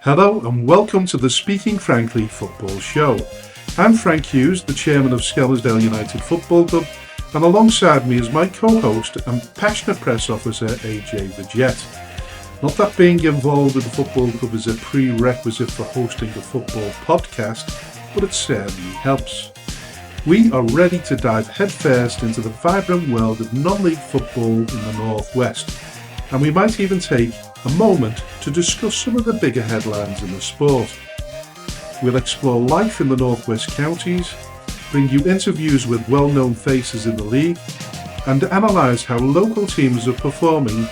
Hello and welcome to the Speaking Frankly Football Show. I'm Frank Hughes, the chairman of Skelmersdale United Football Club, and alongside me is my co-host and passionate press officer AJ Vigette. Not that being involved with the football club is a prerequisite for hosting a football podcast, but it certainly helps. We are ready to dive headfirst into the vibrant world of non-league football in the Northwest, and we might even take a moment to discuss some of the bigger headlines in the sport. We'll explore life in the Northwest counties, bring you interviews with well-known faces in the league, and analyse how local teams are performing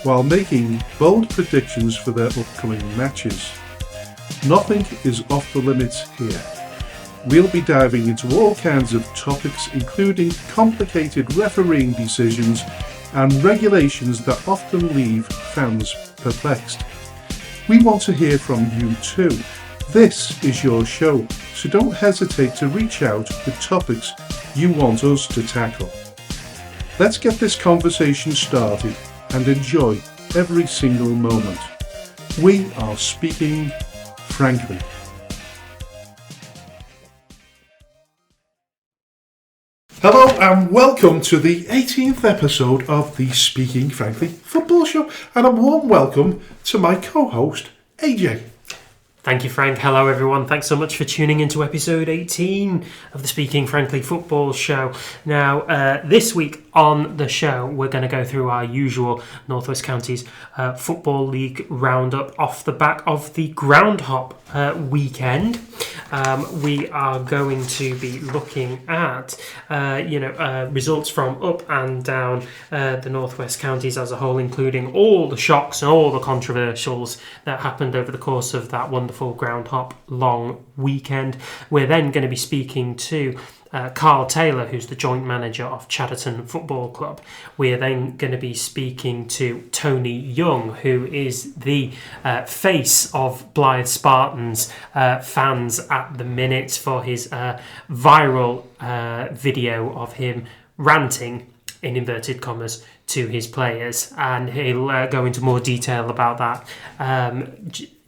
while making bold predictions for their upcoming matches. Nothing is off the limits here. We'll be diving into all kinds of topics, including complicated refereeing decisions and regulations that often leave fans perplexed. We want to hear from you too. This is your show, so don't hesitate to reach out with topics you want us to tackle. Let's get this conversation started and enjoy every single moment. We are speaking frankly. Hello and welcome to the 18th episode of the Speaking Frankly Football Show, and a warm welcome to my co-host AJ. Thank you, Frank. Hello, everyone. Thanks so much for tuning into episode 18 of the Speaking Frankly Football Show. Now, this week on the show, we're going to go through our usual Northwest Counties Football League roundup off the back of the Ground Hop weekend. We are going to be looking at, results from up and down the Northwest Counties as a whole, including all the shocks and all the controversials that happened over the course of that wonderful Ground Hop long weekend. We're then going to be speaking to Carl Taylor, who's the joint manager of Chadderton Football Club. We're then going to be speaking to Tony Young, who is the face of Blyth Spartans fans at the minute for his viral video of him ranting, in inverted commas, to his players, and he'll go into more detail about that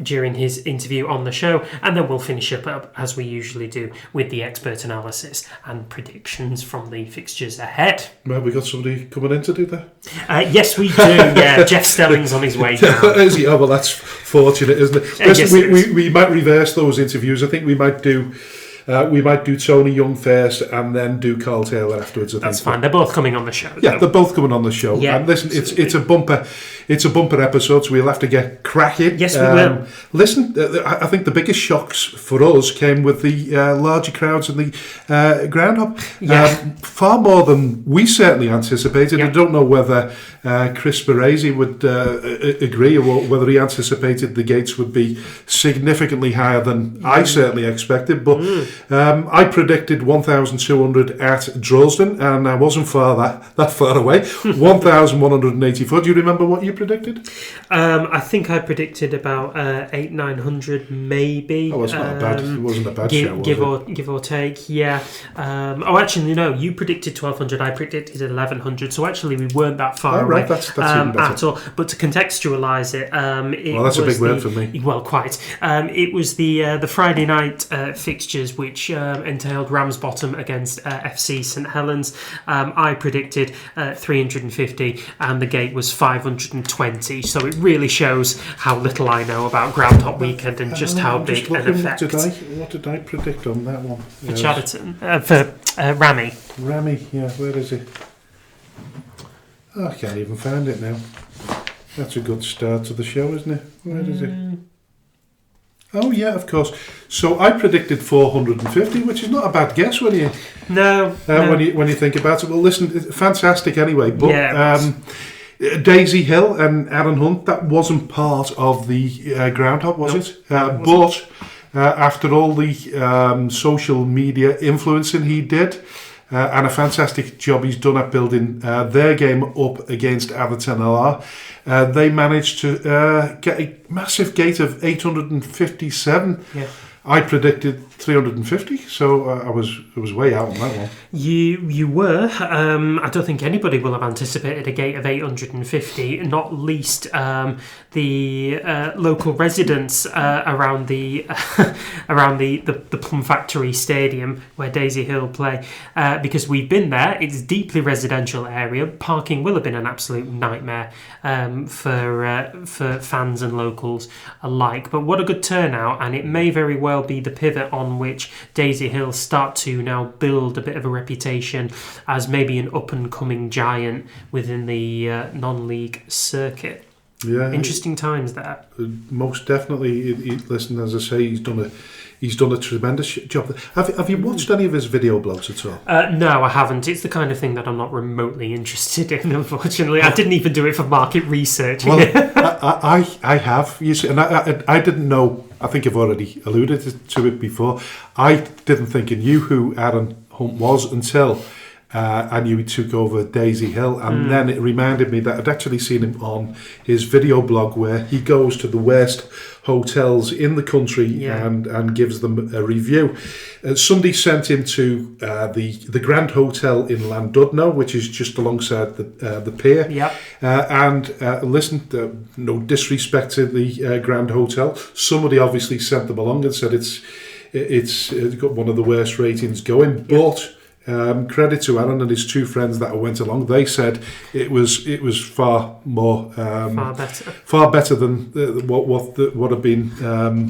during his interview on the show, and then we'll finish up as we usually do with the expert analysis and predictions from the fixtures ahead. Well, we got somebody coming in to do that? Yes, we do. Yeah, Jeff Stelling's on his way down. Is he? Oh, well, that's fortunate, isn't it? Listen, yes, we might reverse those interviews. I think we might do Tony Young first and then do Carl Taylor afterwards. That's fine. They're both coming on the show. Yeah, they're both coming on the show. Yeah, and listen, it's a bumper episode, so we'll have to get cracking. Yes, we will. Listen, I think the biggest shocks for us came with the larger crowds in the Ground Hop. Yeah. Far more than we certainly anticipated. Yeah. I don't know whether Chris Baresi would agree, or whether he anticipated the gates would be significantly higher than I certainly expected, but I predicted 1,200 at Droylsden, and I wasn't that far away. 1,184. Do you remember what you predicted? I think I predicted about 800-900 maybe. Oh, it's not bad. It wasn't a bad show, was it? Give or take, yeah. Actually, no, you predicted 1,200, I predicted 1,100, so actually we weren't that far away. Right, that's even better. At all. But to contextualise it, well, that's a big word for me. Well, quite. It was the Friday night fixtures, which entailed Ramsbottom against FC St Helens. I predicted 350 and the gate was 520, so it really shows how little I know about Ground Hop weekend and just how big an effect. What did I predict on that one? For Chadderton? For Rami. Rami, yeah, where is it? Oh, I can't even find it now. That's a good start to the show, isn't it? Where is it? Oh yeah, of course. So I predicted 450, which is not a bad guess when you when you think about it. Well, listen, fantastic anyway. But yeah, Daisy Hill and Aaron Hunt, that wasn't part of the Ground Hop, was it? But after all the social media influencing he did, and a fantastic job he's done at building their game up against Atherton LR, they managed to get a massive gate of 857. Yeah. I predicted 350, so I was way out on that one. You were. I don't think anybody will have anticipated a gate of 850, not least the local residents around the Plum Factory Stadium where Daisy Hill play, because we've been there. It's a deeply residential area. Parking will have been an absolute nightmare for fans and locals alike. But what a good turnout, and it may very well be the pivot on which Daisy Hill start to now build a bit of a reputation as maybe an up-and-coming giant within the non-league circuit. Yeah, interesting times there. Most definitely. Listen, as I say, he's done a tremendous job. Have you watched any of his video blogs at all? No, I haven't. It's the kind of thing that I'm not remotely interested in, unfortunately. I didn't even do it for market research. Well, I have. You see, and I didn't know. I think I've already alluded to it before. I didn't think I knew who Aaron Hunt was until I knew he took over Daisy Hill, and then it reminded me that I'd actually seen him on his video blog where he goes to the worst hotels in the country and gives them a review. Somebody sent him to the Grand Hotel in Llandudno, which is just alongside the pier. Yep. And listen, no disrespect to the Grand Hotel. Somebody obviously sent them along and said it's got one of the worst ratings going, but credit to Aaron and his two friends that went along. They said it was far better than what had been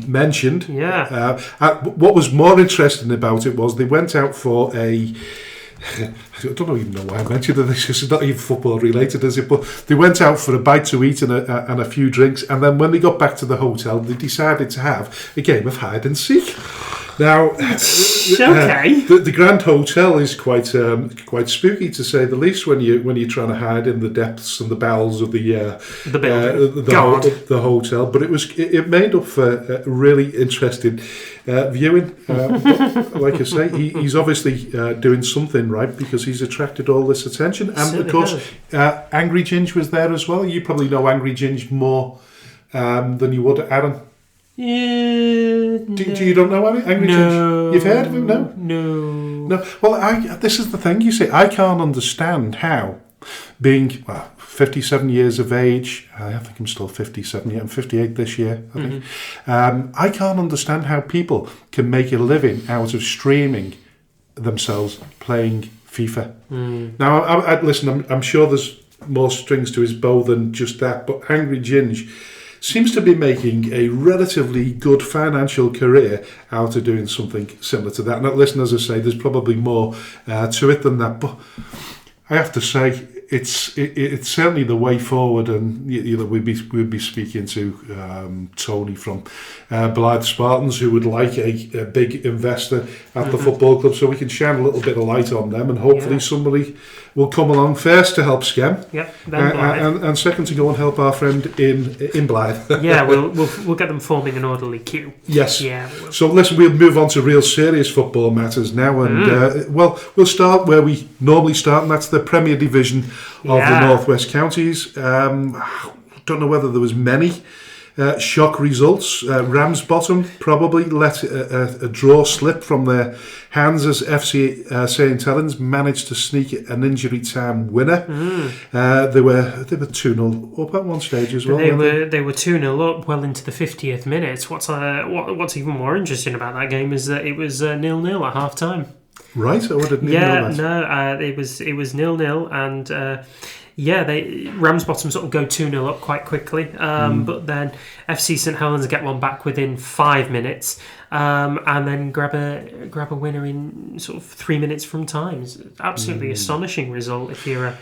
mentioned. Yeah. What was more interesting about it was they went out for a. I don't even know why I mentioned this. It's not even football related, is it? But they went out for a bite to eat and a few drinks, and then when they got back to the hotel, they decided to have a game of hide and seek. Now, okay. The Grand Hotel is quite spooky, to say the least, when you're trying to hide in the depths and the bowels of the hotel. But it made up for a really interesting viewing. But like I say, he's obviously doing something right, because he's attracted all this attention. And Certainly of course, Angry Ginge was there as well. You probably know Angry Ginge more than you would Aaron. Yeah. Do you don't know Angry Ginge? You've heard of him? No. Well, this is the thing. You see, I can't understand how, being 57 years of age, I think I'm still 57 yet. I'm 58 this year, I think. I can't understand how people can make a living out of streaming themselves playing FIFA. Now, I listen, I'm sure there's more strings to his bow than just that, but Angry Ginge seems to be making a relatively good financial career out of doing something similar to that. Now, listen, as I say, there's probably more to it than that, but I have to say, it's certainly the way forward. And we'd be speaking to Tony from Blyth Spartans, who would like a big investor at the football club, so we can shine a little bit of light on them, and hopefully somebody will come along first to help Skem, and second to go and help our friend in Blyth. Yeah, we'll get them forming an orderly queue. Yes. Yeah. So listen, we'll move on to real serious football matters now, and we'll start where we normally start, and that's the Premier Division of the North West Counties. Don't know whether there was many shock results. Ramsbottom probably let a draw slip from their hands as FC St Helens managed to sneak an injury time winner. They were 2-0 up at one stage as well. They were 2-0 up well into the 50th minute. What's even more interesting about that game is that it was 0-0 at half time. Right, I didn't even know that. It was 0-0, and Ramsbottom sort of go 2-0 up quite quickly, but then FC St Helens get one back within 5 minutes, and then grab a winner in sort of 3 minutes from time. It's absolutely astonishing result if you're an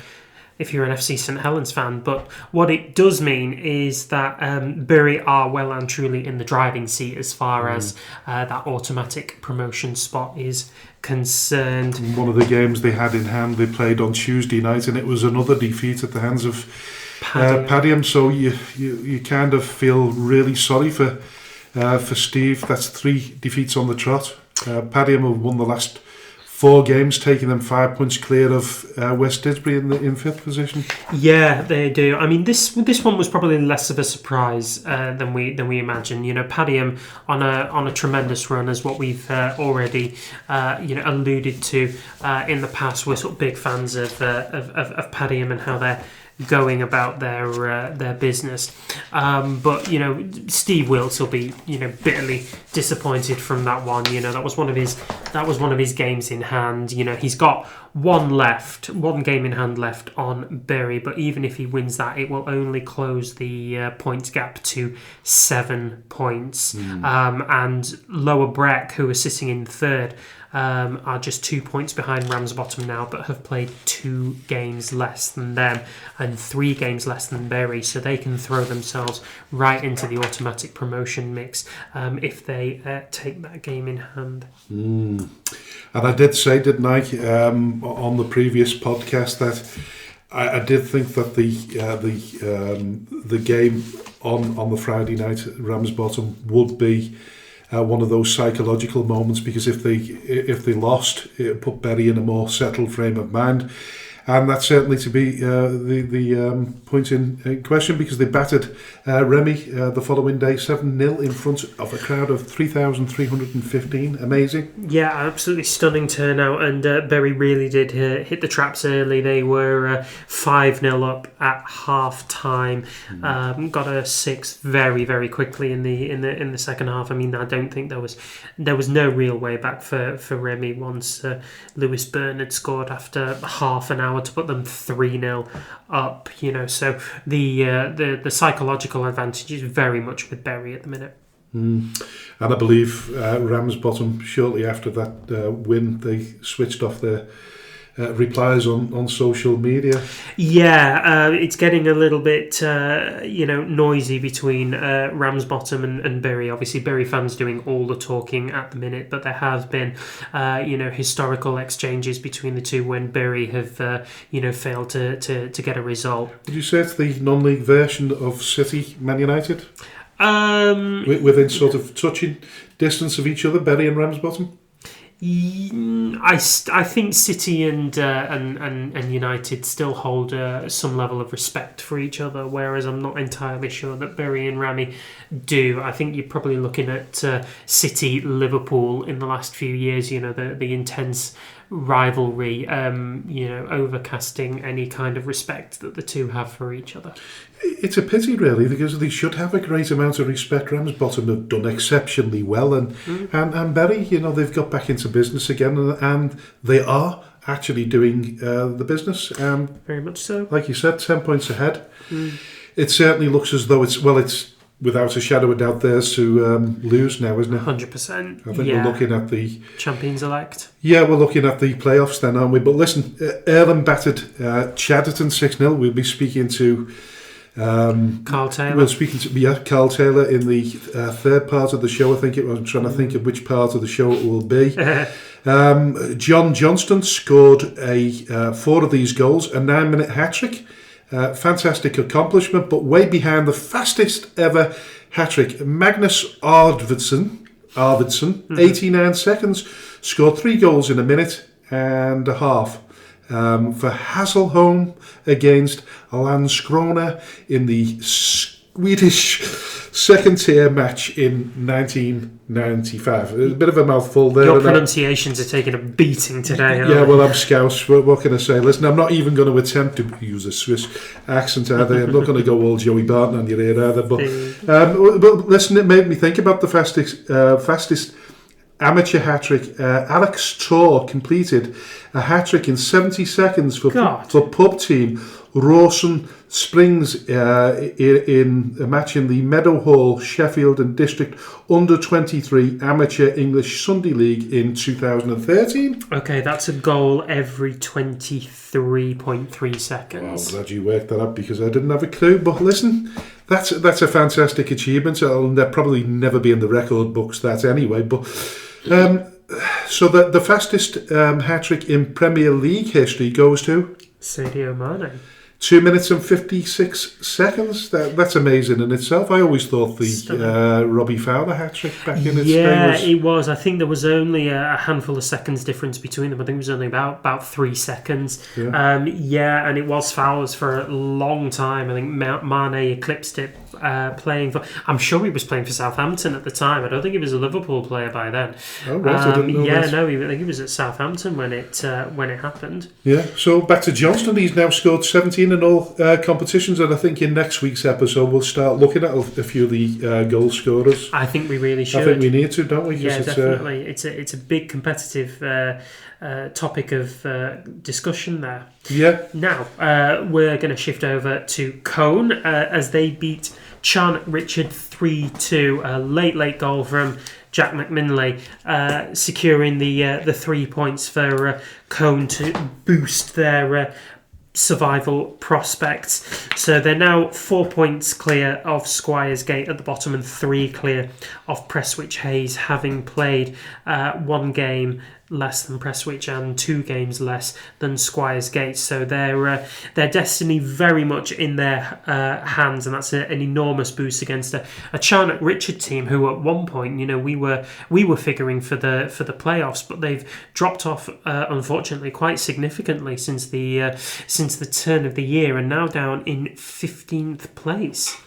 FC St Helens fan. But what it does mean is that Bury are well and truly in the driving seat as far as that automatic promotion spot is concerned. One of the games they had in hand, they played on Tuesday night, and it was another defeat at the hands of Padiham. So you kind of feel really sorry for Steve. That's 3 defeats on the trot. Padiham have won the last 4 games, taking them 5 points clear of West Didsbury in 5th position. Yeah, they do. I mean, this one was probably less of a surprise than we imagined. Padiham on a tremendous run, as what we've already alluded to in the past. We're sort of big fans of Padiham and how they're going about their business, but Steve Wilkes will be bitterly disappointed from that one. That was one of his games in hand. He's got one game in hand left on Bury, but even if he wins that, it will only close the points gap to 7 points. And Lower Breck, who are sitting in 3rd, are just 2 points behind Ramsbottom now, but have played 2 games less than them and 3 games less than Bury, so they can throw themselves right into the automatic promotion mix if they take that game in hand. And I did say, didn't I, on the previous podcast, that I did think that the game on the Friday night at Ramsbottom would be one of those psychological moments, because if they lost, it would put Bury in a more settled frame of mind, and that's certainly to be the point in question, because they battered Remy the following day 7-0 in front of a crowd of 3,315. Amazing. Yeah, absolutely stunning turnout, and Bury really did hit the traps early. They were 5-0 up at half time. Got a 6 very, very quickly in the second half. I mean, I don't think there was no real way back for Remy once Lewis Byrne scored after half an hour to put them 3-0 up. So the psychological advantage is very much with Bury at the minute. And I believe Ramsbottom, shortly after that win, they switched off their replies on social media. Yeah, it's getting a little bit noisy between Ramsbottom and Bury. Obviously, Bury fans doing all the talking at the minute, but there have been historical exchanges between the two when Bury have failed to get a result. Would you say it's the non-league version of City Man United? Within sort of touching distance of each other, Bury and Ramsbottom? I think City and United still hold some level of respect for each other, whereas I'm not entirely sure that Bury and Ramy do. I think you're probably looking at City Liverpool in the last few years. The intense rivalry, overcasting any kind of respect that the two have for each other. It's a pity, really, because they should have a great amount of respect. Ramsbottom have done exceptionally well, and Bury, they've got back into business again, and they are actually doing the business. Very much so. Like you said, 10 points ahead. It certainly looks as though it's without a shadow of doubt theirs to lose now, isn't it? 100%. I think we're looking at the champions-elect. Yeah, we're looking at the playoffs then, aren't we? But listen, Earlham battered Chadderton 6-0. We'll be speaking to Carl Taylor. We're speaking to Carl Taylor in the third part of the show. I think it was. I'm trying to think of which part of the show it will be. John Johnston scored 4 of these goals, a 9-minute hat-trick. Fantastic accomplishment, but way behind the fastest ever hat-trick, Magnus Arvidsson, 89 seconds, scored 3 goals in a minute and a half. For Hasselholm against Landskrona in the Swedish second-tier match in 1995. It was a bit of a mouthful there. Your pronunciations are taking a beating today. Yeah, well, I'm Scouse. What can I say? Listen, I'm not even going to attempt to use a Swiss accent either. I'm not going to go all Joey Barton on your ear either. But listen, it made me think about the fastest amateur hat-trick. Alex Tor completed a hat-trick in 70 seconds for pub team Rawson Springs in a match in the Meadowhall, Sheffield and District Under-23 Amateur English Sunday League in 2013. Okay, that's a goal every 23.3 seconds. Well, I'm glad you worked that out because I didn't have a clue. But listen, that's a fantastic achievement. It'll probably never be in the record books, that anyway. But so the fastest hat-trick in Premier League history goes to? Sadio Mane. 2 minutes and 56 seconds. That's amazing in itself. I always thought the Robbie Fowler hat-trick back in its day was... it was. I think there was only a handful of seconds difference between them. I think it was only about 3 seconds. Yeah. And it was Fowler's for a long time. I think Mane eclipsed it playing for... I'm sure he was playing for Southampton at the time. I don't think he was a Liverpool player by then. Oh, right. I didn't know that. No, I think he was at Southampton when it happened. Yeah, so back to Johnston. He's now scored 17 in all competitions, and I think in next week's episode we'll start looking at a few of the goal scorers. I think we really should. I think we need to, don't we? Yeah, definitely. It's a big competitive topic of discussion there. Yeah. Now, we're going to shift over to Cone as they beat Charnock Richard 3-2. A late goal from Jack McMinley, securing the 3 points for Cone to boost their survival prospects. So they're now 4 points clear of Squires Gate at the bottom and 3 clear of Prestwich Hayes, having played 1 game less than Prestwich and 2 games less than Squires Gate. So their destiny very much in their hands, and that's an enormous boost against a Charnock Richard team who at one point, we were figuring for the playoffs, but they've dropped off unfortunately quite significantly since the turn of the year, and now down in 15th place.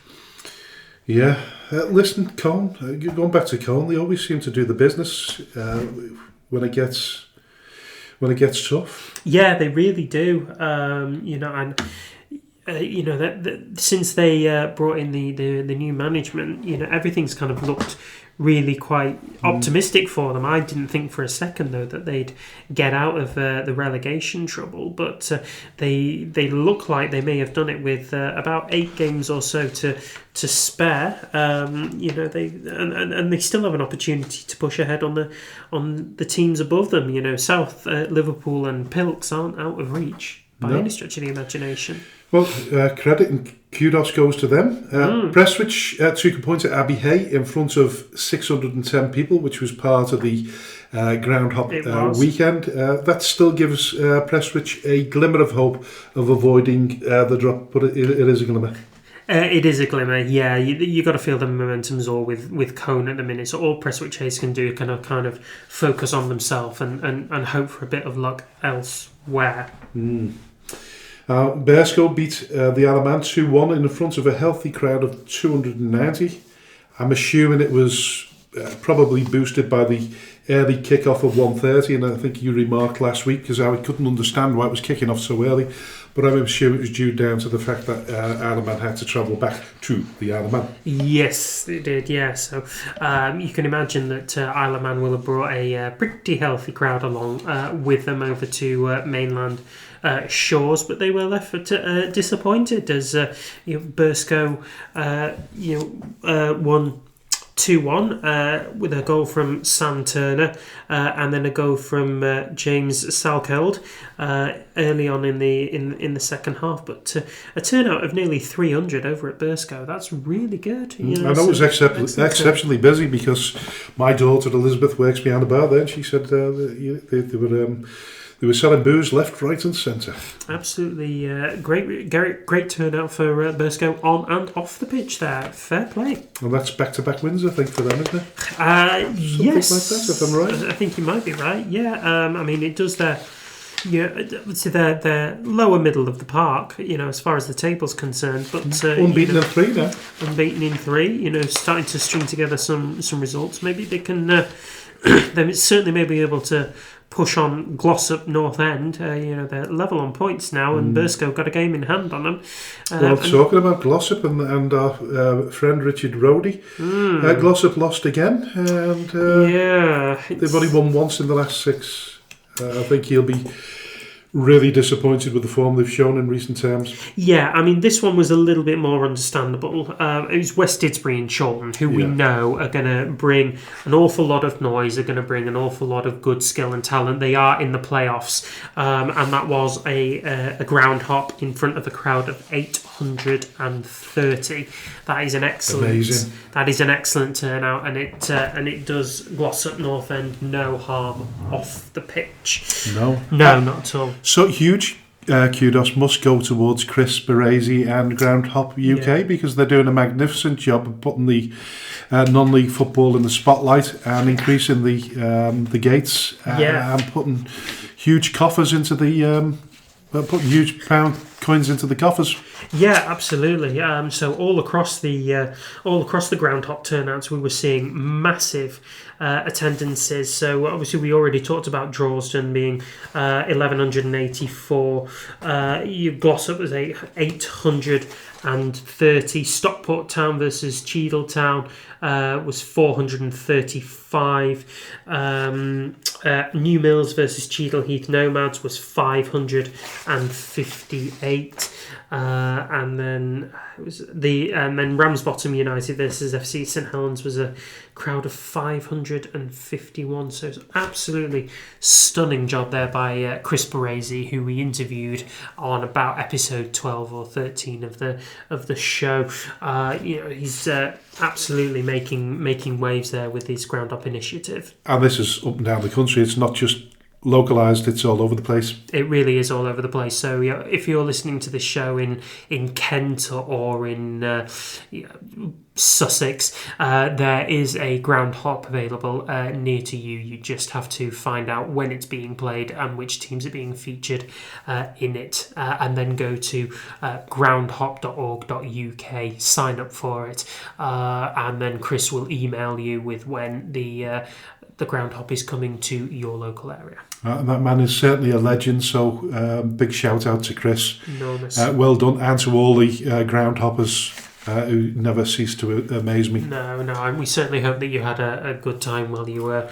Yeah, listen, Colin, going back to Colin, they always seem to do the business when it gets tough. Yeah, they really do. Since they brought in the new management, everything's kind of looked really quite optimistic for them. I didn't think for a second though that they'd get out of the relegation trouble, but they look like they may have done it with about 8 games or so to spare. They still have an opportunity to push ahead on the teams above them. South, Liverpool and Pilks aren't out of reach by any stretch of the imagination. Well, credit and kudos goes to them. Prestwich took a point at Abbey Hay in front of 610 people, which was part of the Groundhog weekend. That still gives Prestwich a glimmer of hope of avoiding the drop, but it is a glimmer. It is a glimmer, yeah. You got to feel the momentum's all with Cone at the minute. So all Prestwich Hayes can do kind of focus on themselves and hope for a bit of luck elsewhere. Bearscough beat the Alaman 2-1 in front of a healthy crowd of 290. I'm assuming it was probably boosted by the early kick-off of 1:30, and I think you remarked last week, because I couldn't understand why it was kicking off so early, but I'm sure it was due down to the fact that Alaman had to travel back to the Alaman. Yes, it did, yeah. So you can imagine that Alaman will have brought a pretty healthy crowd along with them over to mainland shores, but they were left disappointed as Bearscough won 2-1 with a goal from Sam Turner and then a goal from James Salkeld early on in the second half. But a turnout of nearly 300 over at Bearscough, that's really good. I know it was exceptionally busy, because my daughter Elizabeth works behind the bar there, and she said they were selling booze left, right and centre. Absolutely great turnout for Bearscough on and off the pitch there. Fair play. Well, that's back-to-back wins, I think, for them, isn't it? Yes. Something like that, if I'm right. I think you might be right, yeah. It does their lower middle of the park, as far as the table's concerned. But unbeaten in 3 now. Unbeaten in 3, starting to string together some results. Maybe they can... they certainly may be able to push on Glossop North End. They're level on points now, and Bearscough got a game in hand on them. Talking about Glossop and our friend Richard Rodey, Glossop lost again, and they've only won once in the last 6. I think he'll be really disappointed with the form they've shown in recent terms. Yeah, this one was a little bit more understandable. It was West Didsbury and Chorlton, who we know are going to bring an awful lot of noise, are going to bring an awful lot of good skill and talent. They are in the playoffs, and that was a ground hop in front of a crowd of 830. That is an excellent. Amazing. That is an excellent turnout, and it does Glossop North End no harm off the pitch. No, not at all. So huge kudos must go towards Chris Baresi and Groundhop UK because they're doing a magnificent job of putting the non-league football in the spotlight and increasing the gates and putting huge coffers into the putting huge pound coins into the coffers. Yeah, absolutely. So all across the Groundhop turnouts, we were seeing massive attendances. So obviously, we already talked about Droylsden being 1,184. Glossop was 830. Stockport Town versus Cheadle Town was 435. New Mills versus Cheadle Heath Nomads was 558. And then Ramsbottom United versus FC St Helens was a crowd of 551. So it's absolutely stunning job there by Chris Baresi, who we interviewed on about episode 12 or 13 of the show. He's absolutely making waves there with his Ground Up initiative. And this is up and down the country. It's not just localised, it's all over the place. It really is all over the place. So if you're listening to this show in Kent or in Sussex, there is a ground hop available near to you. You just have to find out when it's being played and which teams are being featured in it, and then go to groundhop.org.uk, sign up for it, and then Chris will email you with when the ground hop is coming to your local area. That man is certainly a legend, so big shout out to Chris. Enormous. Well done, and to all the ground hoppers who never cease to amaze me. No, and we certainly hope that you had a good time while you were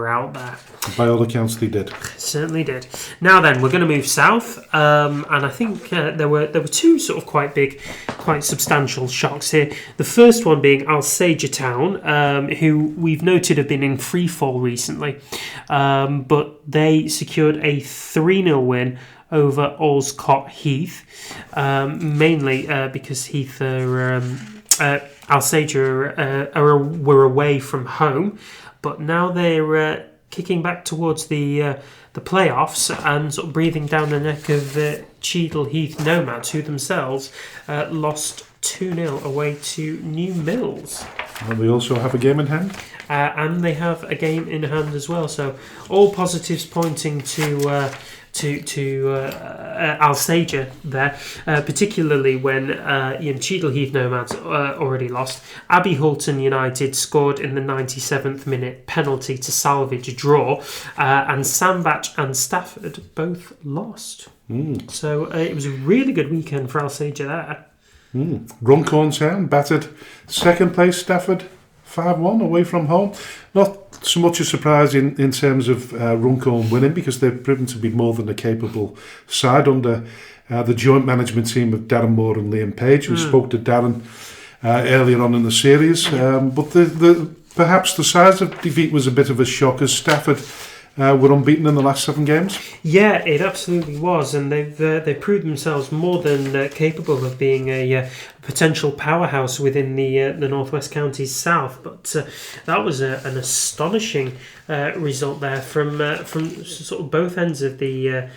out there. By all accounts, they did. Certainly did. Now then, we're going to move south, and I think there were two sort of quite big, quite substantial shocks here. The first one being Alsager Town, who we've noted have been in free fall recently, but they secured a 3-0 win over Allscott Heath, mainly because Heath Alsager were away from home, but now they're kicking back towards the playoffs and sort of breathing down the neck of Cheadle Heath Nomads, who themselves lost 2-0 away to New Mills. And we also have a game in hand. And they have a game in hand as well. So all positives pointing to Alsager there, particularly when Cheadle Heath Nomads already lost. Abbey Hulton United scored in the 97th minute penalty to salvage a draw, and Sandbach and Stafford both lost. So it was a really good weekend for Alsager there. Runcorn Town battered second place Stafford 5-1 away from home. Not so much a surprise in terms of Runcorn winning, because they've proven to be more than a capable side under the joint management team of Darren Moore and Liam Page. We spoke to Darren earlier on in the series, but perhaps the size of defeat was a bit of a shock, as Stafford were unbeaten in the last 7 games. Yeah, it absolutely was, and they've proved themselves more than capable of being a potential powerhouse within the North West Counties South. But that was an astonishing result there from sort of both ends of the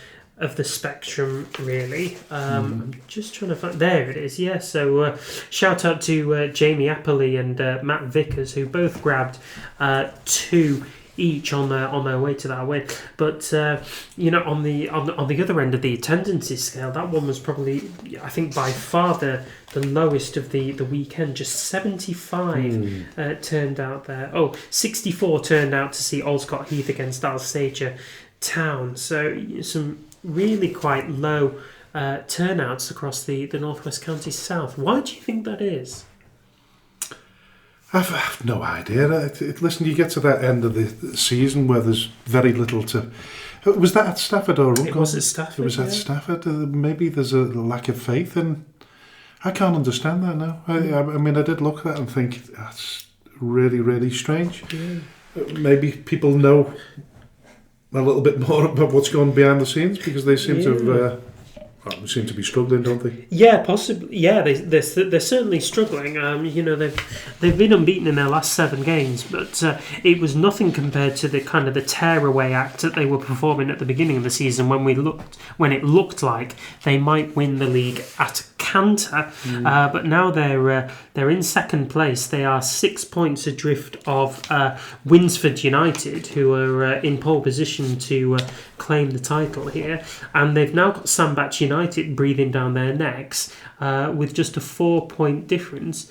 spectrum, really. I'm just trying to find. There it is. Yeah. So shout out to Jamie Appley and Matt Vickers, who both grabbed 2 each on their way to that win. But on the other end of the attendances scale, that one was probably, I think, by far the lowest of the weekend. Just 75 turned out there. 64 turned out to see Allscott Heath against Alsager Town. So some really quite low turnouts across the North West Counties South. Why do you think that is? I've no idea. Listen, you get to that end of the season where there's very little to... Was that at Stafford or Runcorn? It was at Stafford. It was at Stafford. Maybe there's a lack of faith in... I can't understand that now. I mean, I did look at that and think, that's really, really strange. Yeah. Maybe people know a little bit more about what's going behind the scenes, because they seem to have They seem to be struggling, don't they? Yeah, possibly. Yeah, they're certainly struggling. They've been unbeaten in their last 7 games, but it was nothing compared to the kind of the tearaway act that they were performing at the beginning of the season when it looked like they might win the league at a canter. But now they're in second place. They are 6 points adrift of Winsford United, who are in pole position to claim the title here, and they've now got Sandbach United breathing down their necks with just a 4-point difference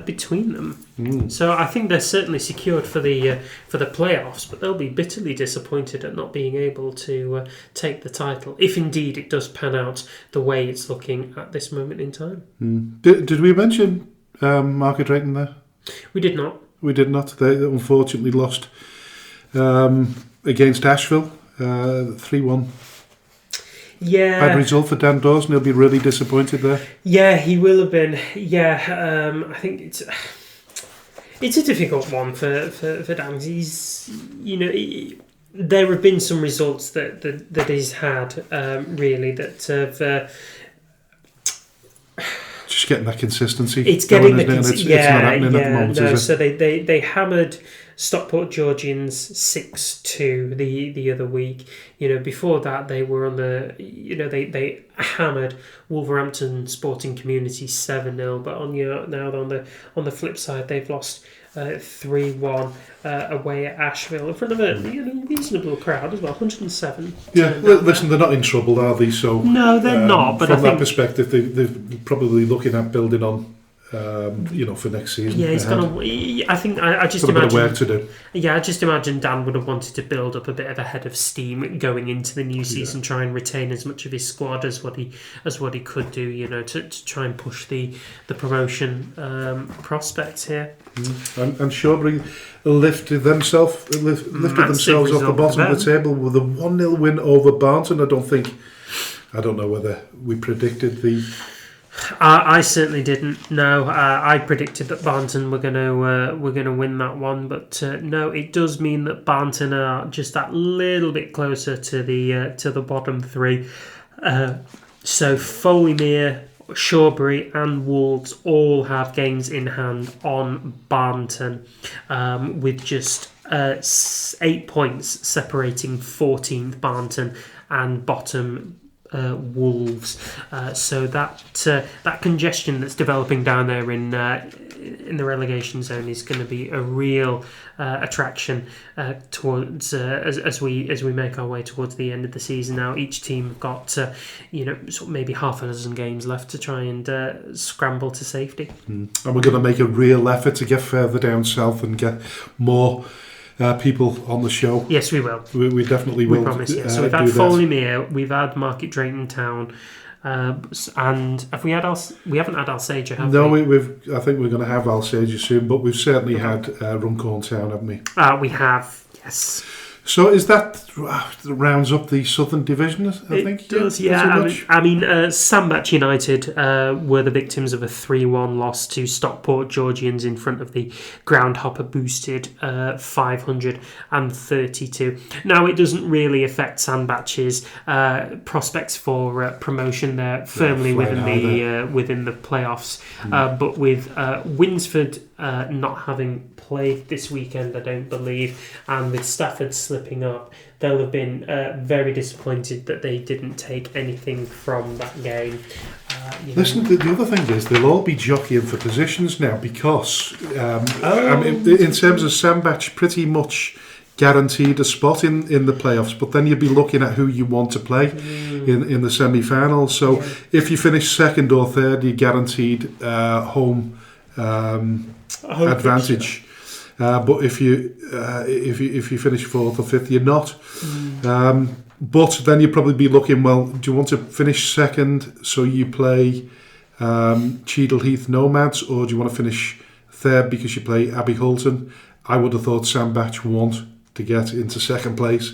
between them. So I think they're certainly secured for the playoffs, but they'll be bitterly disappointed at not being able to take the title, if indeed it does pan out the way it's looking at this moment in time. Did we mention Market Drayton there? We did not. We did not. They unfortunately lost against Asheville, 3-1. Yeah. Bad result for Dan Dawson. He'll be really disappointed there. Yeah, he will have been. Yeah, I think it's a difficult one for Dan. He's, there have been some results that he's had really that have. Just getting that consistency. It's getting the consistency. It's not happening at the moment, is it? So they hammered Stockport Georgians 6-2 the other week. Before that they were on the. They hammered Wolverhampton Sporting Community 7-0. But on the flip side, they've lost 3-1 away at Asheville in front of a reasonable crowd as well, 107. Yeah, listen, they're not in trouble, are they? So no, they're not. But from I think, that perspective, they're probably looking at building on, for next season. Yeah, he's got. I just got a bit imagine of work to do. Yeah, I just imagine Dan would have wanted to build up a bit of a head of steam going into the new season, try and retain as much of his squad as what he could do, to try and push the promotion prospects here. And Shawbury lifted themselves off the bottom of the table with a 1-0 win over Barnton. I don't know whether we predicted the. I certainly didn't. No, I predicted that Barnton were going to win that one, but no, it does mean that Barnton are just that little bit closer to the bottom 3. So Folymere, Shawbury and Wolves all have games in hand on Barnton, with just 8 points separating 14th Barnton and bottom Wolves. So that congestion that's developing down there in the relegation zone is going to be a real attraction towards as we make our way towards the end of the season. Now each team have got sort of maybe half a dozen games left to try and scramble to safety. And we're going to make a real effort to get further down south and get more people on the show. Yes, we will. We definitely will. We promise. Yeah. So we've had Folymere, we've had Market Drayton Town, and we haven't had Alsager, have we? No, I think we're going to have Alsager soon, but we've certainly had Runcorn Town, haven't we? We have. Yes. So is that rounds up the Southern Division, I think? It does, yeah. Sandbach United were the victims of a 3-1 loss to Stockport Georgians in front of the Groundhopper boosted 532. Now, it doesn't really affect Sandbach's prospects for promotion. They're firmly within the playoffs. But with Winsford not having played this weekend, I don't believe, and with Stafford slipping up, they'll have been very disappointed that they didn't take anything from that game. Listen, the other thing is they'll all be jockeying for positions now because, in terms of Sandbach, pretty much guaranteed a spot in the playoffs, but then you'd be looking at who you want to play in the semi-finals. So if you finish second or third, you're guaranteed home advantage. But if you finish fourth or fifth, you're not. But then you'd probably be looking, well, do you want to finish second so you play Cheadle Heath Nomads, or do you want to finish third because you play Abbey Hulton? I would have thought Sandbach want to get into second place.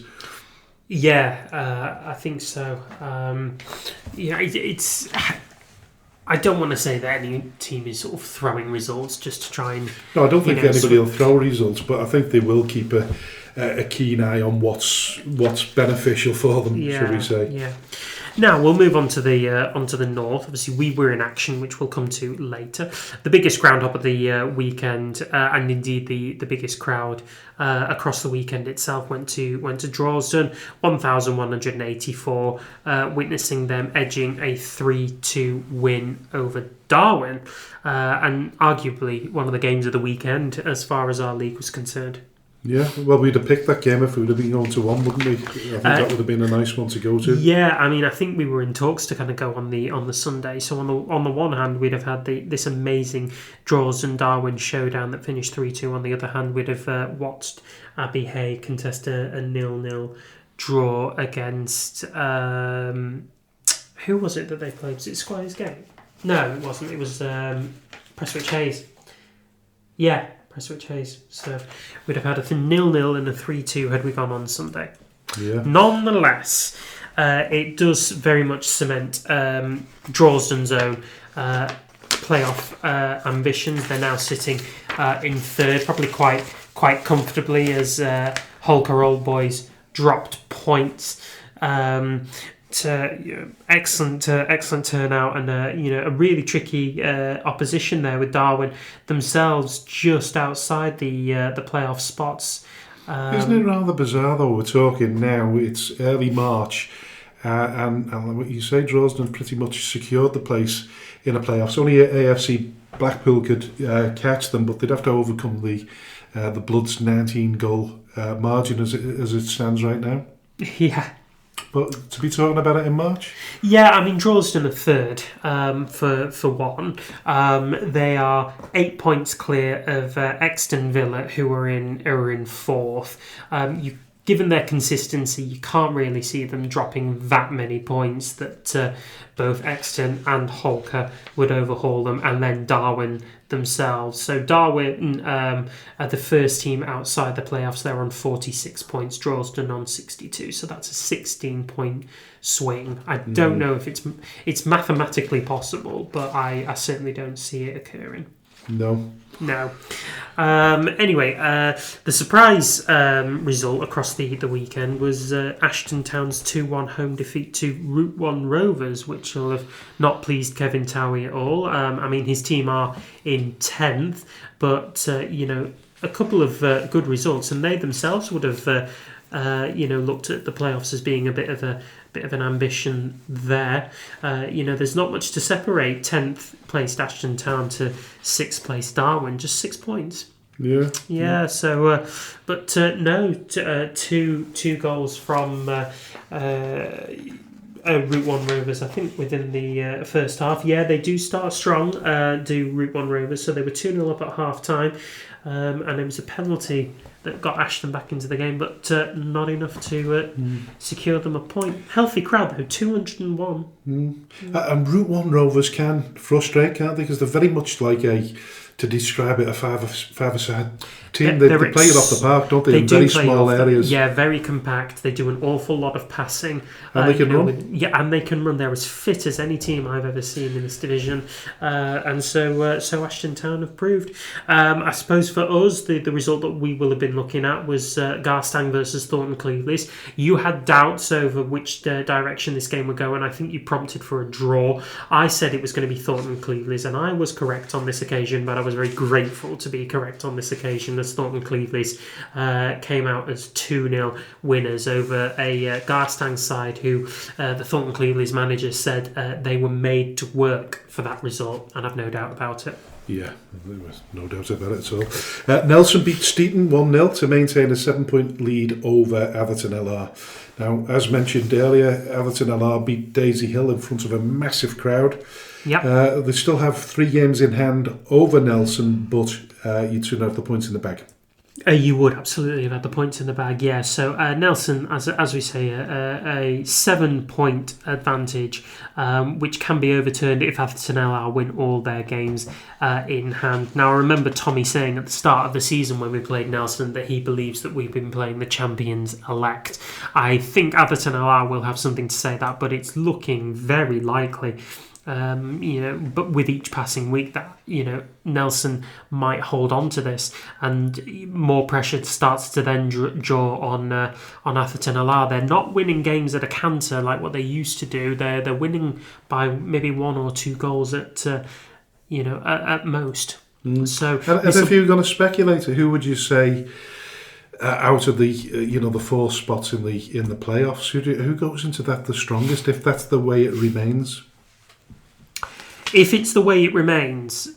Yeah, I think so. It's. I don't want to say that any team is sort of throwing results just to try and... No, I don't think anybody will throw results, but I think they will keep a keen eye on what's beneficial for them, shall we say. Yeah. Now we'll move on to the north. Obviously, we were in action, which we'll come to later. The biggest ground up of the weekend, and indeed the biggest crowd across the weekend itself, went to Droylsden, 1,184, witnessing them edging a 3-2 win over Darwin, and arguably one of the games of the weekend as far as our league was concerned. Yeah, well, we'd have picked that game if we'd have been going to one, wouldn't we? I think that would have been a nice one to go to. Yeah, I mean, I think we were in talks to kind of go on the Sunday. So on the one hand, we'd have had this amazing Droylsden-Darwin showdown that finished 3-2. On the other hand, we'd have watched Abbey Hay contest a 0-0 draw against... who was it that they played? Was it Squires Gate? No, it wasn't. It was Prestwich Hayes. Yeah. Prestwich Hayes. So we'd have had a 0-0 and a 3-2 had we gone on Sunday. Yeah. Nonetheless, it does very much cement Droylsden's own playoff ambitions. They're now sitting in third, probably quite comfortably, as Holker Old Boys dropped points. Excellent turnout, and a really tricky opposition there with Darwin themselves just outside the playoff spots. Isn't it rather bizarre though? We're talking now, it's early March, and what you say, Droylsden pretty much secured the place in the playoffs. Only AFC Blackpool could catch them, but they'd have to overcome the Bloods' 19-goal margin as it stands right now. Yeah. But to be talking about it in March? Yeah, I mean, Droylsden are third for one. They are 8 points clear of Exton Villa, who are in fourth. Given their consistency, you can't really see them dropping that many points that both Exton and Holker would overhaul them, and then Darwin themselves. So Darwin are the first team outside the playoffs. They're on 46 points, Droylsden on 62. So that's a 16-point swing. I don't know if it's mathematically possible, but I certainly don't see it occurring. No. Anyway, the surprise result across the weekend was Ashton Town's 2-1 home defeat to Route 1 Rovers, which will have not pleased Kevin Towie at all. I mean, his team are in 10th, but a couple of good results, and they themselves would have looked at the playoffs as being a bit of an ambition there. There's not much to separate 10th placed Ashton Town to 6th placed Darwin, just 6 points. Yeah. So, two goals from Route 1 Rovers, I think, within the first half. Yeah, they do start strong, do Route 1 Rovers. So they were 2-0 up at half time, and it was a penalty that got Ashton back into the game, but not enough to secure them a point. Healthy crowd, though, 201. And Route 1 Rovers can frustrate, can't they? Because they're very much like to describe it, a five-a-side team. They play it off the park, don't they? In very small areas. Very compact. They do an awful lot of passing. And they can run. And they can run. They're as fit as any team I've ever seen in this division. And so Ashton Town have proved. I suppose for us, the result that we will have been looking at was Garstang versus Thornton Cleveland. You had doubts over which direction this game would go, and I think you prompted for a draw. I said it was going to be Thornton Cleveland, and I was correct on this occasion, but I was very grateful to be correct on this occasion, as Thornton Cleveland came out as 2-0 winners over a Garstang side who the Thornton Cleveland manager said they were made to work for that result, and I've no doubt about it. Yeah, there was no doubt about it at all. Nelson beat Steeton 1-0 to maintain a 7-point lead over Atherton LR. Now, as mentioned earlier, Atherton LR beat Daisy Hill in front of a massive crowd. Yep. They still have 3 games in hand over Nelson, but you'd soon have the points in the bag. You would absolutely have had the points in the bag, yeah. So Nelson, as we say, a 7-point advantage, which can be overturned if Atherton LR win all their games in hand. Now, I remember Tommy saying at the start of the season when we played Nelson that he believes that we've been playing the champions elect. I think Atherton LR will have something to say that, but it's looking very likely But with each passing week, that Nelson might hold on to this, and more pressure starts to then draw on Atherton Allar. They're not winning games at a canter like what they used to do. They're winning by maybe 1 or 2 goals at most. So, and if you're going to speculate, who would you say out of the the 4 spots in the playoffs, who goes into that the strongest if that's the way it remains? If it's the way it remains,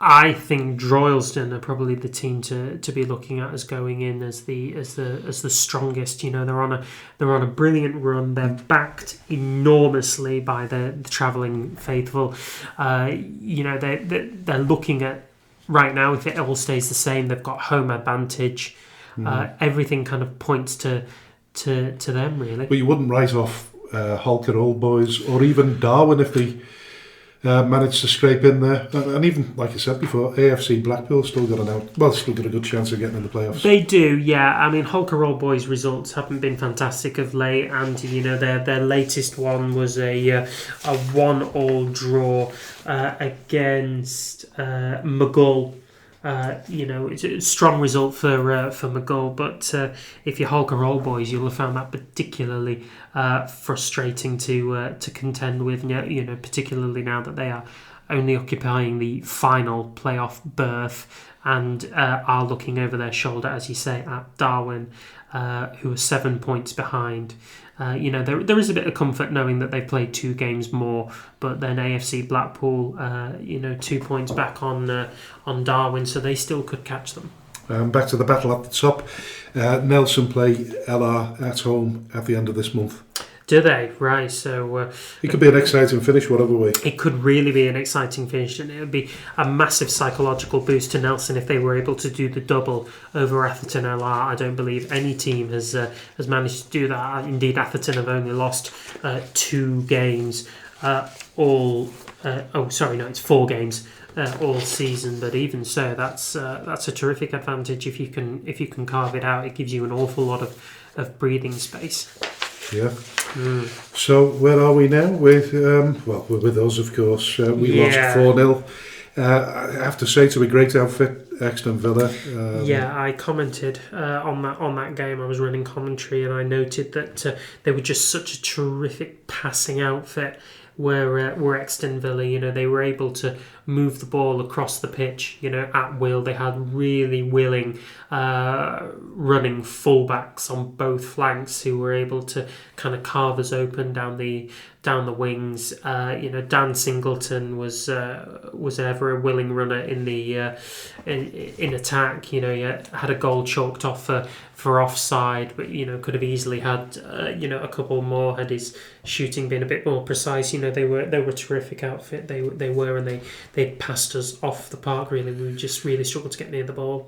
I think Droylsden are probably the team to be looking at as going in as the strongest. They're on a brilliant run. They're backed enormously by the travelling faithful. They're looking at right now. If it all stays the same, they've got home advantage. Everything kind of points to them really. But you wouldn't write off Holker Old Boys or even Darwin if they managed to scrape in there, and even like I said before, AFC Blackpool still got still got a good chance of getting in the playoffs. They do, yeah. I mean, Holker Old Boys' results haven't been fantastic of late, and their latest one was a 1-1 draw against McGull. It's a strong result for McGull, but if you're Holker Old Boys, you'll have found that particularly frustrating to contend with. Particularly now that they are only occupying the final playoff berth and are looking over their shoulder, as you say, at Darwin, who are 7 points behind. There is a bit of comfort knowing that they've played 2 games more, but then AFC Blackpool, 2 points back on Darwin, so they still could catch them. Back to the battle at the top. Nelson play LR at home at the end of this month. Do they? Right, so... it could be an exciting finish, whatever way. It could really be an exciting finish, and it would be a massive psychological boost to Nelson if they were able to do the double over Atherton LR. I don't believe any team has managed to do that. Indeed, Atherton have only lost 2 games it's 4 games all season, but even so, that's a terrific advantage if you can carve it out. It gives you an awful lot of breathing space. Yeah. So where are we now? We're with us, of course. We lost 4-0. I have to say, to a great outfit, Exton Villa. I commented on that game. I was running commentary, and I noted that they were just such a terrific passing outfit. Were Exton Villa, they were able to move the ball across the pitch, at will. They had really willing running fullbacks on both flanks who were able to kind of carve us open down the wings. Dan Singleton was ever a willing runner in the in attack. He had a goal chalked off for offside, but could have easily had a couple more had his shooting been a bit more precise. They were a terrific outfit. They were, and they passed us off the park. Really, we just really struggled to get near the ball.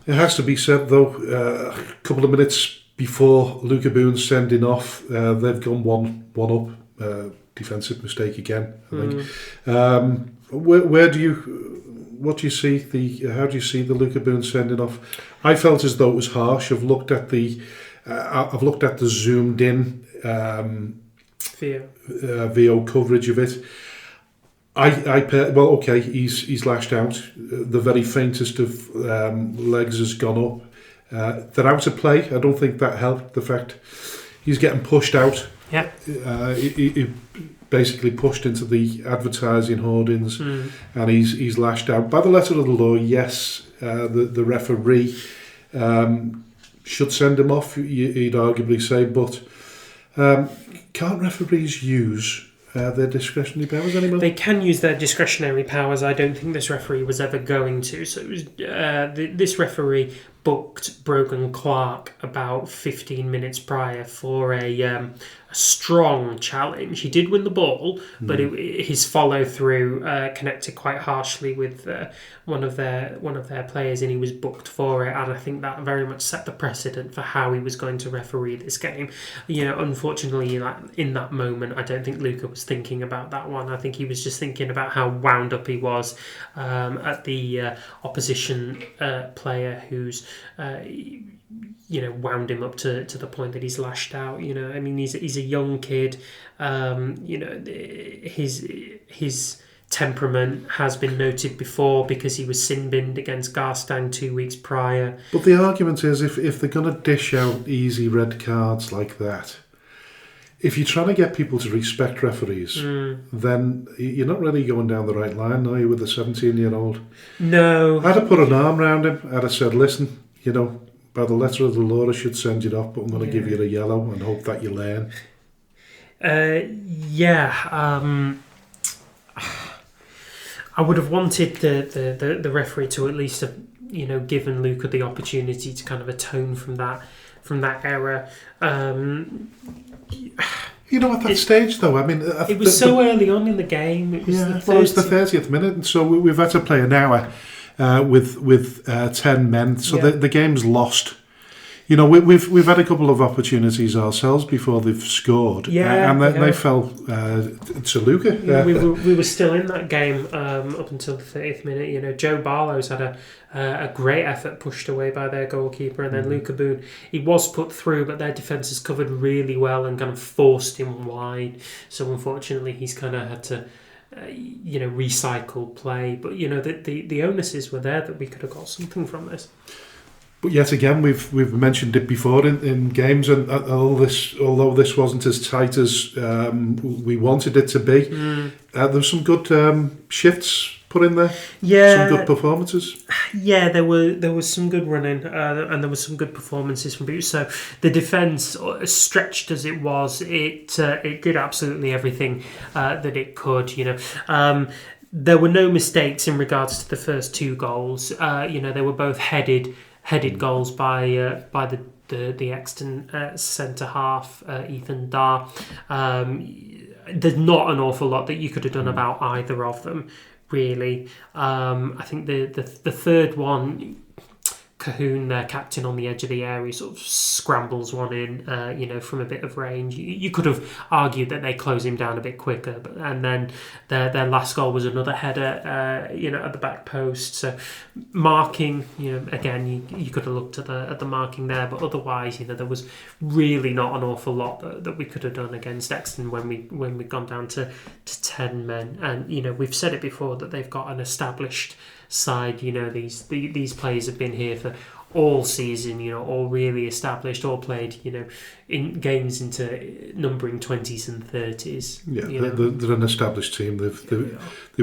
It has to be said though, a couple of minutes before Luca Boone's sending off, they've gone one up. Defensive mistake again, I think. How do you see the Luca Boone sending off? I felt as though it was harsh. I've looked at the zoomed in VO coverage of it. He's lashed out. The very faintest of legs has gone up. They're out of play. I don't think that helped. The fact he's getting pushed out. Yeah. He basically pushed into the advertising hoardings, and he's lashed out. By the letter of the law, yes, the referee should send him off, you'd arguably say, but can't referees use their discretionary powers anymore? They can use their discretionary powers. I don't think this referee was ever going to. So it was, this referee booked Brogan Clark about 15 minutes prior for a strong challenge. He did win the ball, but his follow through connected quite harshly with one of their players, and he was booked for it. And I think that very much set the precedent for how he was going to referee this game. Unfortunately, in that moment, I don't think Luca was thinking about that one. I think he was just thinking about how wound up he was at the opposition player who's wound him up to the point that he's lashed out. I mean, he's a young kid. His temperament has been noted before because he was sin-binned against Garstang 2 weeks prior. But the argument is, if they're going to dish out easy red cards like that, if you're trying to get people to respect referees, then you're not really going down the right line, are you, with a 17-year-old? No. I'd have put an arm around him. I'd have said, listen, by the letter of the law, I should send you off, but I'm going to give you a yellow and hope that you learn. I would have wanted the referee to at least have, given Luca the opportunity to kind of atone from that error. At that stage, though, I mean... It was so early on in the game. It was the 30th minute, and so we've had to play an hour with 10 men, so the game's lost. We've had a couple of opportunities ourselves before they've scored, and they fell to Luca. We were still in that game up until the 30th minute. Joe Barlow's had a great effort pushed away by their goalkeeper, and then Luca Boone, he was put through, but their defence has covered really well and kind of forced him wide. So unfortunately, he's kind of had to recycle play. But the onuses were there that we could have got something from this. But yet again, we've mentioned it before in games, and although this wasn't as tight as we wanted it to be, there were some good shifts put in there. Some good performances. Yeah, there was some good running, and there was some good performances from Boots. So the defence, as stretched as it was, it did absolutely everything that it could. There were no mistakes in regards to the first two goals. They were both headed goals by the Exton centre half, Ethan Dar. There's not an awful lot that you could have done about either of them, really. I think the third one, Cahoon, their captain, on the edge of the area, sort of scrambles one in, from a bit of range. You could have argued that they close him down a bit quicker, and then their last goal was another header, at the back post. So marking, again, you could have looked at the marking there, but otherwise, there was really not an awful lot that we could have done against Exton when we'd gone down to 10 men. And we've said it before that they've got an established side. These players have been here for all season, all really established, all played, in games into numbering 20s and 30s. Yeah, they're an established team. They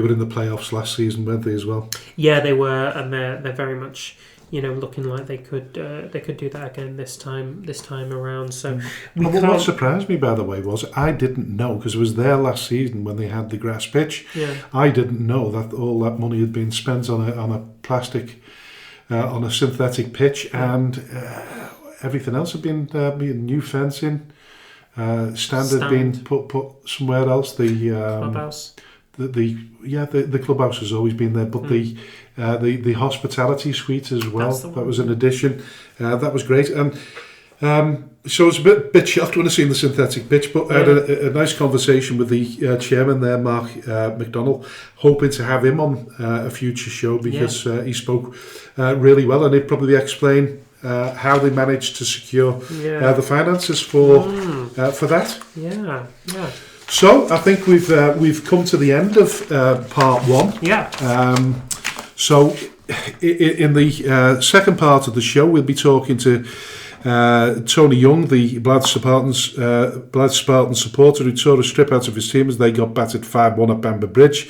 were in the playoffs last season, weren't they, as well? Yeah, they were, and they're very much, looking like they could do that again this time around. So what surprised me, by the way, was I didn't know, because it was there last season when they had the grass pitch. Yeah. I didn't know that all that money had been spent on a plastic, on a synthetic pitch, and everything else had been new fencing, standard being put somewhere else. The clubhouse. The clubhouse has always been there, but the hospitality suite as well, that was an addition. That was great. And so I was a bit shocked when I seen the synthetic pitch, but I had a nice conversation with the chairman there, Mark McDonnell, hoping to have him on a future show, because he spoke really well, and he'd probably explain how they managed to secure the finances for that. Yeah. So I think we've come to the end of part one. Yeah. So in the second part of the show, we'll be talking to Tony Young, the Blyth Spartans supporter, who tore a strip out of his team as they got battered 5-1 at Bamber Bridge.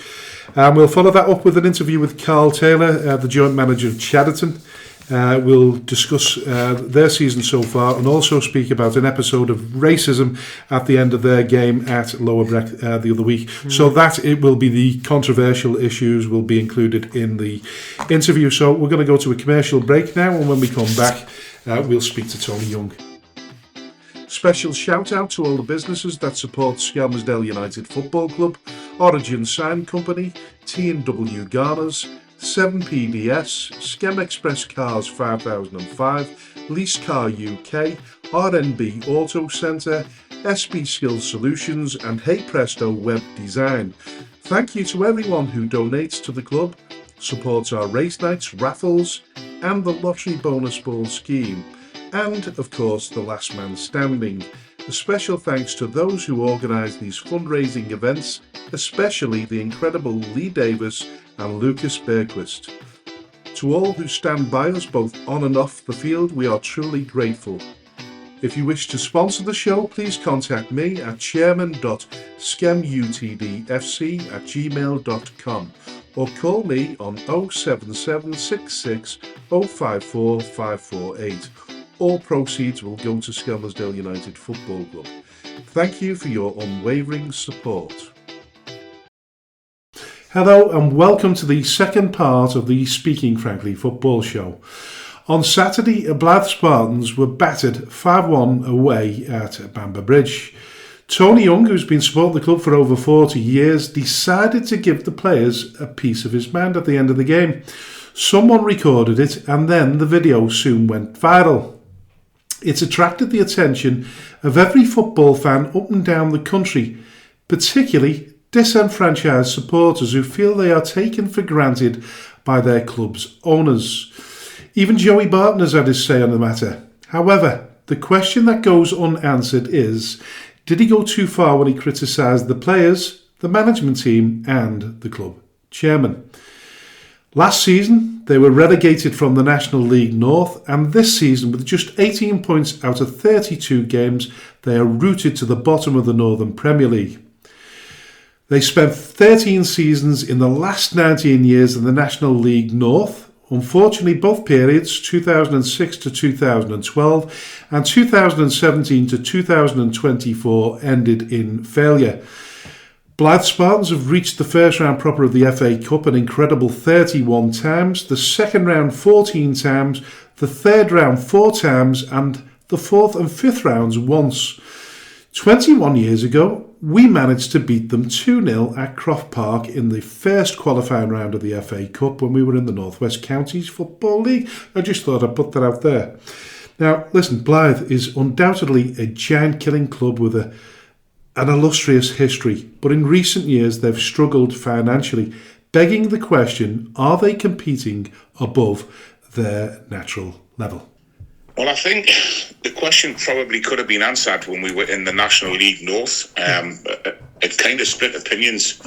We'll follow that up with an interview with Carl Taylor, the joint manager of Chadderton. We'll discuss their season so far, and also speak about an episode of racism at the end of their game at Lower Breck the other week. So that it will be the controversial issues will be included in the interview. So we're going to go to a commercial break now, and when we come back, we'll speak to Tony Young. Special shout out to all the businesses that support Skelmersdale United Football Club: Origin Sign Company, T&W Garners, 7PDS, Skem Express Cars 5005, Lease Car UK, RNB Auto Centre, SB Skills Solutions, and Hey Presto Web Design. Thank you to everyone who donates to the club, supports our race nights, raffles, and the Lottery Bonus Ball scheme, and, of course, the Last Man Standing. A special thanks to those who organise these fundraising events, especially the incredible Lee Davis and Lucas Bergquist. To all who stand by us both on and off the field, we are truly grateful. If you wish to sponsor the show, please contact me at chairman.skemutdfc@gmail.com or call me on 07766 054 548. All proceeds will go to Skelmersdale United Football Club. Thank you for your unwavering support. Hello and welcome to the second part of the Speaking Frankly football show. On Saturday, Blyth Spartans were battered 5-1 away at Bamber Bridge. Tony Young, who's been supporting the club for over 40 years, decided to give the players a piece of his mind at the end of the game. Someone recorded it and then the video soon went viral. It attracted the attention of every football fan up and down the country, particularly disenfranchised supporters who feel they are taken for granted by their club's owners. Even Joey Barton has had his say on the matter. However, the question that goes unanswered is, did he go too far when he criticised the players, the management team and the club chairman? Last season, they were relegated from the National League North, and this season, with just 18 points out of 32 games, they are rooted to the bottom of the Northern Premier League. They spent 13 seasons in the last 19 years in the National League North. Unfortunately, both periods, 2006 to 2012 and 2017 to 2024, ended in failure. Blyth Spartans have reached the first round proper of the FA Cup an incredible 31 times, the second round 14 times, the third round 4 times, and the fourth and fifth rounds once. 21 years ago, we managed to beat them 2-0 at Croft Park in the first qualifying round of the FA Cup when we were in the North West Counties Football League. I just thought I'd put that out there. Now, listen, Blyth is undoubtedly a giant-killing club with an illustrious history, but in recent years they've struggled financially, begging the question, are they competing above their natural level? Well, I think the question probably could have been answered when we were in the National League North. It kind of split opinions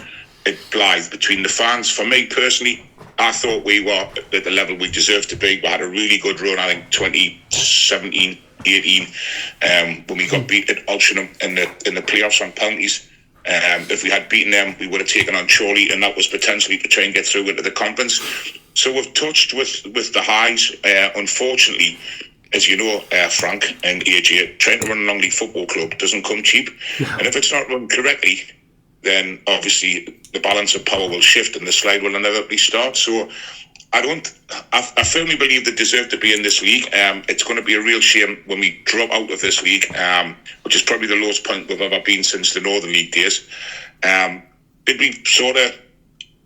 at Blyth between the fans. For me personally, I thought we were at the level we deserved to be. We had a really good run, I think 2017, 18, when we got beat at Altrincham in the playoffs on penalties. If we had beaten them, we would have taken on Chorley, and that was potentially to try and get through into the conference. So we've touched with the highs. Unfortunately, as you know, Frank and AJ, trying to run a non-league football club doesn't come cheap. And if it's not run correctly, then obviously the balance of power will shift and the slide will inevitably start. So I firmly believe they deserve to be in this league. It's going to be a real shame when we drop out of this league, which is probably the lowest point we've ever been since the Northern League days. Did we sort of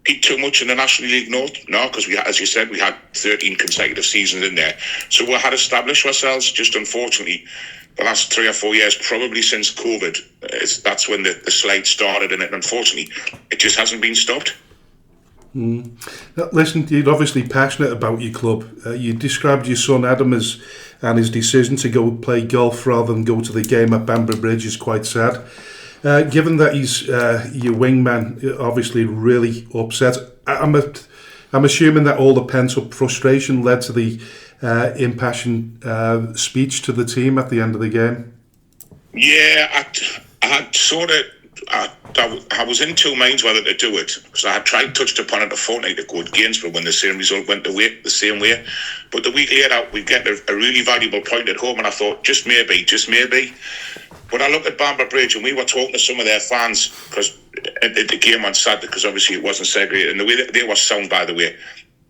peak too much in the National League North? No, because we, as you said, we had 13 consecutive seasons in there. So we had established ourselves. Just unfortunately, the last 3 or 4 years, probably since COVID, that's when the slide started, and unfortunately, it just hasn't been stopped. Now, listen, you're obviously passionate about your club. You described your son Adam and his decision to go play golf rather than go to the game at Bamber Bridge is quite sad. Given that he's your wingman, obviously really upset. I'm assuming that all the pent-up frustration led to the impassioned speech to the team at the end of the game. Yeah, I had sort of. I was in two minds whether to do it, because I had touched upon it a fortnight ago at Gainsborough when the same result went the same way. But the week later, we get a really valuable point at home, and I thought, just maybe. But I looked at Bamber Bridge, and we were talking to some of their fans, because the game on Saturday, because obviously it wasn't segregated, and the way they were sound, by the way.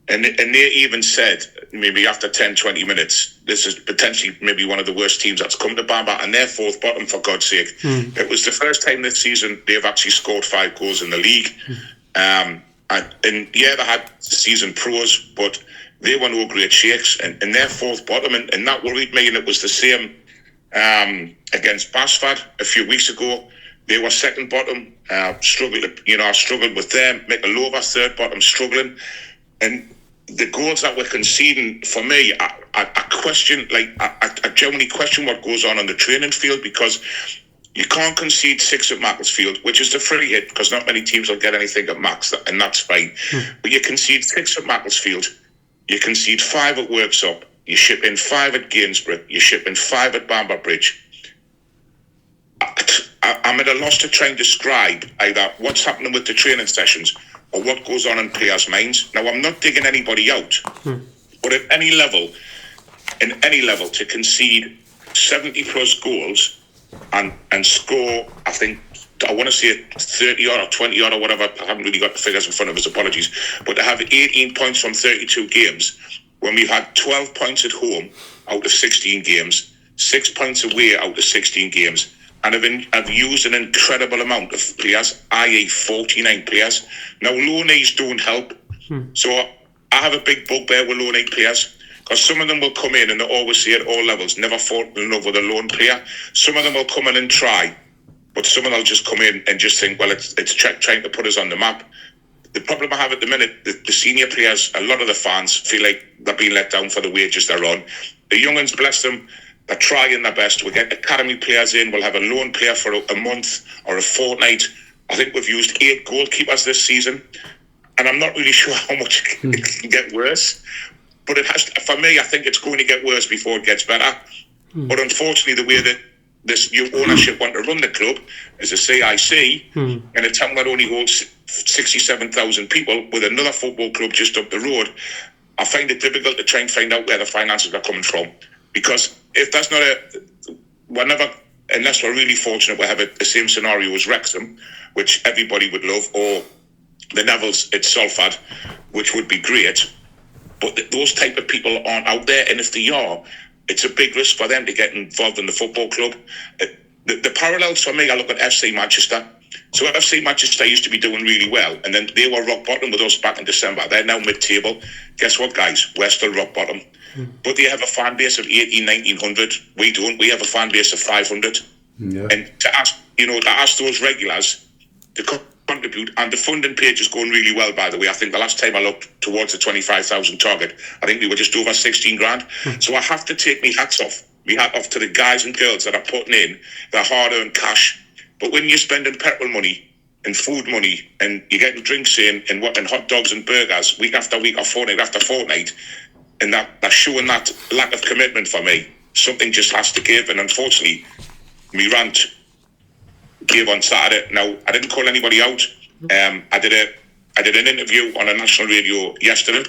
And they even said, maybe after 10, 20 minutes, this is potentially maybe one of the worst teams that's come to Bamber, and they're fourth bottom, for God's sake. It was the first time this season they've actually scored 5 goals in the league. And yeah, they had season pros, but they were no great shakes, and they're fourth bottom, and that worried me. And it was the same against Basford a few weeks ago. They were second bottom, struggled with them. Michelova, third bottom, struggling. And the goals that we're conceding, for me, I question, I genuinely question what goes on the training field, because you can't concede 6 at Macclesfield, which is the free hit, because not many teams will get anything at Max, and that's fine. But you concede 6 at Macclesfield, you concede 5 at Worksop, you ship in 5 at Gainsborough, you ship in 5 at Bamber Bridge. I'm at a loss to try and describe either what's happening with the training sessions or what goes on in players' minds. Now, I'm not digging anybody out, but at any level, to concede 70 plus goals and score, I want to say 30 odd or 20 odd or whatever, I haven't really got the figures in front of us, apologies, but to have 18 points from 32 games when we've had 12 points at home out of 16 games, 6 points away out of 16 games, and I've used an incredible amount of players, i.e. 49 players. Now, loan aids don't help. So I have a big bugbear with loan aid players, because some of them will come in and they always say at all levels, never fall in love with a loan player. Some of them will come in and try, but some of them will just come in and just think, well, it's trying to put us on the map. The problem I have at the minute, the senior players, a lot of the fans feel like they're being let down for the wages they're on. The young ones, bless them, they're trying their best. We get academy players in. We'll have a loan player for a month or a fortnight. I think we've used 8 goalkeepers this season, and I'm not really sure how much it can get worse. But it has. For me, I think it's going to get worse before it gets better. But unfortunately, the way that this new ownership want to run the club is a CIC, in a town that only holds 67,000 people, with another football club just up the road, I find it difficult to try and find out where the finances are coming from. Because if that's not unless we're really fortunate, we have the same scenario as Wrexham, which everybody would love, or the Neville's at Salford, which would be great. But those type of people aren't out there, and if they are, it's a big risk for them to get involved in the football club. The parallels for me, I look at FC Manchester. So FC Manchester used to be doing really well, and then they were rock bottom with us back in December. They're now mid-table. Guess what, guys? We're still rock bottom. But they have a fan base of 1,900. We don't. We have a fan base of 500. Yeah. And to ask those regulars to contribute, and the funding page is going really well, by the way. I think the last time I looked towards the 25,000 target, I think we were just over 16 grand. So I have to take my hat off to the guys and girls that are putting in their hard-earned cash. But when you're spending petrol money and food money, and you're getting drinks in and hot dogs and burgers week after week or fortnight after fortnight, and that's showing that lack of commitment for me, something just has to give. And unfortunately, me rant gave on Saturday. Now, I didn't call anybody out. I did an interview on a national radio yesterday,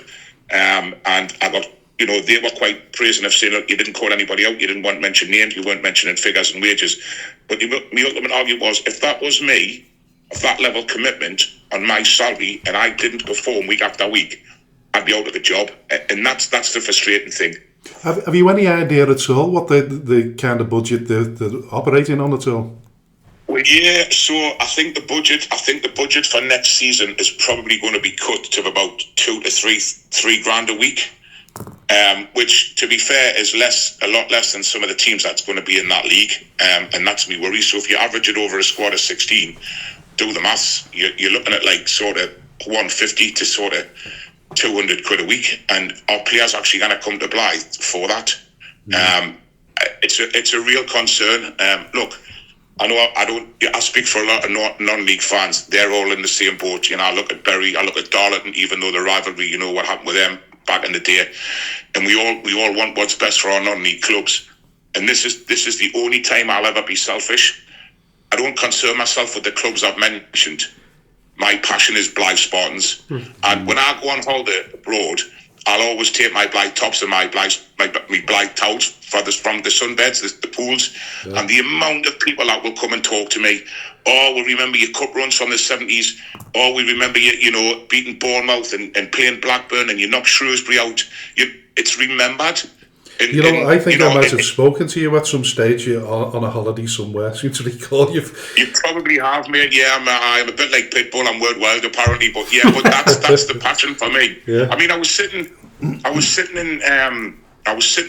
and I got, they were quite praising of saying, look, you didn't call anybody out, you didn't want to mention names, you weren't mentioning figures and wages. But my ultimate argument was, if that was me, of that level of commitment on my salary, and I didn't perform week after week, I'd be out of a job. And that's the frustrating thing. Have you any idea at all what the kind of budget they're operating on at all? Well, yeah, so I think the budget for next season is probably going to be cut to about 2 to 3 grand a week, which, to be fair, is a lot less than some of the teams that's going to be in that league, and that's me worry. So if you average it over a squad of 16, do the maths, you're looking at like sort of 150 to sort of 200 quid a week, and our players actually going to come to Blyth for that. It's a real concern. Look, I know I speak for a lot of non-league fans. They're all in the same boat. I look at Bury, I look at Darlington, even though the rivalry, what happened with them back in the day. And we all want what's best for our non-league clubs. And this is the only time I'll ever be selfish. I don't concern myself with the clubs I've mentioned. My passion is Blyth Spartans. And when I go on holiday abroad, I'll always take my Blyth tops and my Blyth towels from the sunbeds, the pools, and the amount of people that will come and talk to me. Oh, we remember your cup runs from the 70s. Oh, we remember you beating Bournemouth and playing Blackburn, and you knocked Shrewsbury out. It's remembered. I think I might have spoken to you at some stage on a holiday somewhere. I seem to recall you. You probably have, mate. Yeah, I'm a bit like Pitbull. I'm World Wild, apparently, but that's the passion for me. Yeah. I mean, I was sitting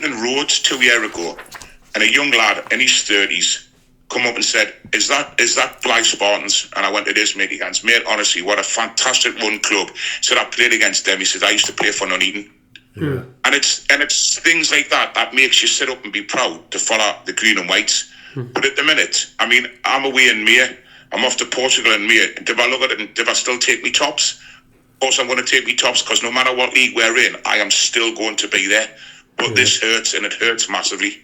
in Rhodes 2 years ago, and a young lad in his 30s come up and said, is that Blyth Spartans? And I went, it is, mate. He goes, mate, honestly, what a fantastic run club. He said, I played against them. He said, I used to play for Nuneaton. Yeah. And it's things like that makes you sit up and be proud to follow the green and whites. But at the minute, I mean, I'm away in May. I'm off to Portugal in May. Do I look at it and do I still take me tops? Of course I'm going to take me tops, because no matter what league we're in, I am still going to be there. But this hurts, and it hurts massively.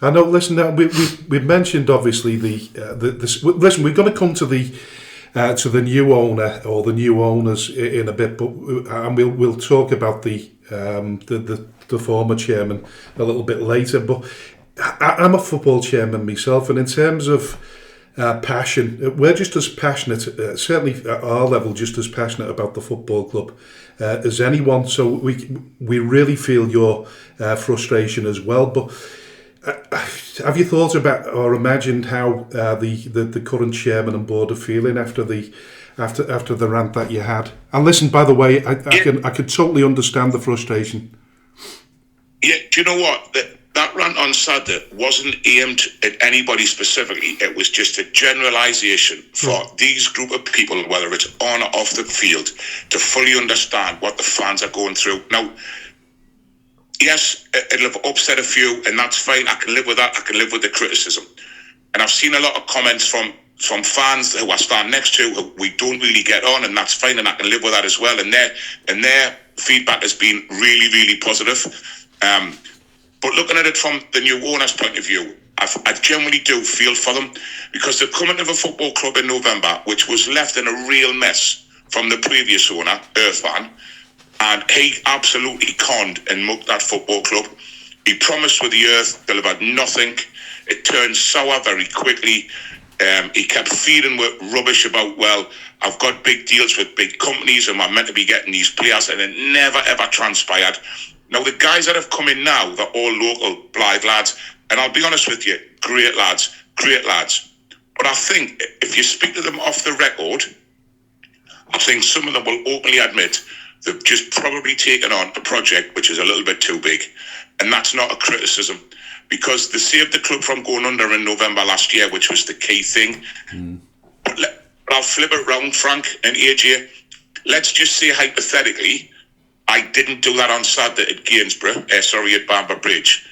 I know. Listen, now we mentioned obviously listen, we're going to come to the new owner or the new owners in a bit, but and we'll talk about the former chairman a little bit later. But I'm a football chairman myself, and in terms of passion, we're just as passionate, certainly at our level, just as passionate about the football club as anyone. So we really feel your frustration as well. But have you thought about or imagined how the current chairman and board are feeling after the rant that you had? And listen, by the way, I can totally understand the frustration. Yeah, do you know what? That rant on Saturday wasn't aimed at anybody specifically. It was just a generalisation for these group of people, whether it's on or off the field, to fully understand what the fans are going through. Now, yes, it'll have upset a few, and that's fine. I can live with that. I can live with the criticism. And I've seen a lot of comments from fans who I stand next to who we don't really get on, and that's fine, and I can live with that as well. And their feedback has been really, really positive. But looking at it from the new owner's point of view, I generally do feel for them, because they're coming to the football club in November, which was left in a real mess from the previous owner, Earthman. And he absolutely conned and mucked that football club. He promised with the Earth they'll have had nothing. It turned sour very quickly. He kept feeding with rubbish about, well, I've got big deals with big companies and I'm meant to be getting these players, and it never ever transpired. Now, the guys that have come in now, they're all local Blyth lads, and I'll be honest with you, great lads. But I think if you speak to them off the record, I think some of them will openly admit they've just probably taken on a project which is a little bit too big. And that's not a criticism, because they saved the club from going under in November last year, which was the key thing. But I'll flip it round, Frank and AJ. Let's just say hypothetically, I didn't do that on Saturday at Bamber Bridge.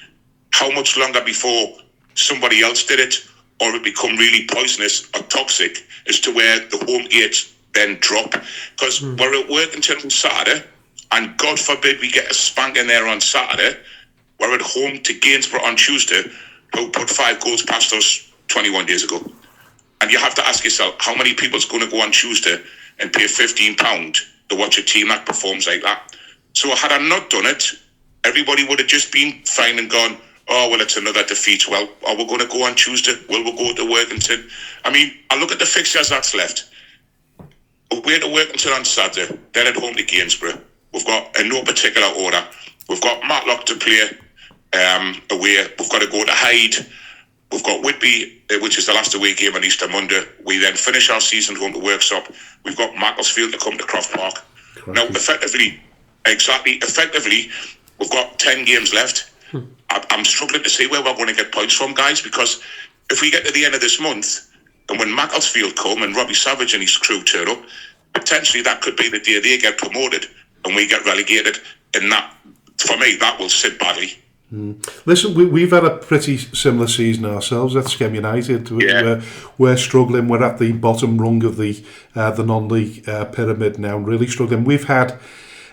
How much longer before somebody else did it, or it become really poisonous or toxic, as to where the home gates then drop? Because we're at Workington on Saturday, and God forbid we get a spanking there on Saturday. We're at home to Gainsborough on Tuesday, who put 5 goals past us 21 days ago. And you have to ask yourself, how many people's going to go on Tuesday and pay £15 to watch a team that performs like that? So had I not done it, everybody would have just been fine and gone, oh, well, it's another defeat. Well, are we going to go on Tuesday? Will we go to Workington? I mean, I look at the fixtures that's left. We're to Workington on Saturday, then at home to Gainsborough. We've got, in no particular order, we've got Matlock to play away. We've got to go to Hyde. We've got Whitby, which is the last away game on Easter Monday. We then finish our season home to Worksop. We've got Macclesfield to come to Croft Park. Now, effectively, we've got 10 games left. I'm struggling to see where we're going to get points from, guys, because if we get to the end of this month, and when Macclesfield come and Robbie Savage and his crew turn up, potentially that could be the day they get promoted and we get relegated. And that, for me, that will sit badly. Listen, we've had a pretty similar season ourselves at Skem United. We're struggling. We're at the bottom rung of the non-league pyramid now, really struggling. We've had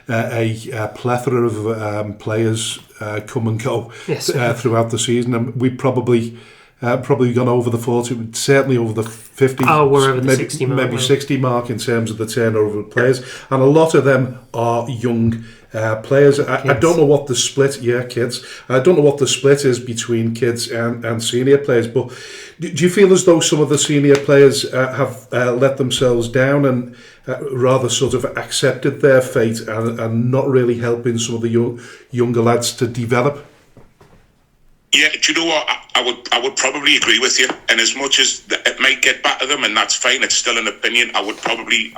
a plethora of players come and go throughout the season, and we probably gone over the 40, certainly over the 50. Oh, we're over the maybe, 60 mark. Maybe 60 mark in terms of the turnover of players, and a lot of them are young players. I don't know what the split. Kids. I don't know what the split is between kids and senior players. But do you feel as though some of the senior players have let themselves down and rather sort of accepted their fate and not really helping some of the younger lads to develop? Yeah, do you know what? I would probably agree with you. And as much as it might get back to them, and that's fine, it's still an opinion. I would probably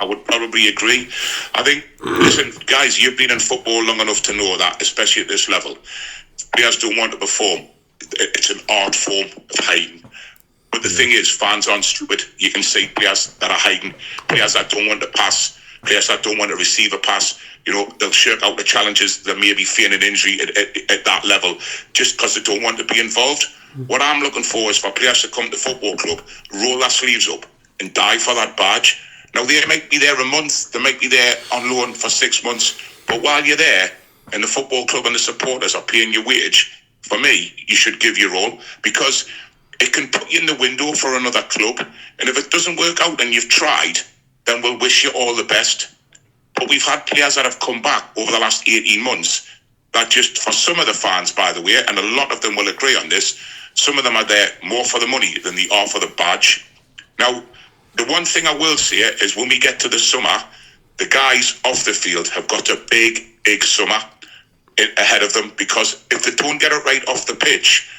agree. I think, listen, guys, you've been in football long enough to know that, especially at this level, players don't want to perform. It's an art form of hiding. But the thing is, fans aren't stupid. You can see players that are hiding, players that don't want to pass, players that don't want to receive a pass. They'll shirk out the challenges. They may be fearing an injury at that level just because they don't want to be involved. What I'm looking for is for players to come to the football club, roll their sleeves up and die for that badge. Now, they might be there a month, they might be there on loan for 6 months, but while you're there and the football club and the supporters are paying your wage, for me, you should give your all, because it can put you in the window for another club, and if it doesn't work out and you've tried, then we'll wish you all the best. But we've had players that have come back over the last 18 months that just, for some of the fans, by the way, and a lot of them will agree on this, some of them are there more for the money than they are for the badge. Now, the one thing I will say is when we get to the summer, the guys off the field have got a big summer ahead of them, because if they don't get it right off the pitch,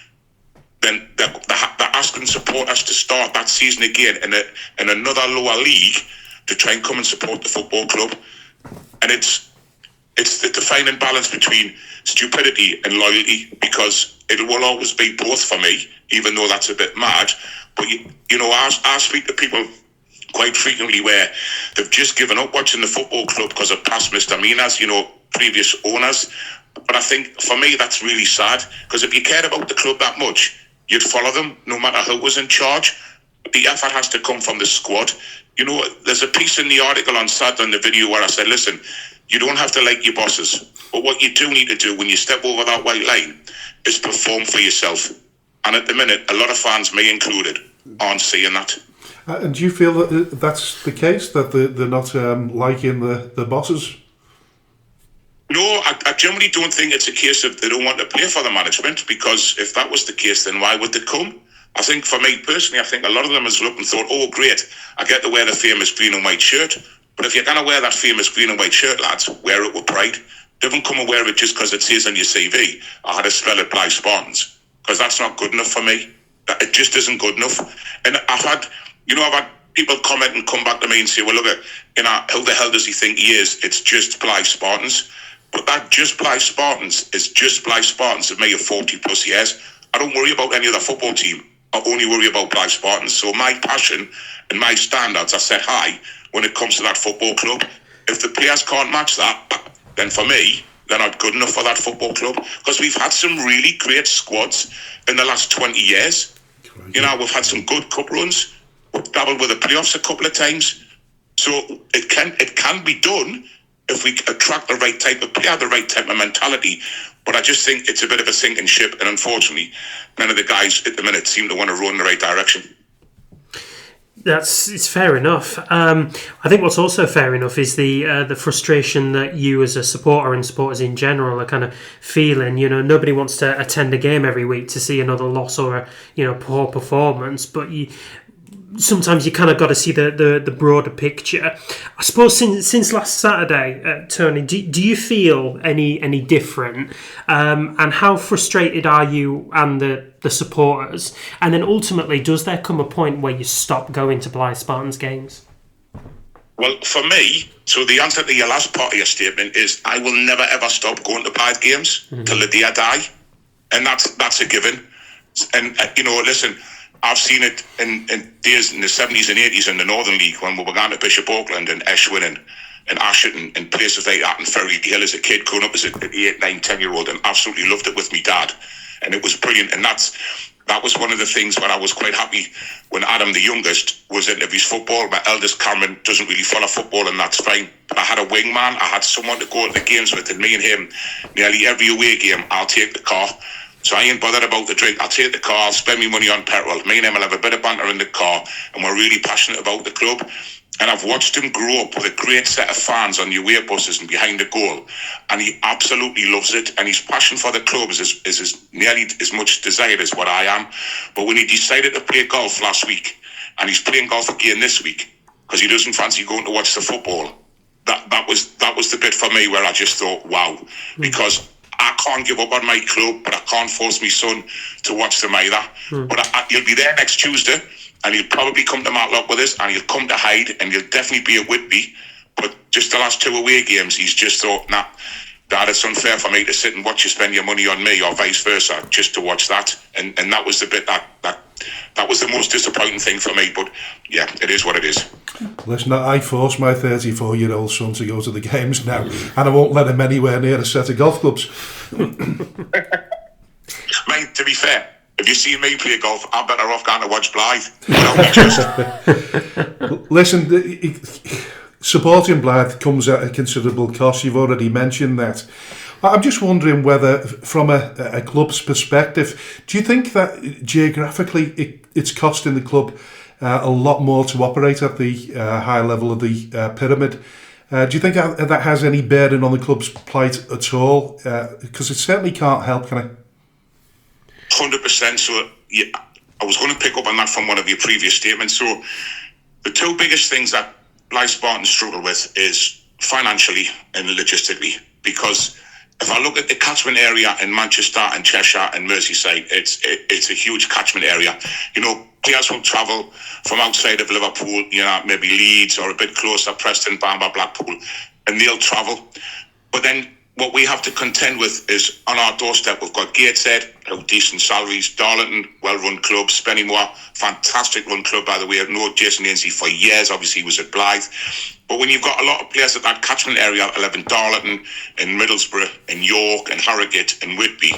then they're asking supporters to start that season again in another lower league to try and come and support the football club. And it's the defining balance between stupidity and loyalty, because it will always be both for me, even though that's a bit mad. But, I speak to people quite frequently where they've just given up watching the football club because of past misdemeanors, previous owners. But I think, for me, that's really sad, because if you cared about the club that much, you'd follow them no matter who was in charge. The effort has to come from the squad. There's a piece in the article on Saturday in the video where I said, listen, you don't have to like your bosses, but what you do need to do when you step over that white line is perform for yourself. And at the minute, a lot of fans, me included, aren't seeing that. And do you feel that that's the case, that they're not liking the bosses? No, I generally don't think it's a case of they don't want to play for the management, because if that was the case, then why would they come? I think, for me personally, I think a lot of them has looked and thought, oh, great, I get to wear the famous green and white shirt. But if you're going to wear that famous green and white shirt, lads, wear it with pride. Don't come and wear it just because it says on your CV, I had a spell at Blyth Spartans, because that's not good enough for me. It just isn't good enough. And I've had people comment and come back to me and say, well, look, who the hell does he think he is? It's just Blyth Spartans. But that just Blyth Spartans is just Blyth Spartans of me of 40 plus years. I don't worry about any other football team. I only worry about Blyth Spartans. So my passion and my standards are set high when it comes to that football club. If the players can't match that, then for me, they're not good enough for that football club. Because we've had some really great squads in the last 20 years. We've had some good cup runs. We've dabbled with the playoffs a couple of times. So it can be done if we attract the right type of player, the right type of mentality. But I just think it's a bit of a sinking ship, and unfortunately, none of the guys at the minute seem to want to run in the right direction. It's fair enough. I think what's also fair enough is the frustration that you as a supporter and supporters in general are kind of feeling. Nobody wants to attend a game every week to see another loss or a poor performance, but sometimes you kind of got to see the broader picture. I suppose since last Saturday, Tony, do you feel any different? And how frustrated are you and the supporters? And then ultimately, does there come a point where you stop going to Blyth Spartans games? Well, for me, so the answer to your last part of your statement is I will never ever stop going to Blyth games till the day I die. And that's a given. And, listen, I've seen it in days in the 70s and 80s in the Northern League when we were going to Bishop Auckland and Eshwin and Asherton and places like that, and Ferry Hill as a kid, growing up as an 8, 9, 10-year-old, and absolutely loved it with me dad. And it was brilliant. And that was one of the things where I was quite happy when Adam, the youngest, was into his football. My eldest, Cameron, doesn't really follow football, and that's fine. But I had a wingman. I had someone to go to the games with, and me and him, nearly every away game, I'll take the car. So I ain't bothered about the drink. I'll take the car, I'll spend my money on petrol. Me and him will have a bit of banter in the car, and we're really passionate about the club. And I've watched him grow up with a great set of fans on the away buses and behind the goal. And he absolutely loves it. And his passion for the club is nearly as much desired as what I am. But when he decided to play golf last week, and he's playing golf again this week, because he doesn't fancy going to watch the football, that was the bit for me where I just thought, wow. Because I can't give up on my club, but I can't force my son to watch them either. But he'll be there next Tuesday, and he'll probably come to Matlock with us, and he'll come to Hyde, and he'll definitely be at Whitby. But just the last 2 away games, he's just thought, nah, Dad, it's unfair for me to sit and watch you spend your money on me, or vice versa, just to watch that. And that was the bit that that was the most disappointing thing for me. But yeah, it is what it is. Listen, I force my 34-year-old son to go to the games now, and I won't let him anywhere near a set of golf clubs. Mate, to be fair, if you see me play golf, I'm better off going to watch Blyth. Listen, supporting Blyth comes at a considerable cost. You've already mentioned that. I'm just wondering whether, from a club's perspective, do you think that geographically it's costing the club a lot more to operate at the high level of the pyramid? Do you think that has any bearing on the club's plight at all? Because it certainly can't help, can it? 100%. So yeah, I was going to pick up on that from one of your previous statements. So the two biggest things that Blyth Spartans struggle with is financially and logistically, because if I look at the catchment area in Manchester and Cheshire and Merseyside, it's a huge catchment area. You know, players will travel from outside of Liverpool, you know, maybe Leeds or a bit closer, Preston, Bamber, Blackpool, and they'll travel. But then what we have to contend with is on our doorstep, we've got Gateshead, decent salaries, Darlington, well-run club, Spennymoor, fantastic run club, by the way. I've known Jason Ainslie for years, obviously he was at Blyth. But when you've got a lot of players at that catchment area, 11 Darlington, and Middlesbrough, and York, and Harrogate, and Whitby,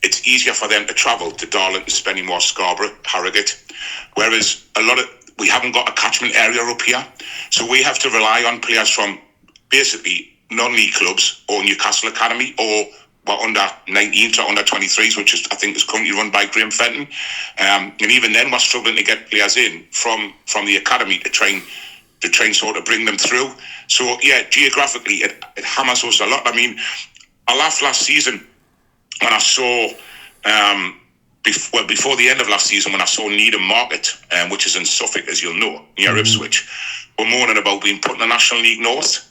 it's easier for them to travel to Darlington, Spennymoor, Scarborough, Harrogate. Whereas we haven't got a catchment area up here. So we have to rely on players from basically non-league clubs or Newcastle Academy or under 19s or under 23s, which is, I think, is currently run by Graham Fenton. And even then, we're struggling to get players in from the academy to try and sort of bring them through. So yeah, geographically, it hammers us a lot. I mean, I laughed last season when I saw before the end of last season when I saw Needham Market, which is in Suffolk, as you'll know, near Ipswich, were moaning about being put in the National League North.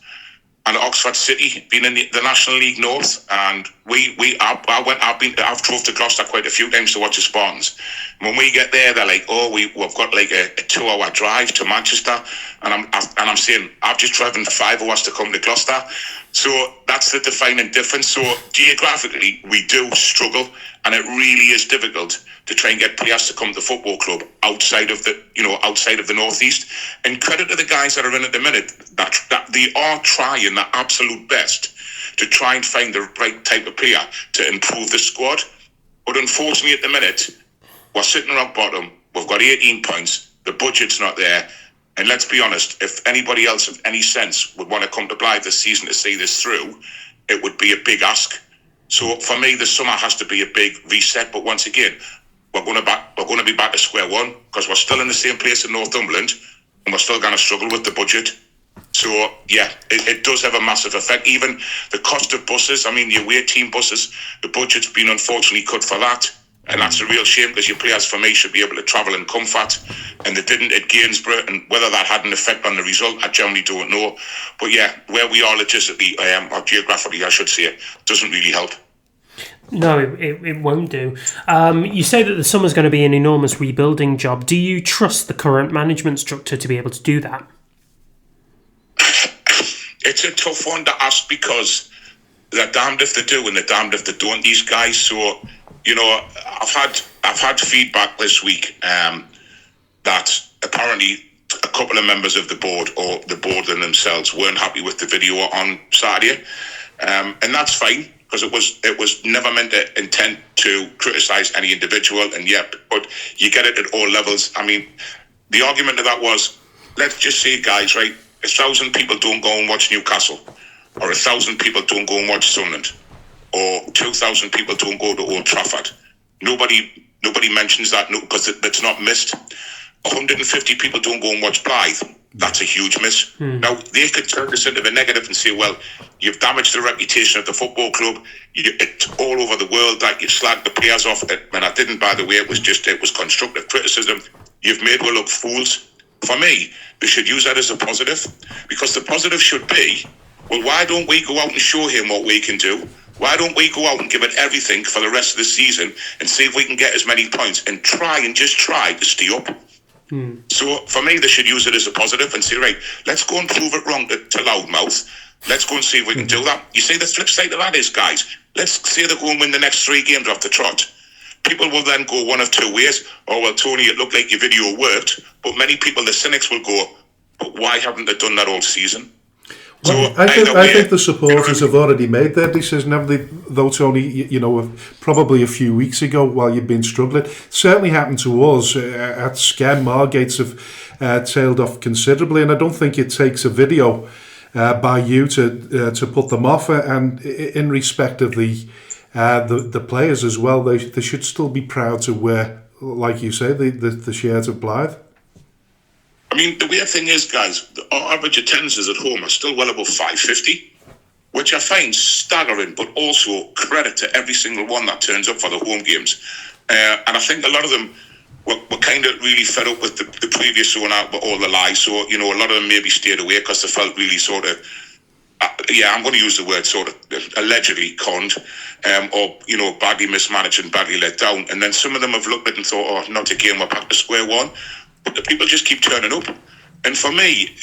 And Oxford City being in the National League North, and I've drove to Gloucester quite a few times to watch the Spartans. When we get there, they're like, "Oh, we've got like a 2-hour drive to Manchester," and I'm saying, "I've just driven 5 hours to come to Gloucester." So that's the defining difference. So geographically, we do struggle, and it really is difficult to try and get players to come to the football club outside of the northeast. And credit to the guys that are in at the minute that they are trying their absolute best to try and find the right type of player to improve the squad. But unfortunately, at the minute, we're sitting rock bottom. We've got 18 points. The budget's not there. And let's be honest, if anybody else of any sense would want to come to Blyth this season to see this through, it would be a big ask. So for me, the summer has to be a big reset. But once again, we're going to be back to square one because we're still in the same place in Northumberland and we're still going to struggle with the budget. So yeah, it does have a massive effect. Even the cost of buses, I mean, the away team buses, the budget's been unfortunately cut for that. And that's a real shame because your players for me should be able to travel in comfort, and they didn't at Gainsborough. And whether that had an effect on the result, I generally don't know. But yeah, where we are logistically, or geographically, I should say, doesn't really help. No, it won't do. You say that the summer's going to be an enormous rebuilding job. Do you trust the current management structure to be able to do that? It's a tough one to ask because they're damned if they do and they're damned if they don't, these guys. So, you know, I've had feedback this week that apparently a couple of members of the board or the board and themselves weren't happy with the video on Saturday. And that's fine, because it was never meant to intend to criticise any individual, and but you get it at all levels. I mean, the argument of that was, let's just say, guys, right, 1,000 people don't go and watch Newcastle, or 1,000 people don't go and watch Sunderland, or 2,000 people don't go to Old Trafford. Nobody mentions that because it's not missed. 150 people don't go and watch Blyth. That's a huge miss. Now, they could turn this into the negative and say, well, you've damaged the reputation of the football club. It's all over the world that you slagged the players off. And I didn't, by the way. It was constructive criticism. You've made we look fools. For me, they should use that as a positive, because the positive should be, well, why don't we go out and show him what we can do? Why don't we go out and give it everything for the rest of the season and see if we can get as many points and try to stay up? So for me, they should use it as a positive and say, right, let's go and prove it wrong to Loudmouth. Let's go and see if we can do that. You see, the flip side of that is, guys, let's say they go and win the next 3 games off the trot. people will then go one of two ways. Oh, well, Tony, it looked like your video worked. But many people, the cynics, will go, but why haven't they done that all season? Well, I think the supporters have already made their decision, haven't they? Though, Tony, probably a few weeks ago while you've been struggling. Certainly happened to us at Skem. Margates have tailed off considerably, and I don't think it takes a video by you to put them off. And in respect of the players as well, they should still be proud to wear, like you say, the shirts of Blyth. I mean, the weird thing is, guys, our average attendances at home are still well above 550, which I find staggering, but also credit to every single one that turns up for the home games. And I think a lot of them were kind of really fed up with the previous owner, with all the lies. So, a lot of them maybe stayed away because they felt really sort of, I'm going to use the word sort of allegedly conned, or, badly mismanaged and badly let down. And then some of them have looked at it and thought, oh, not again, we're back to square one. But the people just keep turning up. And for me,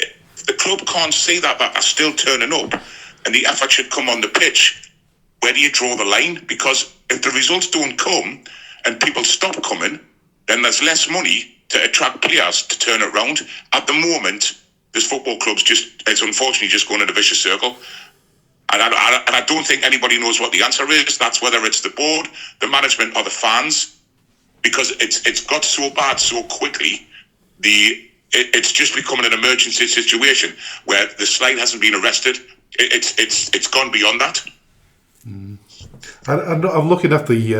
the club can't say that are still turning up and the effort should come on the pitch. Where do you draw the line? Because if the results don't come and people stop coming, then there's less money to attract players to turn it around. At the moment, this football club's it's unfortunately just going in a vicious circle. And I don't think anybody knows what the answer is. That's whether it's the board, the management, or the fans. Because it's got so bad so quickly. It's just becoming an emergency situation where the slide hasn't been arrested. It's gone beyond that. And I'm looking at the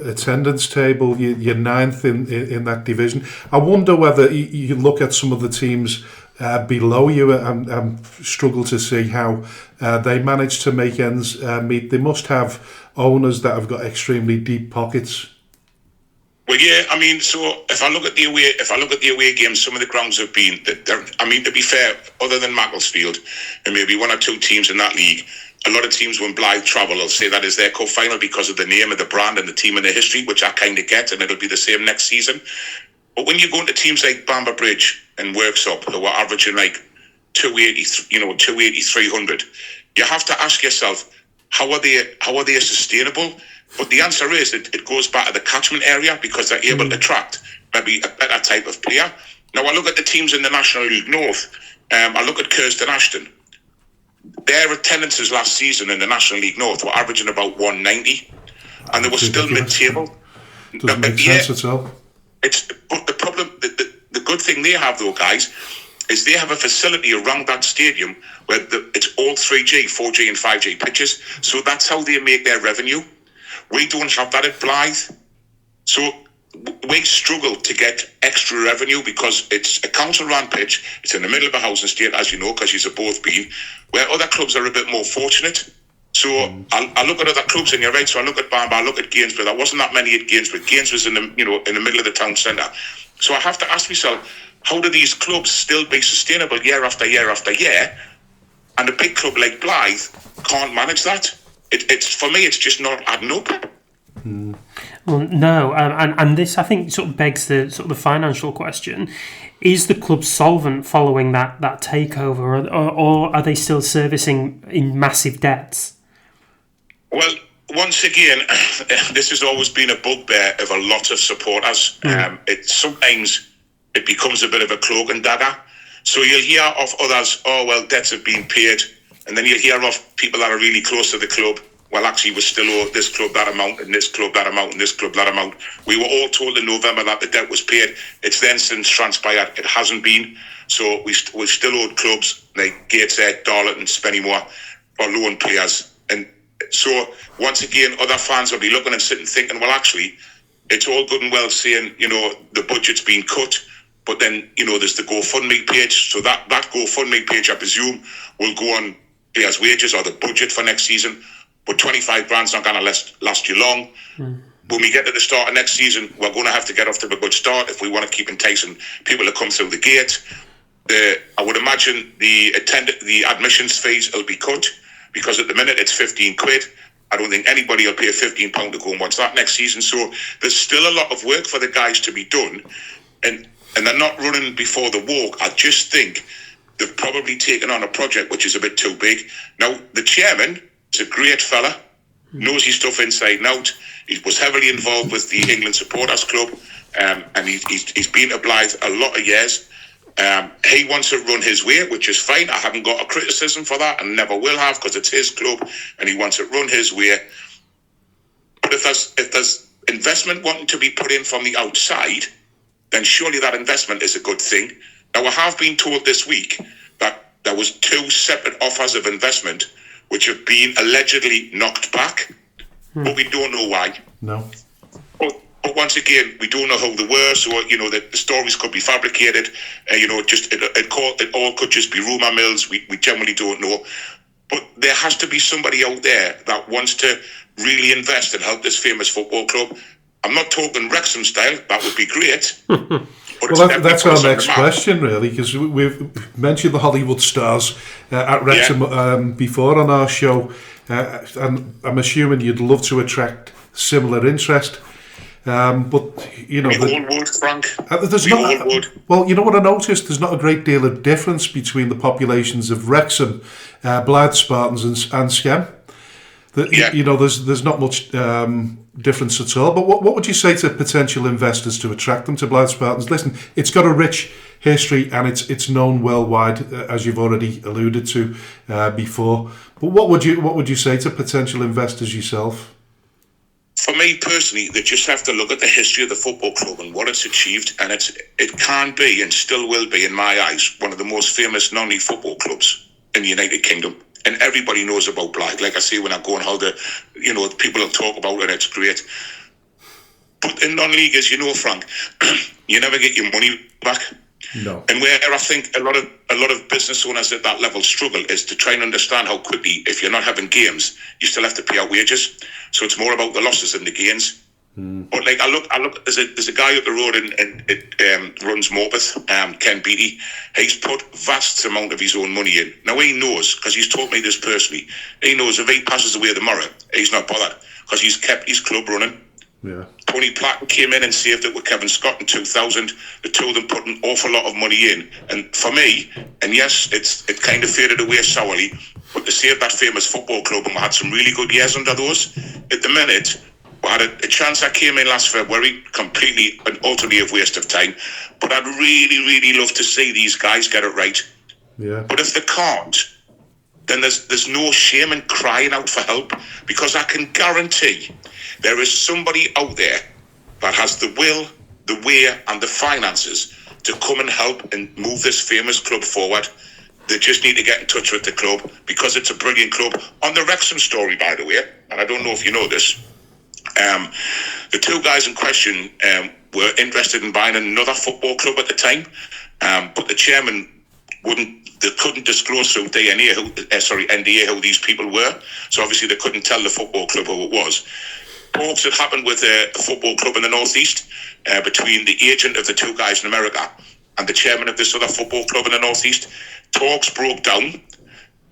attendance table. You're ninth in that division. I wonder whether you look at some of the teams below you and struggle to see how they manage to make ends meet. They must have owners that have got extremely deep pockets. Well, yeah, I mean, so if I look at the away games, some of the grounds have been. To be fair, other than Macclesfield and maybe one or two teams in that league, a lot of teams when Blyth travel will say that is their cup final because of the name of the brand and the team and the history, which I kind of get, and it'll be the same next season. But when you go into teams like Bamber Bridge and Worksop, who are averaging like 280, 300, you have to ask yourself, how are they sustainable? But the answer is it goes back to the catchment area because they're able to attract maybe a better type of player. Now, I look at the teams in the National League North. I look at Kirsten Ashton. Their attendances last season in the National League North were averaging about 190, and they were still mid-table. Doesn't make sense at all. But the problem, the good thing they have though, guys, is they have a facility around that stadium where it's all 3G, 4G and 5G pitches. So that's how they make their revenue. We don't have that at Blyth. So we struggle to get extra revenue because it's a council-run pitch. It's in the middle of a housing estate, as you know, because you've both been, where other clubs are a bit more fortunate. So I look at other clubs, and you're right. So I look at Bamber, I look at Gainsborough. There wasn't that many at Gainsborough. Gainsborough was in the middle of the town centre. So I have to ask myself, how do these clubs still be sustainable year after year after year? And a big club like Blyth can't manage that. It's for me, it's just not adding up. Well, no, and this I think sort of begs the sort of the financial question: is the club solvent following that takeover, or are they still servicing in massive debts? Well, once again, this has always been a bugbear of a lot of supporters. Sometimes it becomes a bit of a cloak and dagger. So you'll hear of others, oh, well, debts have been paid. And then you'll hear of people that are really close to the club. Well, actually, we still owe this club that amount, and this club that amount, and this club that amount. We were all told in November that the debt was paid. It's then since transpired. It hasn't been. So we've still owed clubs like Gateshead, Darlington, Spennymoor for loan players. And so, once again, other fans will be looking and sitting thinking, well, actually, it's all good and well saying, the budget's been cut. But then, there's the GoFundMe page. So that GoFundMe page, I presume, will go on players' wages or the budget for next season. But 25 grand's not going to last you long. When we get to the start of next season, we're going to have to get off to a good start if we want to keep enticing people to come through the gate. I would imagine the admissions fees will be cut because at the minute it's 15 quid. I don't think anybody will pay £15 to go and watch that next season. So there's still a lot of work for the guys to be done. And they're not running before the walk. I just think they've probably taken on a project which is a bit too big. Now, the chairman is a great fella. knows his stuff inside and out. He was heavily involved with the England Supporters Club, and he's been to Blyth a lot of years. He wants it run his way, which is fine. I haven't got a criticism for that and never will have, because it's his club and he wants it run his way. But if there's investment wanting to be put in from the outside, then surely that investment is a good thing. Now, I have been told this week that there was 2 separate offers of investment which have been allegedly knocked back, but we don't know why. No. But once again, we don't know how they were, so the stories could be fabricated. It all could just be rumour mills. We generally don't know. But there has to be somebody out there that wants to really invest and help this famous football club. I'm not talking Wrexham style. That would be great. Well, that's our next question, really, because we've mentioned the Hollywood stars at Wrexham before on our show, and I'm assuming you'd love to attract similar interest. But we all would, Frank. There's all would. Well, you know what I noticed? There's not a great deal of difference between the populations of Wrexham, Blyth Spartans, and Skem. There's not much difference at all. But what would you say to potential investors to attract them to Blyth Spartans? Listen, it's got a rich history and it's known worldwide, as you've already alluded to before. But what would you say to potential investors yourself? For me personally, they just have to look at the history of the football club and what it's achieved, and it can be and still will be, in my eyes, one of the most famous non-league football clubs in the United Kingdom. And everybody knows about Blyth. Like I say, when I go on holiday, people will talk about it, it's great. But in non-league, as you know, Frank, you never get your money back. No. And where I think a lot of business owners at that level struggle is to try and understand how quickly, if you're not having games, you still have to pay out wages. So it's more about the losses than the gains. But like I look. There's a guy up the road and runs Morpeth, Ken Beattie. He's put vast amount of his own money in. Now he knows, because he's told me this personally. He knows if he passes away tomorrow, he's not bothered, because he's kept his club running. Yeah. Tony Platt came in and saved it with Kevin Scott in 2000. The two of them put an awful lot of money in. And for me, and yes, it kind of faded away sourly, but to save that famous football club, and we had some really good years under those. At the minute, we had a chance. I came in last February, completely and utterly a waste of time. But I'd really, really love to see these guys get it right. Yeah. But if they can't, then there's no shame in crying out for help, because I can guarantee there is somebody out there that has the will, the way, and the finances to come and help and move this famous club forward. They just need to get in touch with the club, because it's a brilliant club. On the Wrexham story, by the way, and I don't know if you know this, the 2 guys in question were interested in buying another football club at the time, but the chairman couldn't disclose through NDA who these people were. So obviously they couldn't tell the football club who it was. Talks had happened with a football club in the northeast between the agent of the 2 guys in America and the chairman of this other football club in the northeast. Talks broke down,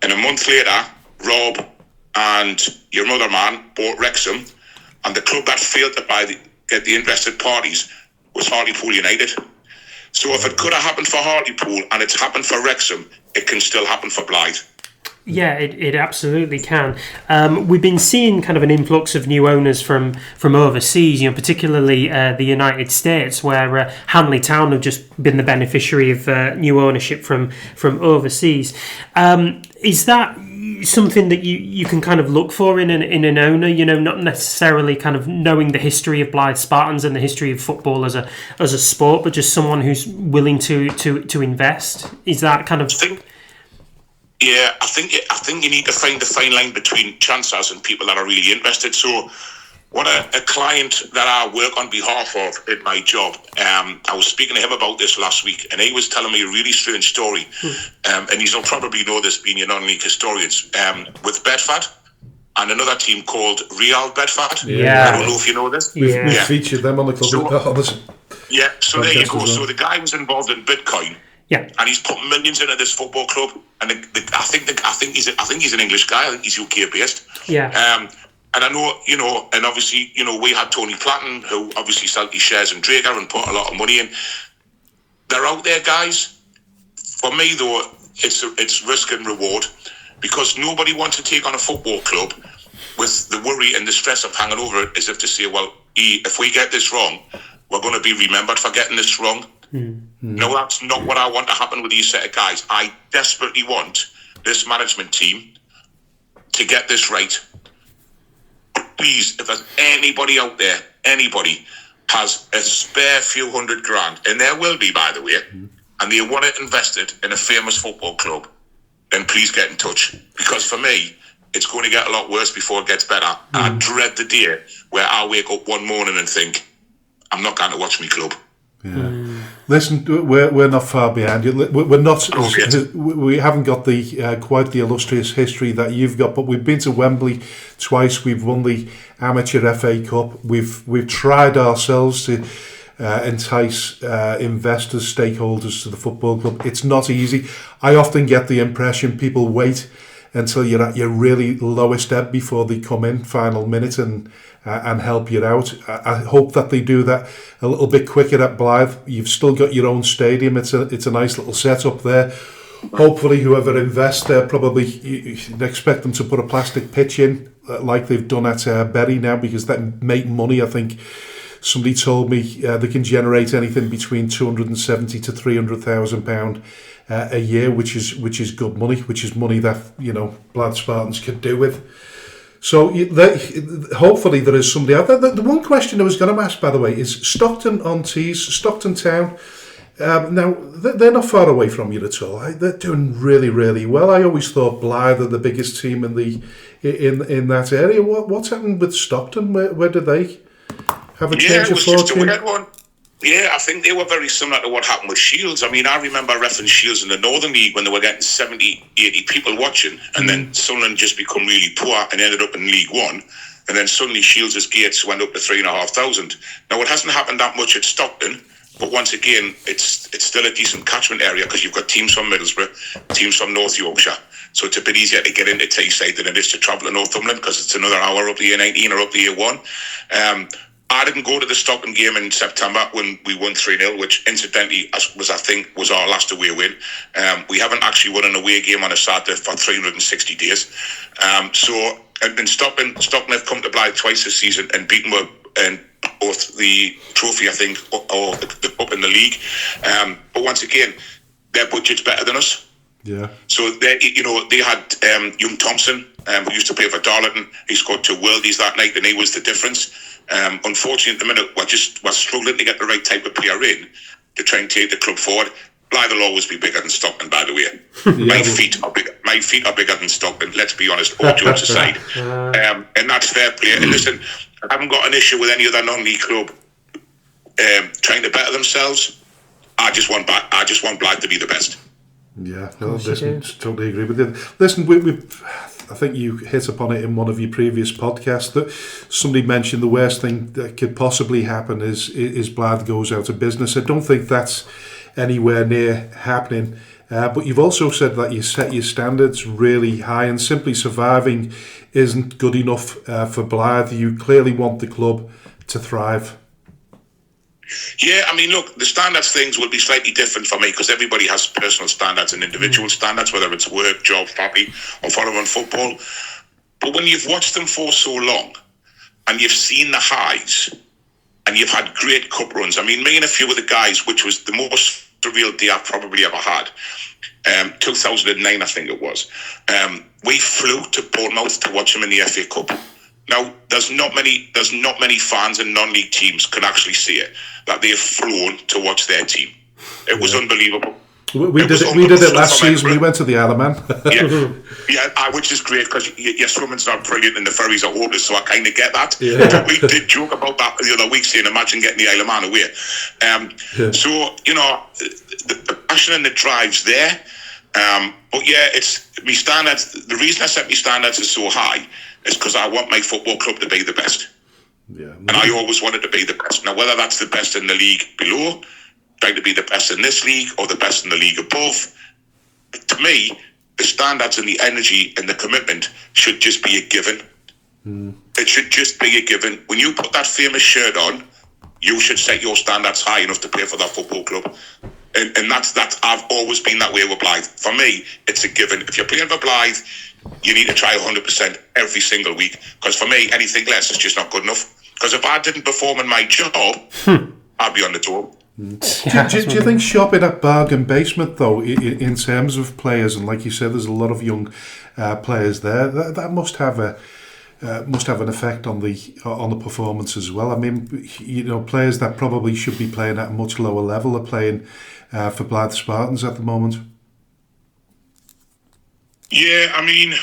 and a month later, Rob and your mother man bought Wrexham, and the club that failed to get the interested parties was Hartlepool United. So if it could have happened for Hartlepool and it's happened for Wrexham, it can still happen for Blyth. Yeah, it absolutely can. We've been seeing kind of an influx of new owners from overseas, particularly the United States, where Hanley Town have just been the beneficiary of new ownership from overseas. Is that something that you can kind of look for in an owner? Not necessarily kind of knowing the history of Blyth Spartans and the history of football as a sport, but just someone who's willing to invest. Is that kind of? Yeah, I think you need to find the fine line between chancers and people that are really interested. So what a client that I work on behalf of in my job, I was speaking to him about this last week, and he was telling me a really strange story. And you'll probably know this, being your non-league historians, with Bedford and another team called Real Bedford. Yeah. I don't know if you know this. We've featured them on the club. So there you go. Well. So the guy was involved in Bitcoin. Yeah, and he's put millions into this football club, and I think he's an English guy. I think he's UK based. Yeah. And I know, and obviously, we had Tony Platten, who obviously sold his shares in Draeger and put a lot of money in. They're out there, guys. For me, though, it's risk and reward, because nobody wants to take on a football club with the worry and the stress of hanging over it, as if to say, well, if we get this wrong, we're going to be remembered for getting this wrong. No, that's not what I want to happen with these set of guys. I desperately want this management team to get this right. Please, if there's anybody out there, anybody has a spare few $100,000, and there will be, by the way, and they want it invested in a famous football club, then please get in touch. Because for me, it's going to get a lot worse before it gets better. I dread the day where I wake up one morning and think, I'm not going to watch my club. Yeah. Listen, we're not far behind you. We're not. We haven't got the quite the illustrious history that you've got, but we've been to Wembley twice. We've won the Amateur FA Cup. We've tried ourselves to entice investors, stakeholders to the football club. It's not easy. I often get the impression people wait until you're at your really lowest ebb before they come in final minute and help you out. I hope that they do that a little bit quicker at Blyth. You've still got your own stadium. It's a nice little setup there. Hopefully whoever invests there, probably you expect them to put a plastic pitch in like they've done at Bury now, because that make money. I think somebody told me they can generate anything between £270,000 to £300,000 a year, which is good money, which is money that Blyth Spartans could do with. So hopefully there is somebody out there. The one question I was going to ask, by the way, is Stockton-on-Tees, Stockton Town. Now they're not far away from you at all. They're doing really, really well. I always thought Blyth are the biggest team in that area. What's happened with Stockton? Where do they have a change of fortune? Just a weird one. Yeah, I think they were very similar to what happened with Shields. I mean, I remember referencing Shields in the Northern League when they were getting 70, 80 people watching, and then Sunderland just become really poor and ended up in League One. And then suddenly Shields' gates went up to 3,500. Now, it hasn't happened that much at Stockton, but once again, it's still a decent catchment area because you've got teams from Middlesbrough, teams from North Yorkshire. So it's a bit easier to get into Tayside than it is to travel to Northumberland because it's another hour up the A19 or up the A1. I didn't go to the Stockton game in September when we won 3-0, which incidentally I think was our last away win. We haven't actually won an away game on a Saturday for 360 days. So in Stockton have come to Blyth twice this season and beaten both the trophy, I think, or the cup in the league. But once again, their budget's better than us. Yeah. So they had Young Thompson, who used to play for Darlington. He scored 2 worldies that night, and he was the difference. Unfortunately, at the minute, we're struggling to get the right type of player in to try and take the club forward. Blyth will always be bigger than Stockton, by the way. My feet are bigger than Stockton. Let's be honest. All jokes aside, and that's fair play. And listen, I haven't got an issue with any other non-league club trying to better themselves. I just want Blyth to be the best. Yeah, no, listen, totally agree with you. Listen, I think you hit upon it in one of your previous podcasts that somebody mentioned the worst thing that could possibly happen is Blyth goes out of business. I don't think that's anywhere near happening. But you've also said that you set your standards really high, and simply surviving isn't good enough for Blyth. You clearly want the club to thrive. Yeah, I mean, look, the standards things will be slightly different for me because everybody has personal standards and individual standards, whether it's work, job, family, or following football. But when you've watched them for so long and you've seen the highs and you've had great cup runs, I mean, me and a few of the guys, which was the most surreal day I've probably ever had, 2009, I think it was, we flew to Bournemouth to watch them in the FA Cup. Now, there's not many fans and non-league teams can actually see it, that they have flown to watch their team. It was unbelievable. We did it last season. We went to the Isle of Man. Which is great because your swimming's not brilliant and the ferries are hopeless, so I kind of get that. Yeah. But we did joke about that the other week, saying, imagine getting the Isle of Man away. So, the passion and the drive's there. But yeah, it's my standards. The reason I set my standards is so high is because I want my football club to be the best. Yeah. And I always wanted to be the best. Now, whether that's the best in the league below, trying to be the best in this league, or the best in the league above, to me, the standards and the energy and the commitment should just be a given. It should just be a given. When you put that famous shirt on, you should set your standards high enough to play for that football club. And that's I've always been that way with Blyth. For me, it's a given. If you're playing for Blyth, you need to try 100% every single week. Because for me, anything less is just not good enough. Because if I didn't perform in my job, I'd be on the door. Do you think shopping at bargain basement, though, in terms of players, and like you said, there's a lot of young players there, that must have an effect on the performance as well. I mean, players that probably should be playing at a much lower level are playing for Blyth Spartans at the moment. Yeah, I mean,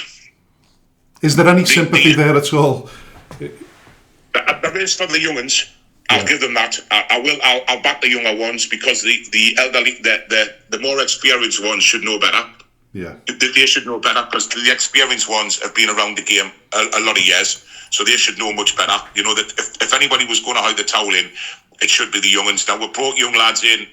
is there any sympathy there at all? There is for the young'uns. I'll give them that. I'll back the younger ones because the elderly, the more experienced ones should know better. Yeah, they should know better because the experienced ones have been around the game a lot of years, so they should know much better. You know that if anybody was going to hide the towel in, it should be the young'uns. Now we brought young lads in,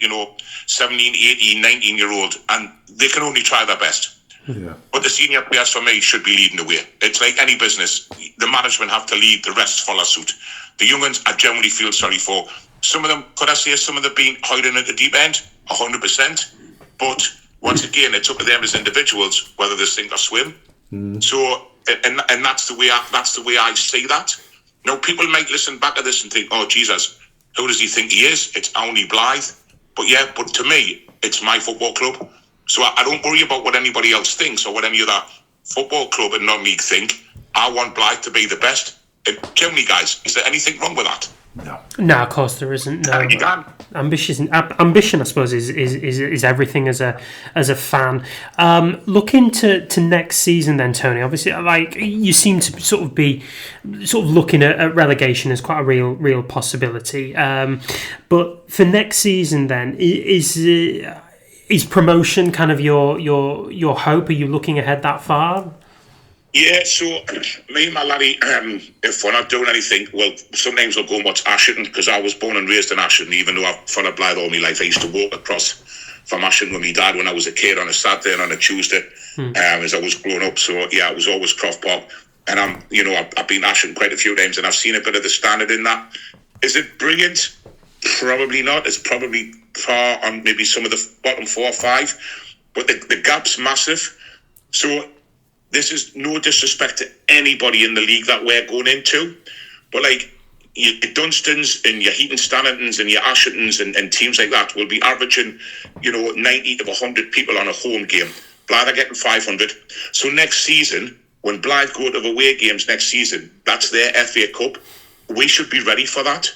17, 18, 19-year-old, and they can only try their best. Yeah. But the senior players for me should be leading the way. It's like any business. The management have to lead, the rest follow suit. The young'uns I generally feel sorry for. Some of them, could I say some of them been hiding at the deep end? 100%. But once again, it's up to them as individuals whether they sink or swim. So, and that's the way I see that. Now, people might listen back at this and think, oh, Jesus, who does he think he is? It's only Blyth. But to me, it's my football club. So I don't worry about what anybody else thinks or what any other football club and non-league think. I want Blyth to be the best. And generally, guys, is there anything wrong with that? No, of course there isn't. No, ambition, I suppose, is everything as a fan. Looking to next season, then, Tony. Obviously, like you seem to sort of be looking at relegation as quite a real possibility. But for next season, then, is promotion kind of your hope? Are you looking ahead that far? Yeah, so me and my laddie, if we're not doing anything, well, sometimes we'll go and watch Chadderton because I was born and raised in Chadderton. Even though I've followed Blyth all my life, I used to walk across from Chadderton with my dad when I was a kid on a Saturday and on a Tuesday as I was growing up. So yeah, it was always Croft Park. And I've been to Chadderton quite a few times and I've seen a bit of the standard in that. Is it brilliant? Probably not. It's probably far on maybe some of the bottom 4 or 5, but the gap's massive. So this is no disrespect to anybody in the league that we're going into, but like your Dunstans and your Heaton Stannertons and your Ashertons and teams like that will be averaging, 90 to 100 people on a home game. Blyth are getting 500. So next season, when Blyth go to away games next season, that's their FA Cup. We should be ready for that.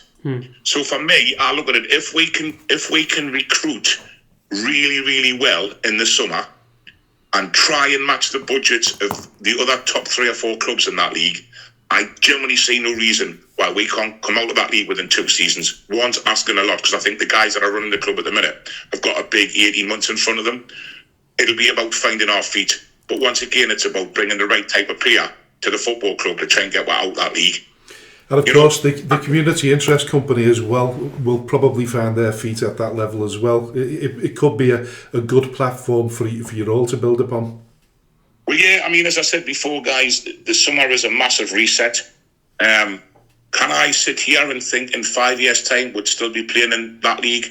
So for me, I look at it, if we can recruit really, really well in the summer and try and match the budgets of the other top 3 or 4 clubs in that league, I generally see no reason why we can't come out of that league within 2 seasons. One's asking a lot because I think the guys that are running the club at the minute have got a big 18 months in front of them. It'll be about finding our feet. But once again, it's about bringing the right type of player to the football club to try and get out of that league. And of course, the community interest company as well will probably find their feet at that level as well. It could be a good platform for you all to build upon. Well, yeah, I mean, as I said before, guys, the summer is a massive reset. Can I sit here and think in 5 years' time we'd still be playing in that league?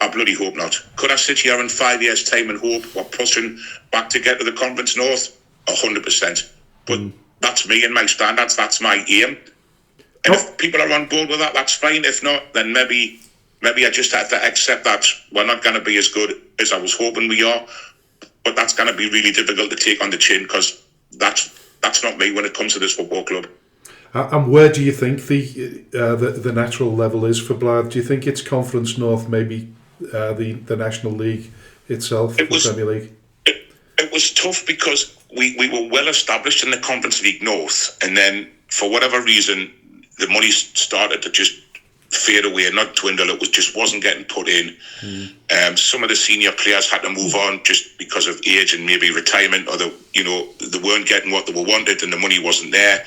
I bloody hope not. Could I sit here in 5 years' time and hope we're pushing back to get to the Conference North? 100%. But that's me and my standards. That's my aim. And if people are on board with that, that's fine. If not, then maybe I just have to accept that we're not going to be as good as I was hoping we are. But that's going to be really difficult to take on the chin because that's not me when it comes to this football club. And where do you think the natural level is for Blyth? Do you think it's Conference North, maybe the National League itself, the Premier League? It was tough because we were well established in the Conference League North, and then for whatever reason, the money started to just fade away, not dwindle. It just wasn't getting put in. Some of the senior players had to move on just because of age and maybe retirement, or they weren't getting what they were wanted, and the money wasn't there.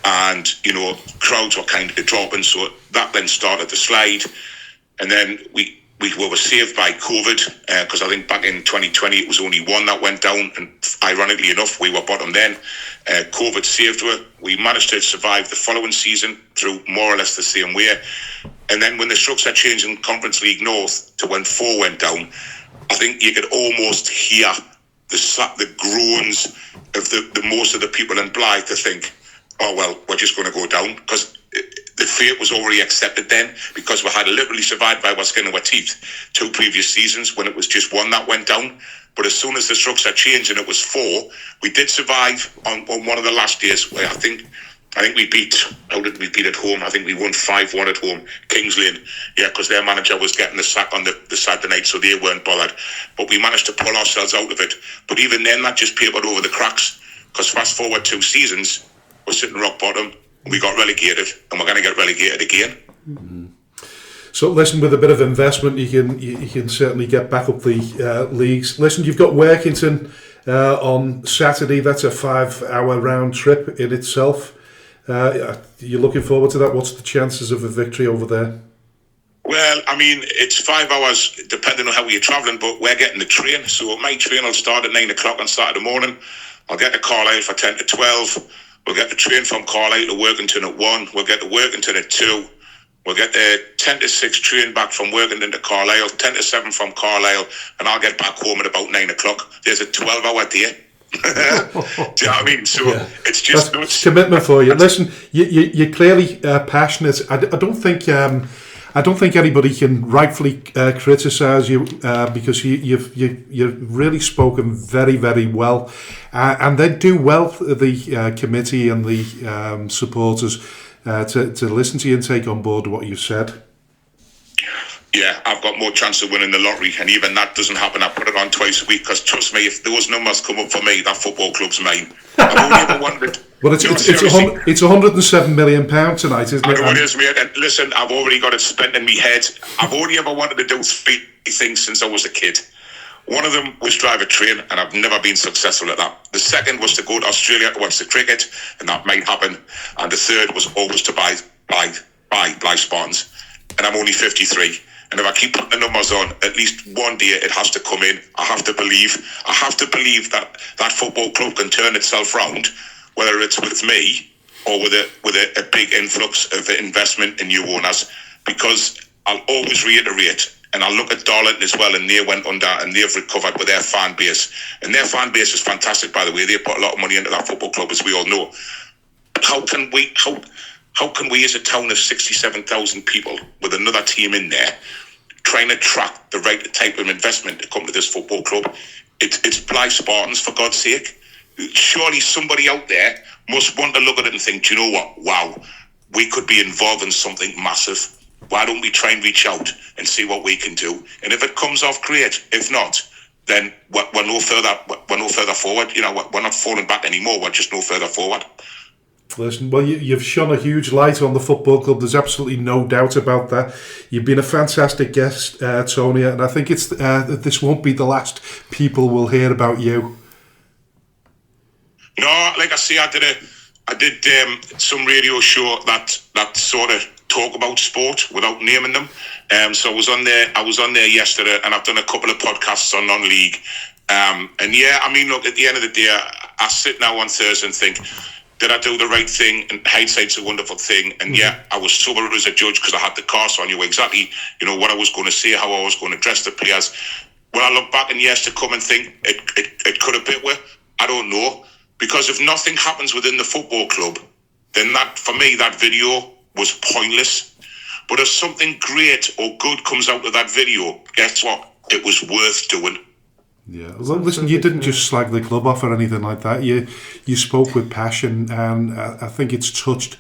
And crowds were kind of dropping, so that then started to slide. And then we were saved by COVID because I think back in 2020 it was only one that went down, and ironically enough we were bottom then. COVID saved her. We managed to survive the following season through more or less the same way. And then when the structure changed in Conference League North to when 4 went down, I think you could almost hear the groans of the most of the people in Blyth to think, oh well, we're just going to go down, because the fate was already accepted then, because we had literally survived by our skin and our teeth 2 previous seasons when it was just 1 that went down. But as soon as the structure changed and it was 4, we did survive on one of the last days where I think we beat, how did we beat at home? I think we won 5-1 at home, Kings Lane. Yeah, because their manager was getting the sack on the Saturday night, so they weren't bothered. But we managed to pull ourselves out of it. But even then, that just papered over the cracks, because fast forward 2 seasons, we're sitting rock bottom, we got relegated, and we're going to get relegated again. Mm-hmm. So listen, with a bit of investment, you can certainly get back up the leagues. Listen, you've got Workington on Saturday. That's a 5-hour round trip in itself. You're looking forward to that. What's the chances of a victory over there? Well, I mean, it's 5 hours depending on how you're travelling, but we're getting the train. So my train will start at 9 o'clock on Saturday morning. I'll get to Carlisle for 10 to 12. We'll get the train from Carlisle to Workington at 1. We'll get to Workington at 2. We'll get the 10 to 6 train back from Workington to Carlisle, 10 to 7 from Carlisle, and I'll get back home at about 9 o'clock. There's a 12-hour day. Do you know what I mean? So yeah. It's just that's commitment for you. Listen, you're clearly passionate. I don't think anybody can rightfully criticise you because you've really spoken very, very well, and they do well, the committee and the supporters, to listen to you and take on board what you've said. Yeah, I've got more chance of winning the lottery, and even that doesn't happen. I put it on twice a week, because trust me, if those numbers come up for me, that football club's mine. I've only ever wanted. Well, it's £107 million tonight, isn't it? I know it is, mate. And listen, I've already got it spent in my head. I've only ever wanted to do 3 things since I was a kid. One of them was drive a train, and I've never been successful at that. The second was to go to Australia to watch the cricket, and that might happen. And the third was always to buy Blyth Spartans, and I'm only 53. And if I keep putting the numbers on, at least one day it has to come in. I have to believe that that football club can turn itself round, whether it's with me or with a big influx of investment in new owners. Because I'll always reiterate, and I'll look at Darlington as well, and they went under and they've recovered with their fan base. And their fan base is fantastic, by the way. They put a lot of money into that football club, as we all know. But how can we as a town of 67,000 people with another team in there trying to attract the right type of investment to come to this football club? It's Blyth Spartans, for God's sake. Surely somebody out there must want to look at it and think, do you know what? Wow, we could be involved in something massive. Why don't we try and reach out and see what we can do? And if it comes off, great. If not, then we're no further forward. You know, we're not falling back anymore. We're just no further forward. Listen, well, you've shone a huge light on the football club. There's absolutely no doubt about that. You've been a fantastic guest, Tony, and I think it's this won't be the last people will hear about you. No, like I say, I did some radio show that sort of talk about sport without naming them. So I was on there yesterday, and I've done a couple of podcasts on non-league. And yeah, I mean, look, at the end of the day, I sit now on Thursday and think, did I do the right thing? And hindsight's a wonderful thing. And yeah, I was sober as a judge because I had the car, so I knew exactly, what I was going to say, how I was going to dress the players. When I look back in years to come and think it could have been with, I don't know. Because if nothing happens within the football club, then that, for me, that video was pointless. But if something great or good comes out of that video, guess what? It was worth doing. Yeah, well, listen, you didn't just slag the club off or anything like that. You spoke with passion, and I think it's touched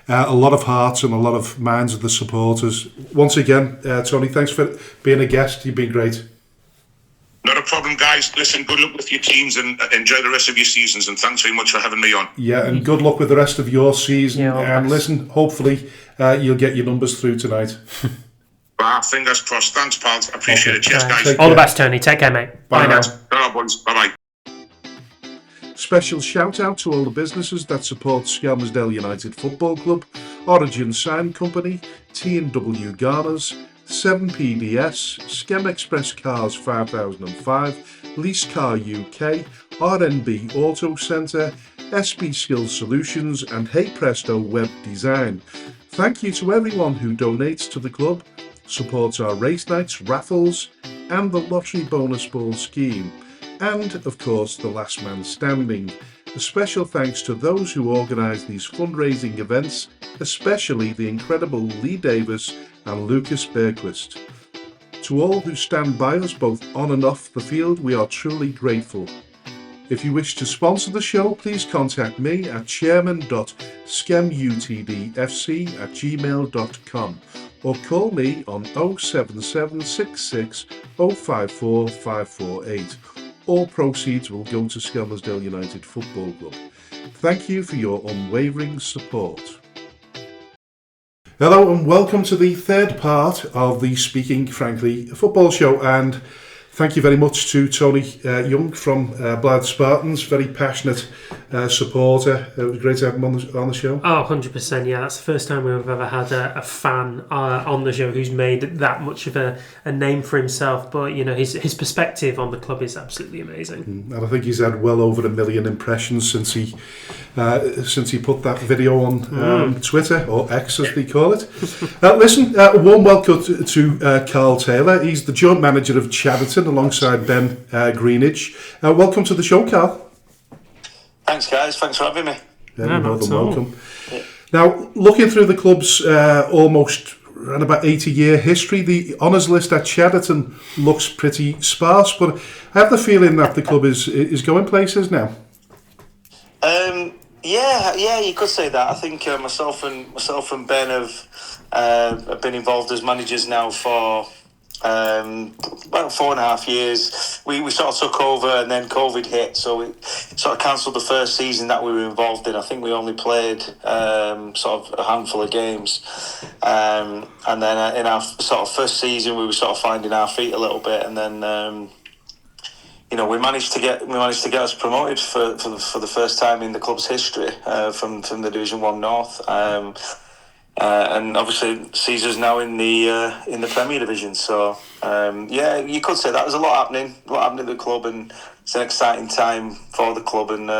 a lot of hearts and a lot of minds of the supporters. Once again, Tony, thanks for being a guest. You've been great. Not a problem, guys. Listen, good luck with your teams and enjoy the rest of your seasons, and thanks very much for having me on. Yeah, and good luck with the rest of your season. Yeah, and listen, hopefully you'll get your numbers through tonight. Fingers crossed. Thanks, pals. I appreciate it. Cheers, guys. All the best, Tony. Take care, mate. Bye now. Bye, boys. Bye-bye. Special shout out to all the businesses that support Skelmersdale United Football Club, Origin Sign Company, T&W Garners, 7PDS, Skem Express Cars 5005, Lease Car UK, RNB Auto Centre, SB Skills Solutions, and Hey Presto Web Design. Thank you to everyone who donates to the club, supports our race nights, raffles, and the lottery bonus ball scheme. and, of course, the last man standing. A special thanks to those who organise these fundraising events, especially the incredible Lee Davis and Lucas Bergquist. To all who stand by us both on and off the field, we are truly grateful. If you wish to sponsor the show, please contact me at chairman.skemutdfc@gmail.com or call me on 07766 054 548. All proceeds will go to Skelmersdale United Football Club. Thank you for your unwavering support. Hello and welcome to the third part of the Speaking Frankly football show, and thank you very much to Tony Young from Blyth Spartans, very passionate supporter. It was great to have him on the show. Oh, 100%, yeah. That's the first time we've ever had a fan on the show who's made that much of a name for himself. But, you know, his perspective on the club is absolutely amazing. And I think he's had well over 1 million impressions since he put that video on Twitter, or X as they call it. Listen, a warm welcome to Carl Taylor. He's the joint manager of Chadderton alongside Ben Greenidge. Welcome to the show, Carl. Thanks, guys. Thanks for having me. You're more than welcome. Yeah. Now, looking through the club's almost around about 80-year history, the honours list at Chadderton looks pretty sparse, but I have the feeling that the club is going places now. Yeah, you could say that. I think myself and Ben have been involved as managers now for about 4.5 years. We sort of took over and then COVID hit, so we sort of cancelled the first season that we were involved in. I think we only played sort of a handful of games, and then in our sort of first season we were sort of finding our feet a little bit, and then we managed to get us promoted for the first time in the club's history from the Division 1 North. And obviously sees us now in the Premier Division. So you could say that there's a lot happening at the club, and it's an exciting time for the club, and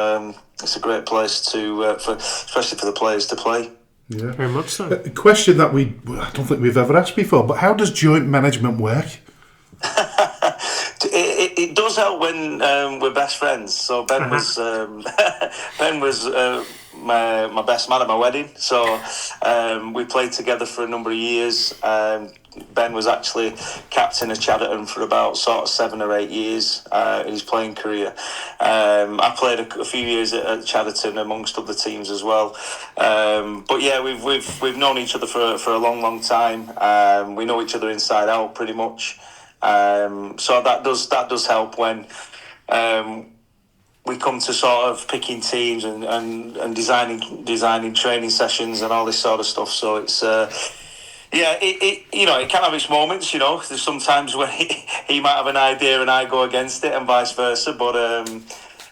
it's a great place especially for the players to play. Yeah, very much so. A question that I don't think we've ever asked before, but how does joint management work? It does help when we're best friends. So Ben was my best man at my wedding. So we played together for a number of years. Ben was actually captain of Chadderton for about sort of 7 or 8 years in his playing career. I played a few years at Chadderton amongst other teams as well. But yeah, we've known each other for a long time. We know each other inside out pretty much. So that does help when we come to sort of picking teams and designing training sessions and all this sort of stuff. So it's it can have its moments. There's sometimes when he might have an idea and I go against it, and vice versa. But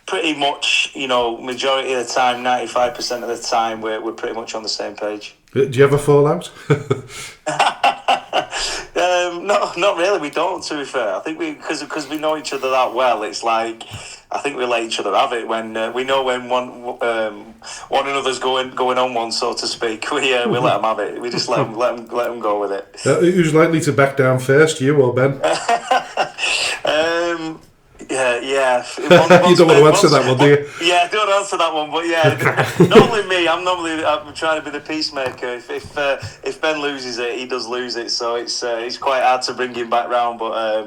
pretty much, majority of the time, 95% of the time, we're pretty much on the same page. Do you ever fall out? No, not really. We don't, to be fair. I think because we know each other that well, it's like I think we let each other have it when we know when one another's going on one, so to speak. We let them have it. We just let them go with it. Who's likely to back down first, you or Ben? Yeah. You don't want to answer that one, do you? Yeah, I don't answer that one, but yeah, normally me. I'm trying to be the peacemaker. If Ben loses it, he does lose it, so it's quite hard to bring him back round. But I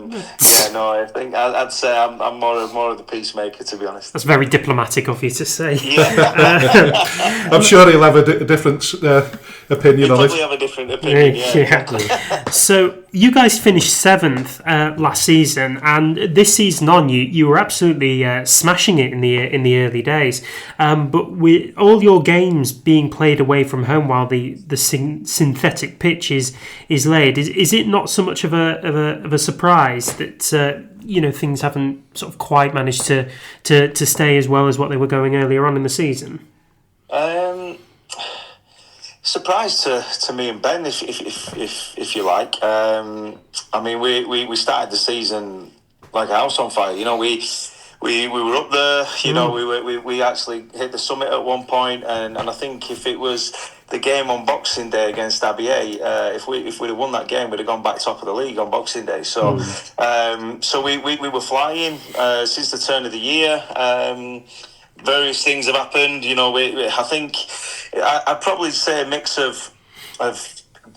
think I'd say I'm more of the peacemaker, to be honest. That's very diplomatic of you to say. Yeah. I'm sure he'll have a different opinion on it. He'll probably have a different opinion. Yeah. So you guys finished 7th last season, and this season on, you were absolutely smashing it in the early days. But with all your games being played away from home while the synthetic pitch is laid, is it not so much of a surprise that things haven't sort of quite managed to stay as well as what they were going earlier on in the season? Surprise to me and Ben, if you like. I mean, we started the season like a house on fire. We we were up there. You know, we actually hit the summit at one point, and I think if it was the game on Boxing Day against ABA, if we'd have won that game, we'd have gone back top of the league on Boxing Day. So we were flying since the turn of the year. Various things have happened. You know, I think I'd probably say a mix of.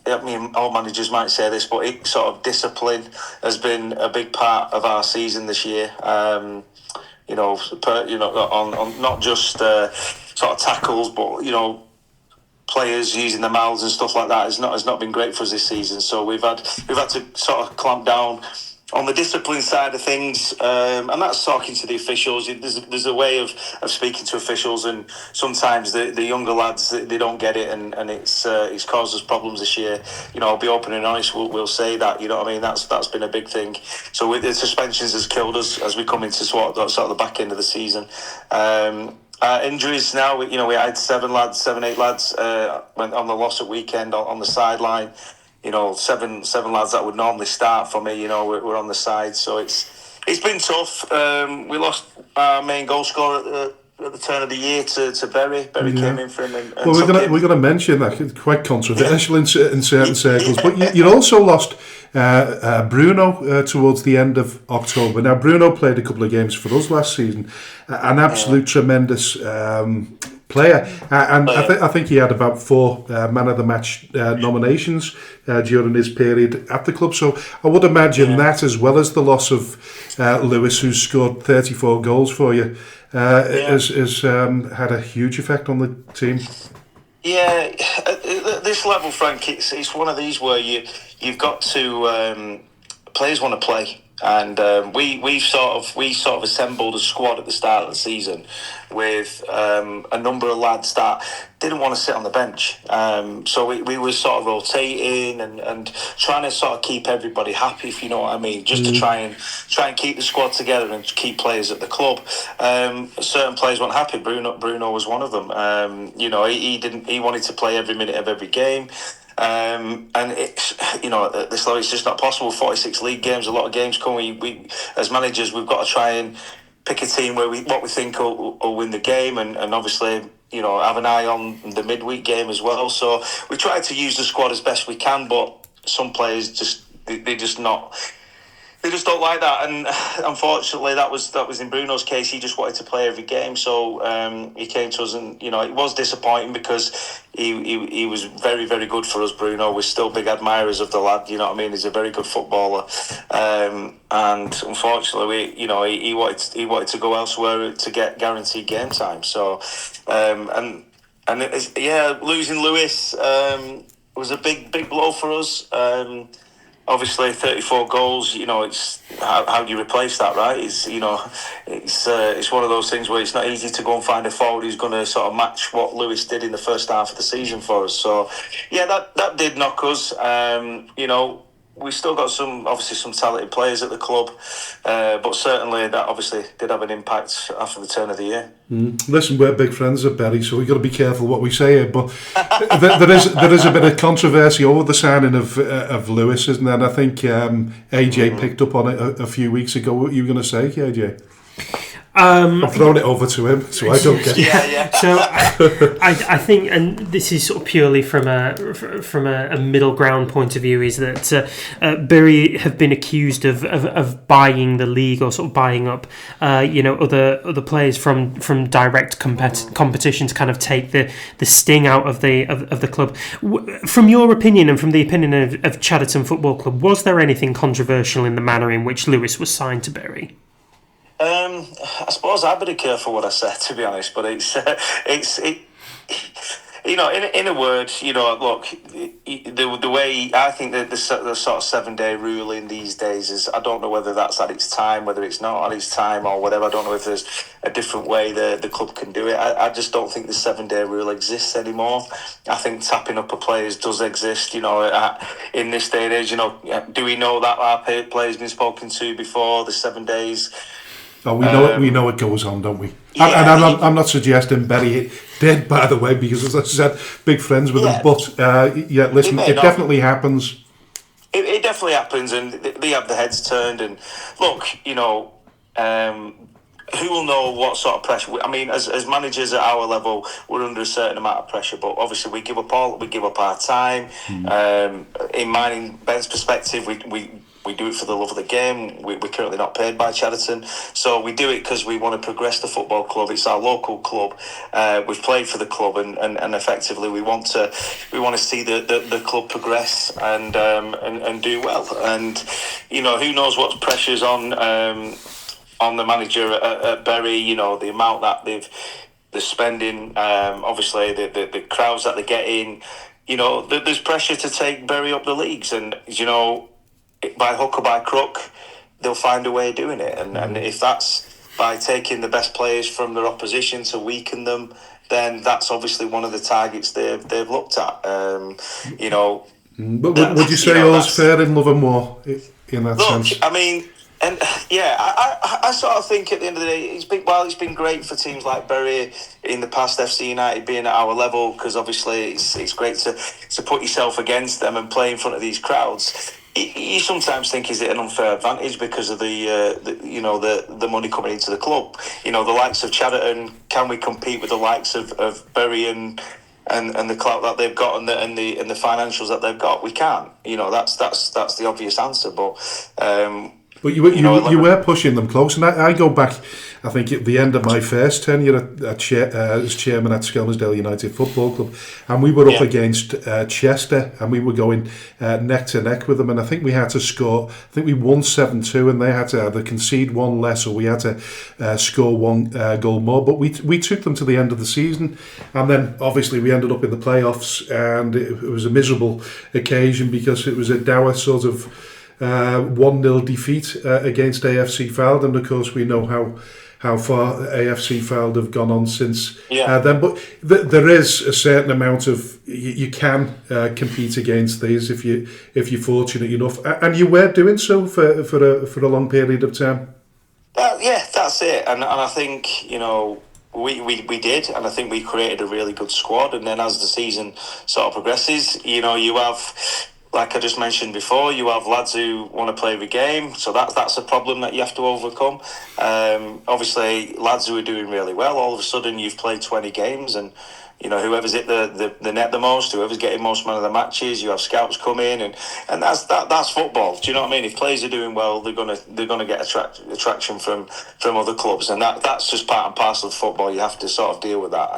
I mean, all managers might say this, but sort of discipline has been a big part of our season this year. On not just sort of tackles, but players using their mouths and stuff like that has not been great for us this season. So we've had to sort of clamp down on the discipline side of things, and that's talking to the officials. There's a way of speaking to officials, and sometimes the younger lads, they don't get it, and it's caused us problems this year. I'll be open and honest. We'll say that. You know what I mean? That's been a big thing. So with the suspensions has killed us as we come into sort of the back end of the season. Injuries now. We had 7, 8 lads went on the loss at weekend on the sideline. Seven lads that would normally start for me, we're on the side. So it's been tough. We lost our main goal scorer at the turn of the year to Berry. Berry came in for him. And we're going to mention that. It's quite controversial in certain circles. But you also lost Bruno towards the end of October. Now, Bruno played a couple of games for us last season. An absolute tremendous player, and I think he had about 4 man of the match nominations during his period at the club. So I would imagine that, as well as the loss of Lewis, who's scored 34 goals for you, has had a huge effect on the team. Yeah, at this level, Frank, it's one of these where you've got to players want to play. And we sort of assembled a squad at the start of the season with a number of lads that didn't want to sit on the bench. So we were sort of rotating and trying to sort of keep everybody happy, if you know what I mean, just to try and keep the squad together and keep players at the club. Certain players weren't happy. Bruno was one of them. He wanted to play every minute of every game. And it's at this level it's just not possible. 46 league games, a lot of games come. We as managers, we've got to try and pick a team where we think will win the game, and obviously have an eye on the midweek game as well. So we try to use the squad as best we can, but some players they just don't like that, and unfortunately that was in Bruno's case. He just wanted to play every game, so he came to us, and it was disappointing because he was very, very good for us. Bruno, we're still big admirers of the lad. You know what I mean? He's a very good footballer, and unfortunately, he wanted to go elsewhere to get guaranteed game time. So, losing Lewis was a big blow for us. Obviously, 34 goals. It's how do you replace that, right? It's one of those things where it's not easy to go and find a forward who's going to sort of match what Lewis did in the first half of the season for us. So, that did knock us. We still got some talented players at the club, but certainly that obviously did have an impact after the turn of the year. Listen, we're big friends of Berry, so we've got to be careful what we say here. But there is a bit of controversy over the signing of Lewis, isn't there? And I think AJ picked up on it a few weeks ago. What were you going to say, AJ? I'm throwing it over to him, so I don't get it. Yeah. So I think, and this is sort of purely from a middle ground point of view, is that Bury have been accused of buying the league, or sort of buying up, other players from direct competition to kind of take the sting out of the club. From your opinion, and from the opinion of Chadderton Football Club, was there anything controversial in the manner in which Lewis was signed to Bury? I suppose I'd be careful what I said, to be honest, but in a word, look, the way I think that the sort of 7-day ruling these days is, I don't know whether that's at its time, whether it's not at its time or whatever. I don't know if there's a different way the club can do it. I just don't think the 7-day rule exists anymore. I think tapping up a players does exist, in this day and age. Do we know that our player's been spoken to before the 7 days? Oh, we know it goes on, don't we? Yeah, and I'm not suggesting Berry did, by the way, because as I said, big friends with him. But listen, it definitely happens. It definitely happens, and they have their heads turned. And look, who will know what sort of pressure? I mean, as managers at our level, we're under a certain amount of pressure, but obviously we give up our time. In Ben's perspective, we do it for the love of the game. We're currently not paid by Chadderton, so we do it because we want to progress the football club. It's our local club. We've played for the club, and effectively we want to see the club progress and do well. And who knows what pressures on the manager at Bury. The amount that they're spending. Obviously the crowds that they're getting. There's pressure to take Bury up the leagues, and by hook or by crook, they'll find a way of doing it. And if that's by taking the best players from their opposition to weaken them, then that's obviously one of the targets they've looked at. But would you say all's fair in love and war in that sense? I mean, and I sort of think at the end of the day, it's been great for teams like Bury in the past, FC United being at our level, because obviously it's great to put yourself against them and play in front of these crowds. You sometimes think, is it an unfair advantage because of the money coming into the club? The likes of Chadderton, can we compete with the likes of Bury and the clout that they've got and the financials that they've got? We can't. That's the obvious answer. But you were pushing them close, and I go back, I think, at the end of my first tenure as chairman at Skelmersdale United Football Club, and we were up against Chester, and we were going neck to neck with them, and I think we had to score, I think we won 7-2, and they had to either concede one less or we had to score one goal more, but we took them to the end of the season, and then obviously we ended up in the playoffs, and it was a miserable occasion because it was a dour sort of 1-0 defeat against AFC Fylde, and of course we know how far AFC Fylde have gone on since then. But there is a certain amount of you can compete against these if you're fortunate enough, and you were doing so for a long period of time. That's it, and I think we did, and I think we created a really good squad. And then as the season sort of progresses, you have, like I just mentioned before, you have lads who want to play every game, so that's a problem that you have to overcome. Obviously, lads who are doing really well, all of a sudden you've played 20 games, and whoever's hit the net the most, whoever's getting most man of the matches, you have scouts come in, and that's football. Do you know what I mean? If players are doing well, they're gonna get attraction from other clubs, and that's just part and parcel of football. You have to sort of deal with that,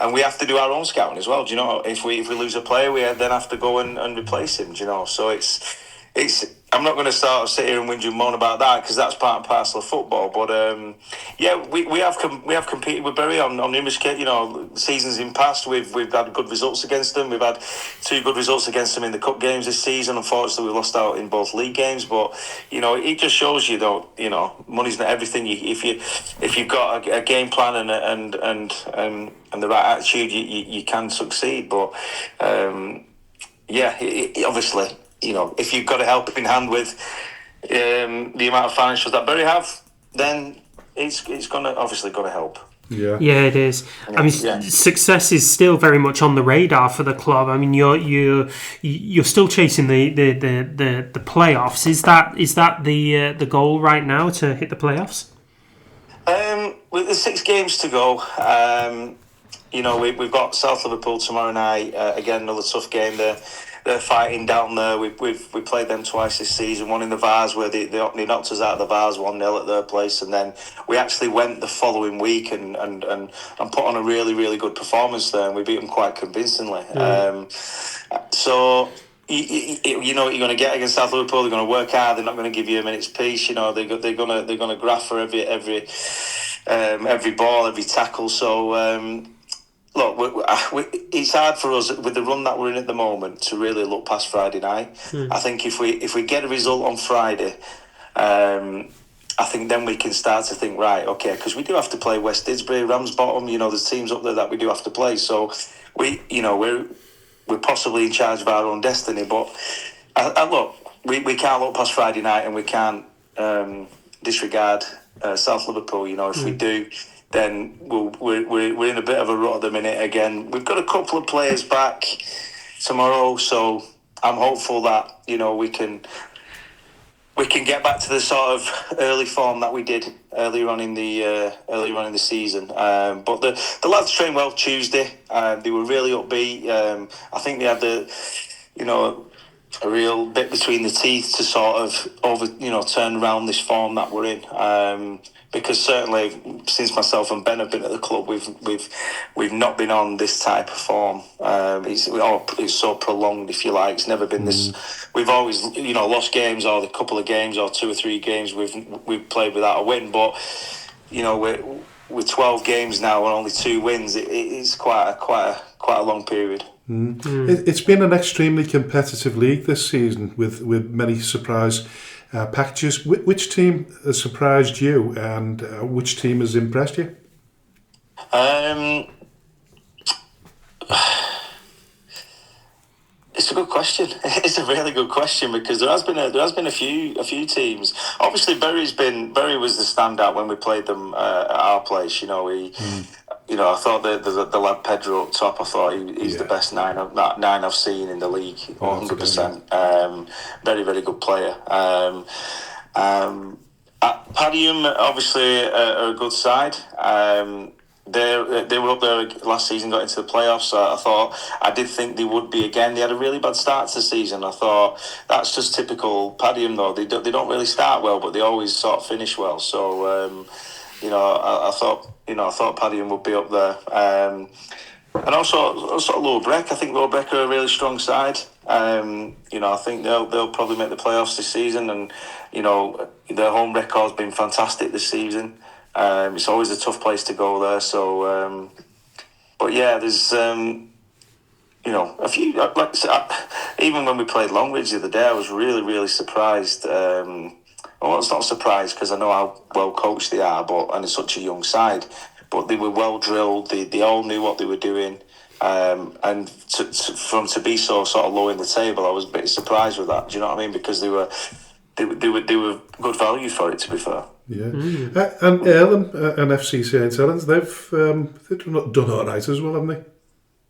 and we have to do our own scouting as well. Do you know? If we lose a player, we then have to go and replace him. Do you know? So it's. I'm not going to sit here and whinge and moan about that, because that's part and parcel of football. But we have competed with Bury on numerous seasons in past. We've had good results against them. We've had 2 good results against them in the cup games this season. Unfortunately, we lost out in both league games. But it just shows you, money's not everything. If you've got a game plan and the right attitude, you can succeed. But obviously. If you've got a helping hand with the amount of financials that Bury have, then it's going to help. Yeah, it is. I mean, success is still very much on the radar for the club. I mean, you're still chasing the playoffs. Is that the goal right now, to hit the playoffs? With the 6 games to go, we've got South Liverpool tomorrow night. Again, another tough game there. They're fighting down there. We played them twice this season. One in the Vars, where they knocked us out of the Vars 1-0 at their place, and then we actually went the following week and put on a really, really good performance there, and we beat them quite convincingly. So you know what you're going to get against South Liverpool. They're going to work hard. They're not going to give you a minute's peace. They're going to graft for every ball, every tackle. So. Look, it's hard for us with the run that we're in at the moment to really look past Friday night. I think if we get a result on Friday, I think then we can start to think, right, okay, because we do have to play West Didsbury, Ramsbottom. There's teams up there that we do have to play. So we're possibly in charge of our own destiny. But look, we can't look past Friday night, and we can't disregard South Liverpool. If we do, then we're in a bit of a rut at the minute again. We've got a couple of players back tomorrow, so I'm hopeful that we can we can get back to the sort of early form that we did earlier on in the season. But the lads trained well Tuesday. They were really upbeat. I think they had a real bit between the teeth to sort of turn around this form that we're in. Because certainly since myself and Ben have been at the club, we've not been on this type of form. It's so prolonged, if you like. It's never been this. We've always lost games, or the couple of games, or 2 or 3 games we've played without a win. But with 12 games now and only 2 wins, it's quite a long period. It's been an extremely competitive league this season with many surprise packages. Which team has surprised you, and which team has impressed you? It's a good question. It's a really good question, because there has been a few teams. Obviously, Bury was the standout when we played them at our place. I thought the lad Pedro up top. I thought he's the best nine I've seen in the league, 100%. Very, very good player. Padiham, obviously, are a good side. They were up there last season, got into the playoffs. So I did think they would be again. They had a really bad start to the season. I thought that's just typical Padiham, though. They don't really start well, but they always sort of finish well. So I thought Padiham would be up there. And also Lower Breck. I think Lower Breck are a really strong side. I think they'll probably make the playoffs this season, and their home record's been fantastic this season. It's always a tough place to go there. So, but yeah, there's a few. Like I said, even when we played Longridge the other day, I was really, really surprised. Well, it's not surprised because I know how well coached they are, and it's such a young side. But they were well drilled. They all knew what they were doing, and to be so sort of low in the table, I was a bit surprised with that. Do you know what I mean? Because they were good value for it, to be fair. Yeah, and Earlham and FC St Helens, they've done all right as well, haven't they?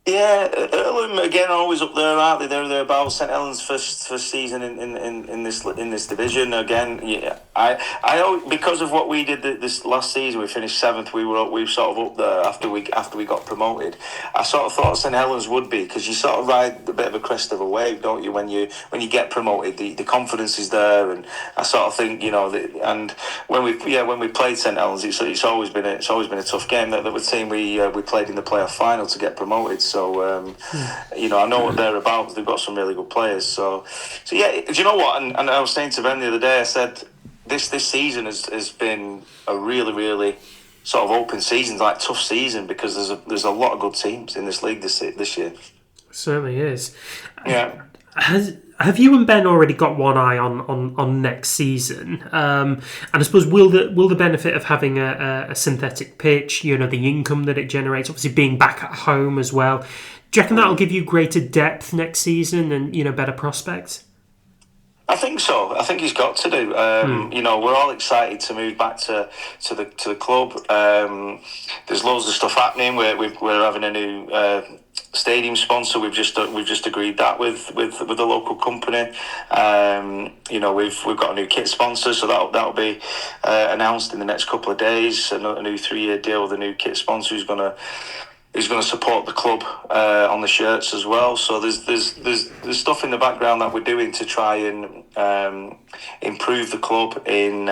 Yeah, Earlham again always up there, aren't they? They're about St Helens' first season in this division again. Yeah, I always, because of what we did this last season, we finished 7th. We were sort of up there after we got promoted. I sort of thought St Helens would be, because you sort of ride a bit of a crest of a wave, don't you? When you get promoted, the confidence is there, and I sort of think and when we played St Helens, it's always been a tough game. That was the team we played in the playoff final to get promoted. So, I know what they're about. They've got some really good players. So yeah, do you know what? And I was saying to Ben the other day, I said, this season has been a really, really sort of open season, like tough season, because there's a lot of good teams in this league this year. It certainly is. Yeah. Have you and Ben already got one eye on next season? And I suppose will the benefit of having a synthetic pitch, the income that it generates, obviously being back at home as well, do you reckon that'll give you greater depth next season and better prospects? I think so. I think he's got to do. We're all excited to move back to the club. There's loads of stuff happening. We're having a new stadium sponsor. We've just agreed that with the local company. We've got a new kit sponsor, so that'll be announced in the next couple of days. A new 3-year deal with a new kit sponsor who's going to support the club on the shirts as well. So there's stuff in the background that we're doing to try and improve the club, in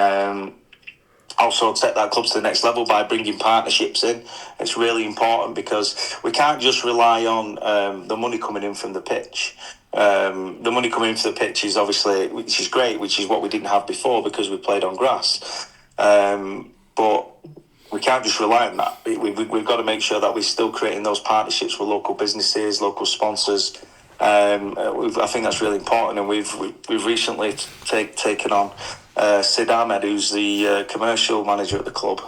also take that club to the next level by bringing partnerships in. It's really important, because we can't just rely on the money coming in from the pitch. The money coming in from the pitch is obviously, which is great, which is what we didn't have before because we played on grass. But we can't just rely on that. We've got to make sure that we're still creating those partnerships with local businesses, local sponsors. I think that's really important, and we've recently taken on Sid Ahmed, who's the commercial manager at the club.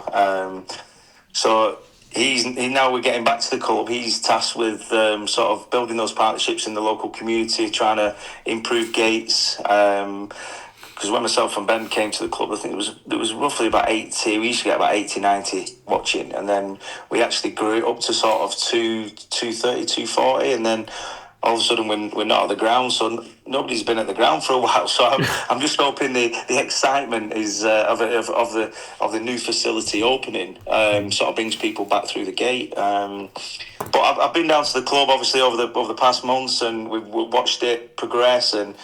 So now we're getting back to the club. He's tasked with sort of building those partnerships in the local community, trying to improve gates. Because when myself and Ben came to the club, I think there was roughly about 80. We used to get about 80, 90 watching, and then we actually grew it up to sort of 230, 240, and then all of a sudden we're not at the ground, so nobody's been at the ground for a while. So I'm just hoping the excitement is of the new facility opening sort of brings people back through the gate. But I've been down to the club obviously over the past months, and we've watched it progress, and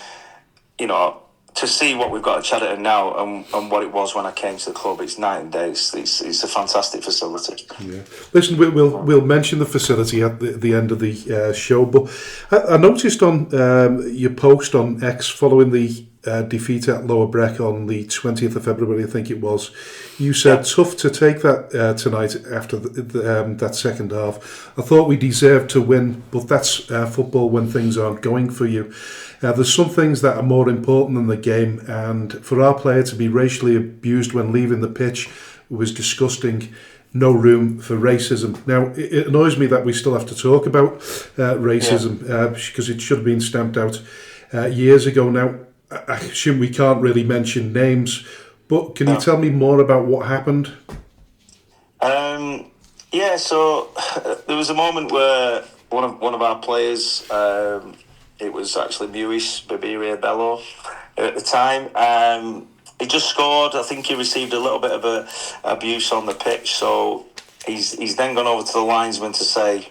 to see what we've got at Chadderton now and what it was when I came to the club, it's night and day. It's a fantastic facility. Yeah. Listen, we'll mention the facility at the end of the show, but I noticed on your post on X following the defeat at Lower Breck on the 20th of February, I think it was, you said, tough to take that tonight after that second half. I thought we deserved to win, but that's football when things aren't going for you. There's some things that are more important than the game, and for our player to be racially abused when leaving the pitch was disgusting. No room for racism. Now, it annoys me that we still have to talk about racism because it should have been stamped out years ago. Now, I assume we can't really mention names, but can you tell me more about what happened? So there was a moment where one of our players, it was actually Muis Babiria Bello at the time. He just scored. I think he received a little bit of abuse on the pitch. So he's then gone over to the linesman to say,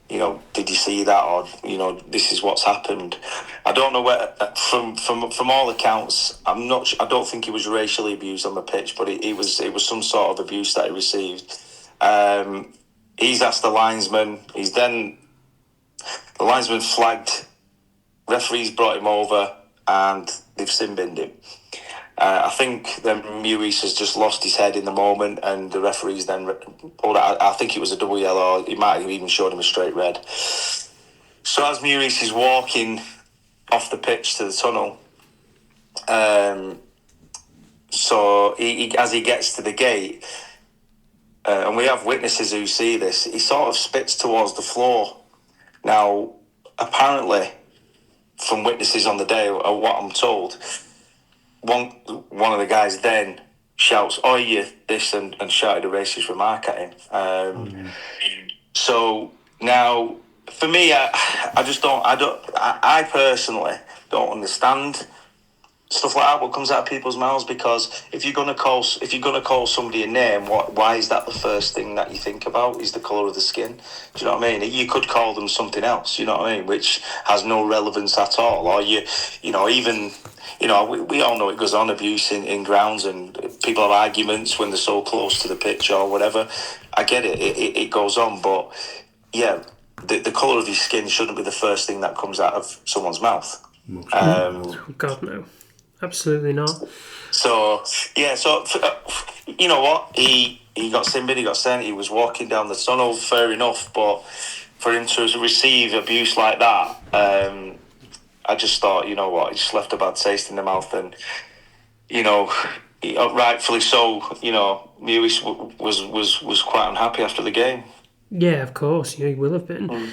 did you see that? Or, this is what's happened. I don't know where, from all accounts, I don't think he was racially abused on the pitch, but it was some sort of abuse that he received. He's asked the linesman. The linesman flagged. Referees brought him over and they've sin-binned him. I think then Muis has just lost his head in the moment, and the referees then pulled out. I think it was a double yellow. He might have even showed him a straight red. So as Muis is walking off the pitch to the tunnel, so as he gets to the gate, and we have witnesses who see this, he sort of spits towards the floor. Now, apparently, from witnesses on the day, or what I'm told, one of the guys then shouts, "Oi, you this," and shouted a racist remark at him. So now, for me, I personally don't understand stuff like that, what comes out of people's mouths, because if you're gonna call somebody a name, why is that the first thing that you think about? Is the colour of the skin? Do you know what I mean? You could call them something else, you know what I mean, which has no relevance at all. Or we all know it goes on, abuse in grounds, and people have arguments when they're so close to the pitch or whatever. I get it, it goes on, but yeah, the colour of your skin shouldn't be the first thing that comes out of someone's mouth. God, no. Absolutely not. So you know what? He got sin-binned, he got sent, he was walking down the tunnel, fair enough, but for him to receive abuse like that, I just thought, you know what, he just left a bad taste in the mouth, and, rightfully so, Mewis was quite unhappy after the game. Yeah, of course, he will have been.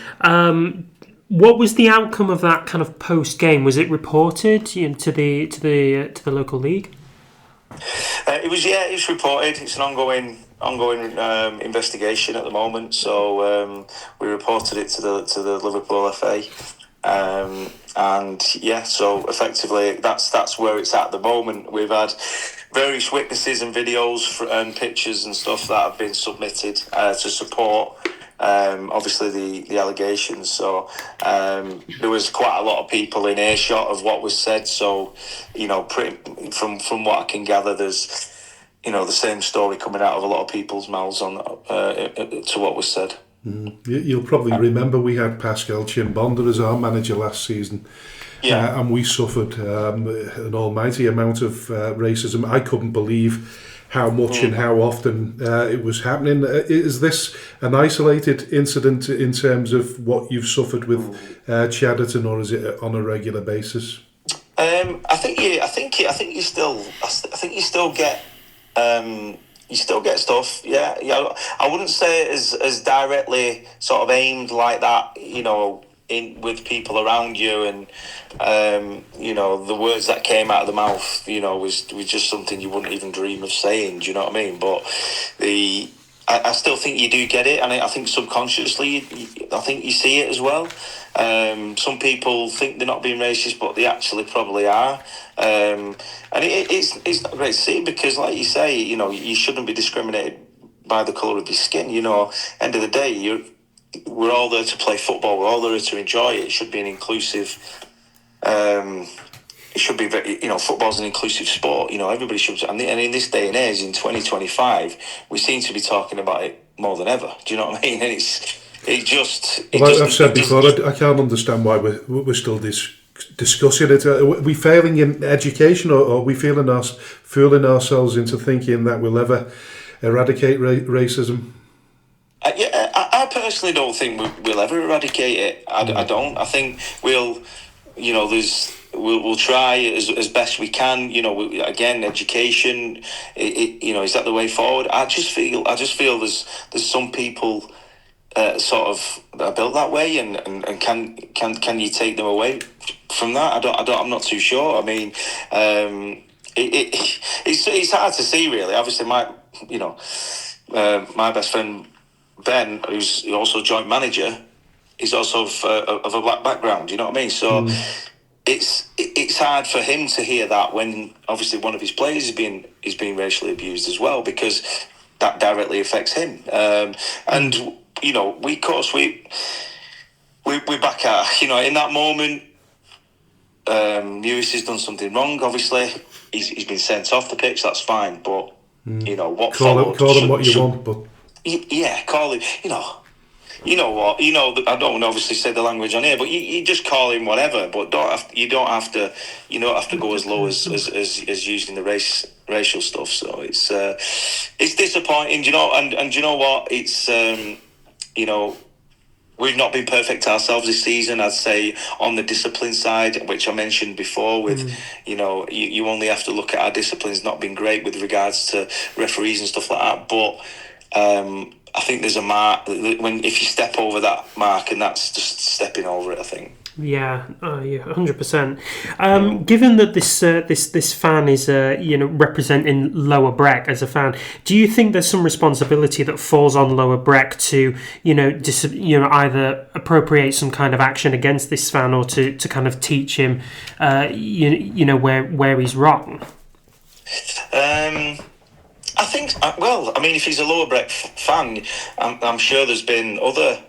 What was the outcome of that kind of post game? Was it reported to the local league? It was reported. It's an ongoing investigation at the moment. So we reported it to the Liverpool FA, so effectively that's where it's at the moment. We've had various witnesses and videos and pictures and stuff that have been submitted to support. Obviously the allegations, so there was quite a lot of people in earshot of what was said, so from what I can gather, there's the same story coming out of a lot of people's mouths on to what was said. You'll probably remember we had Pascal Chimbonda as our manager last season. And we suffered an almighty amount of racism. I couldn't believe how much and how often it was happening. Is this an isolated incident in terms of what you've suffered with Chadderton, or is it on a regular basis? I think you still get stuff. Yeah. I wouldn't say it as directly sort of aimed like that. With people around you, and the words that came out of the mouth, was just something you wouldn't even dream of saying. Do you know what I mean? But I still think you do get it, and I think subconsciously, I think you see it as well. Some people think they're not being racist, but they actually probably are. And it's not great to see, because, like you say, you shouldn't be discriminated by the colour of your skin. End of the day, we're all there to play football. We're all there to enjoy it. It should be an inclusive. It should be football's an inclusive sport. Everybody should, and in this day and age, in 2025, we seem to be talking about it more than ever. Do you know what I mean? And I've said before, I can't understand why we're still discussing it. Are we failing in education, or are we fooling ourselves into thinking that we'll ever eradicate racism? I personally don't think we'll ever eradicate it. I don't. I think we'll try as best we can. Again, education. Is that the way forward? I just feel there's some people sort of are built that way, and can you take them away from that? I'm not too sure. I mean, it's hard to see, really. Obviously, my best friend Ben, who's also joint manager, is also of a black background. You know what I mean? So. It's hard for him to hear that when obviously one of his players is being racially abused as well, because that directly affects him. And we back at in that moment. Lewis has done something wrong. Obviously, he's been sent off the pitch. That's fine, but what followed? Call him what you want, but call him. You know what? I don't obviously say the language on here, but you just call him whatever. But you don't have to go as low as using the racial stuff. So it's disappointing, And you know what? It's we've not been perfect ourselves this season. I'd say on the discipline side, which I mentioned before, with you only have to look at our disciplines not being great with regards to referees and stuff like that, but. I think there's a mark if you step over that mark, and that's just stepping over it, I think. Yeah, 100%. Given that this fan is representing Lower Breck as a fan, do you think there's some responsibility that falls on Lower Breck to either appropriate some kind of action against this fan, or to kind of teach him where he's wrong? I think, if he's a Lower Breck fan, I'm sure there's been other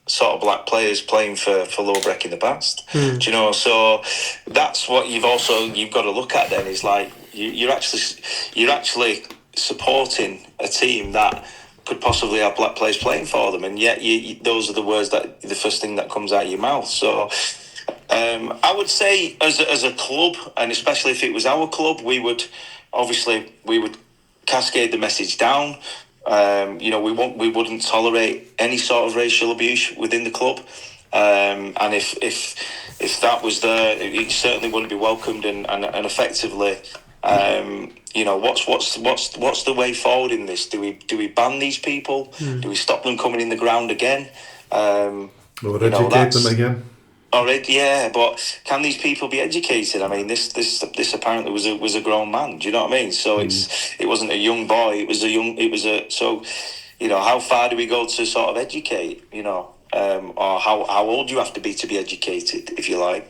sort of black players playing for Lower Breck in the past. Do you know? So that's what you've got to look at then, is like you're actually supporting a team that could possibly have black players playing for them, and yet those are the words that the first thing that comes out of your mouth. So I would say as a club, and especially if it was our club, we would cascade the message down. We wouldn't tolerate any sort of racial abuse within the club. And if that was there, it certainly wouldn't be welcomed. And effectively, what's the way forward in this? Do we ban these people? Do we stop them coming in the ground again? Or educate them again? Already, yeah, but can these people be educated? I mean, this apparently was a grown man. Do you know what I mean? So it wasn't a young boy. So how far do we go to sort of educate? Or how old you have to be educated, if you like.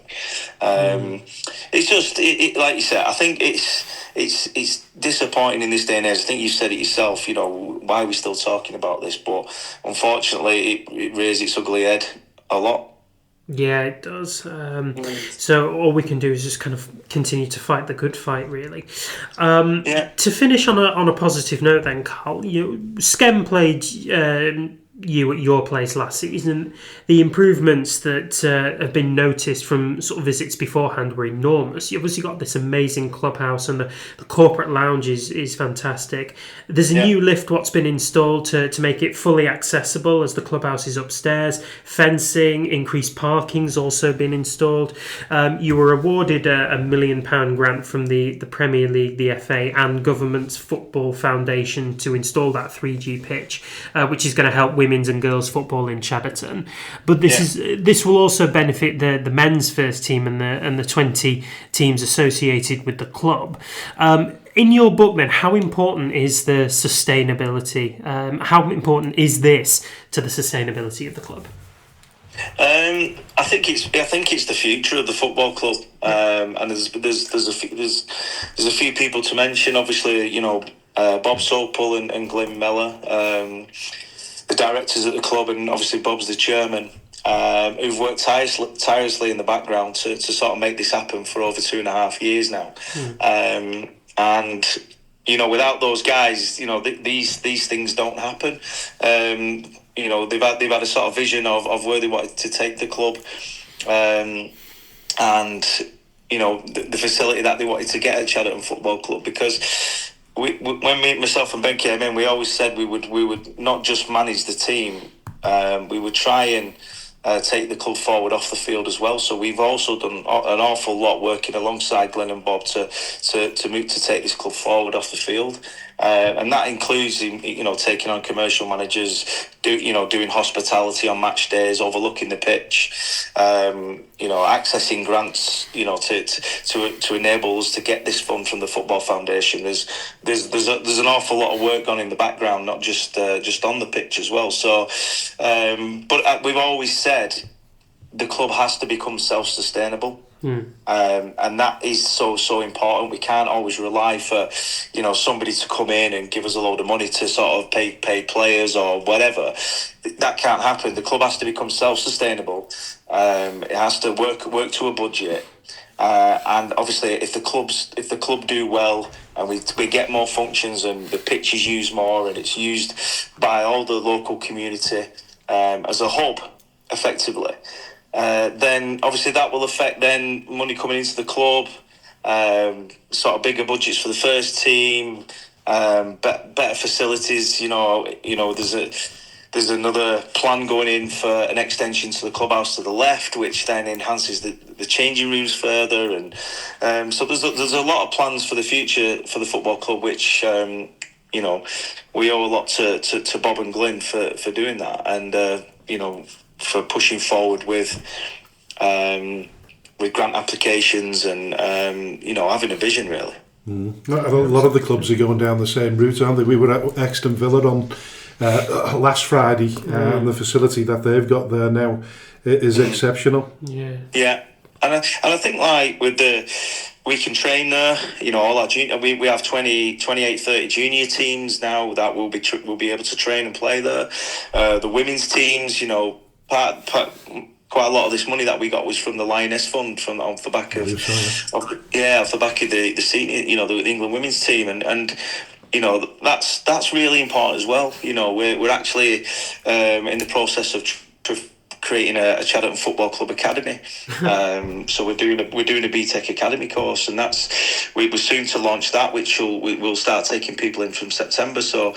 It's just like you said. I think it's disappointing in this day and age. I think you said it yourself. Why are we still talking about this? But unfortunately, it rears its ugly head a lot. Yeah, it does. So all we can do is just kind of continue to fight the good fight, really. To finish on a positive note then, Carl, Skem played you at your place last season. The improvements that have been noticed from sort of visits beforehand were enormous. You obviously got this amazing clubhouse, and the corporate lounge is fantastic. There's a new lift what's been installed to make it fully accessible, as the clubhouse is upstairs. Fencing, increased parking's also been installed. You were awarded a £1 million grant from the Premier League, the FA, and Government's Football Foundation to install that 3G pitch, which is going to help women's and girls football in Chadderton. But this will also benefit the men's first team and the 20 teams associated with the club. In your book, then, how important is the sustainability? How important is this to the sustainability of the club? I think it's the future of the football club, and there's a few people to mention. Obviously, Bob Sopel and Glenn Miller, the directors at the club, and obviously Bob's the chairman, who've worked tirelessly in the background to sort of make this happen for over 2.5 years now. And without those guys, these things don't happen. They've had a sort of vision of where they wanted to take the club, and the facility that they wanted to get at Chadderton Football Club. Because when myself and Ben came in, we always said we would not just manage the team, we would try and take the club forward off the field as well. So we've also done an awful lot working alongside Glenn and Bob to take this club forward off the field, and that includes taking on commercial managers, doing hospitality on match days, overlooking the pitch, accessing grants, to enable us to get this fund from the Football Foundation. There's an awful lot of work gone in the background, not just on the pitch as well. So, but we've always said the club has to become self-sustainable. And that is so important. We can't always rely for somebody to come in and give us a load of money to sort of pay players or whatever. That can't happen. The club has to become self-sustainable. It has to work to a budget. And obviously, if the club do well and we get more functions and the pitch is used more and it's used by all the local community as a hub, effectively. Then obviously that will affect then money coming into the club, sort of bigger budgets for the first team, better facilities. There's another plan going in for an extension to the clubhouse to the left, which then enhances the changing rooms further, and so there's a lot of plans for the future for the football club, which we owe a lot to Bob and Glyn for doing that, and for pushing forward with grant applications and having a vision, really. A lot of the clubs are going down the same route, aren't they? We were at Exton Villa on last Friday, and the facility that they've got there now is exceptional. Yeah, and I think like with we can train there. All our junior, we have 28, 30 junior teams now that will be able to train and play there. The women's teams, quite a lot of this money that we got was from the Lioness Fund, off the back of the senior, the England women's team, and that's really important as well. We're actually in the process of creating a Chadderton Football Club Academy. So we're doing a BTEC Academy course, and we're soon to launch that, which we'll start taking people in from September. So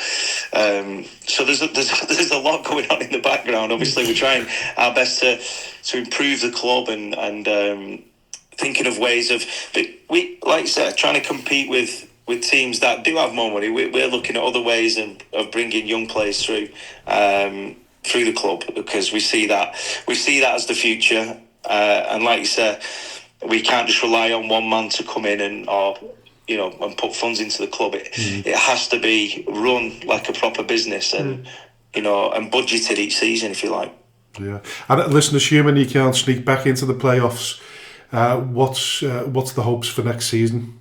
there's a lot going on in the background. Obviously, we're trying our best to improve the club and thinking of ways of, but we, like I said, trying to compete with teams that do have more money. We're looking at other ways of bringing young players through the club, because we see that as the future, and like you said, we can't just rely on one man to come in and put funds into the club. It has to be run like a proper business, and and budgeted each season, if you like. Yeah, and listen, assuming you can't sneak back into the playoffs, what's the hopes for next season?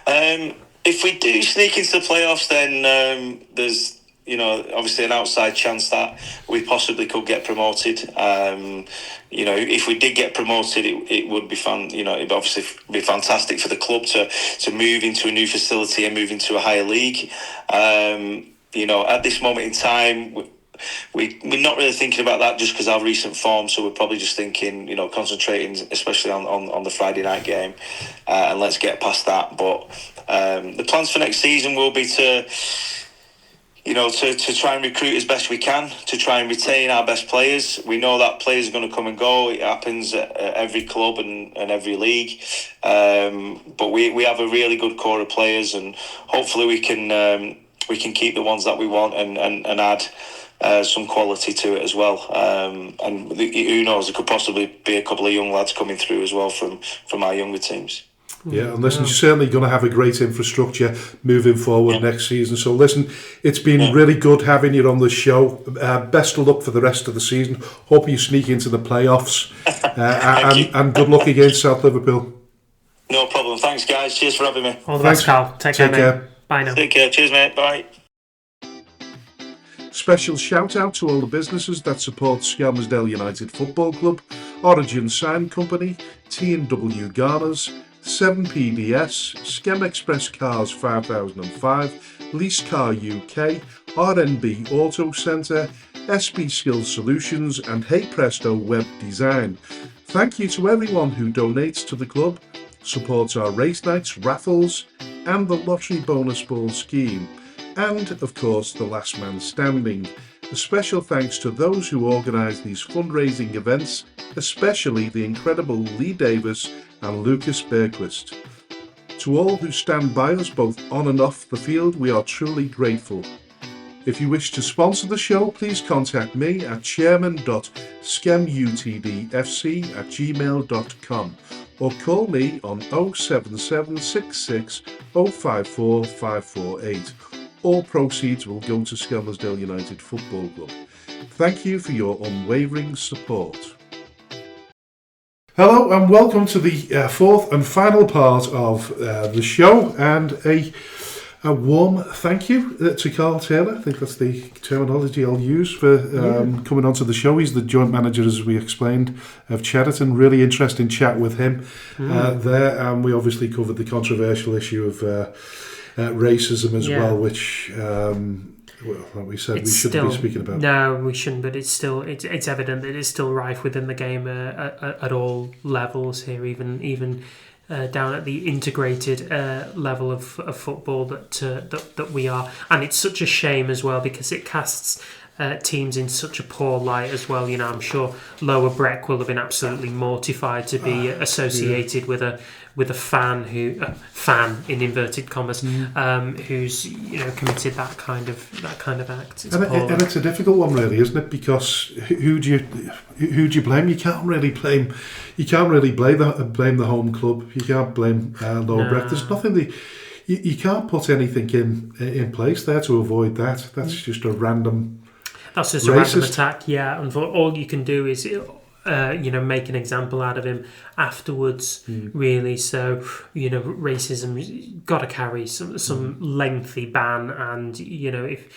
If we do sneak into the playoffs, then there's obviously an outside chance that we possibly could get promoted. If we did get promoted, it would be fun. It'd obviously be fantastic for the club to move into a new facility and move into a higher league. At this moment in time, we're not really thinking about that just because our recent form. So we're probably just thinking, concentrating especially on the Friday night game, and let's get past that. But the plans for next season will be to try and recruit as best we can, to try and retain our best players. We know that players are going to come and go. It happens at every club and every league. But we have a really good core of players, and hopefully we can keep the ones that we want and add some quality to it as well. And who knows, there could possibly be a couple of young lads coming through as well from our younger teams. Yeah, and listen, you're certainly going to have a great infrastructure moving forward next season. So listen, it's been really good having you on the show. Best of luck for the rest of the season. Hope you sneak into the playoffs. And good luck against South Liverpool. No problem. Thanks, guys. Cheers for having me. All the best, Carl. Take care, mate. Bye now. Take care. Cheers, mate. Bye. Special shout out to all the businesses that support Skelmersdale United Football Club, Origin Sign Company, T&W Garners, 7PDS, Skem Express Cars 5005, Lease Car UK, RNB Auto Centre, SB Skills Solutions and Hey Presto Web Design. Thank you to everyone who donates to the club, supports our race nights, raffles and the lottery bonus ball scheme. And, of course, the last man standing. A special thanks to those who organise these fundraising events, especially the incredible Lee Davis and Lucas Berquist. To all who stand by us both on and off the field, we are truly grateful. If you wish to sponsor the show, please contact me at chairman.skemutdfc@gmail.com or call me on 07766 054 548. All proceeds will go to Skelmersdale United Football Club. Thank you for your unwavering support. Hello and welcome to the fourth and final part of the show, and a warm thank you to Carl Taylor. I think that's the terminology I'll use for coming onto the show. He's the joint manager, as we explained, of Chadderton. Really interesting chat with him there, and we obviously covered the controversial issue of racism as well, which like we said, we shouldn't be speaking about. No, we shouldn't, but it's evident that it's still rife within the game at all levels here, even down at the integrated level of football that we are. And it's such a shame as well, because it casts teams in such a poor light as well. You know, I'm sure Lower Breck will have been absolutely mortified to be associated with a fan in inverted commas, who's committed that kind of act. And it's a difficult one, really, isn't it? Because who do you blame? You can't really blame the home club. You can't blame Lower Breck. There's nothing you can't put anything in place there to avoid that. That's just a random. That's just a random attack, yeah. And all you can do is, make an example out of him afterwards, really. So, racism got to carry some lengthy ban, and if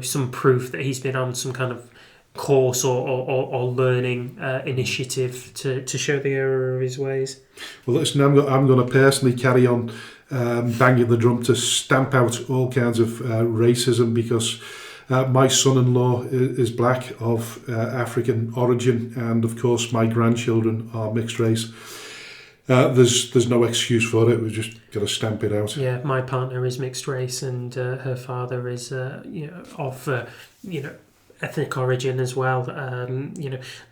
some proof that he's been on some kind of course or learning initiative to show the error of his ways. Well, listen, I'm going to personally carry on banging the drum to stamp out all kinds of racism, because my son-in-law is black, of African origin, and of course my grandchildren are mixed race. There's no excuse for it. We've just got to stamp it out. Yeah, my partner is mixed race, and her father is of ethnic origin as well.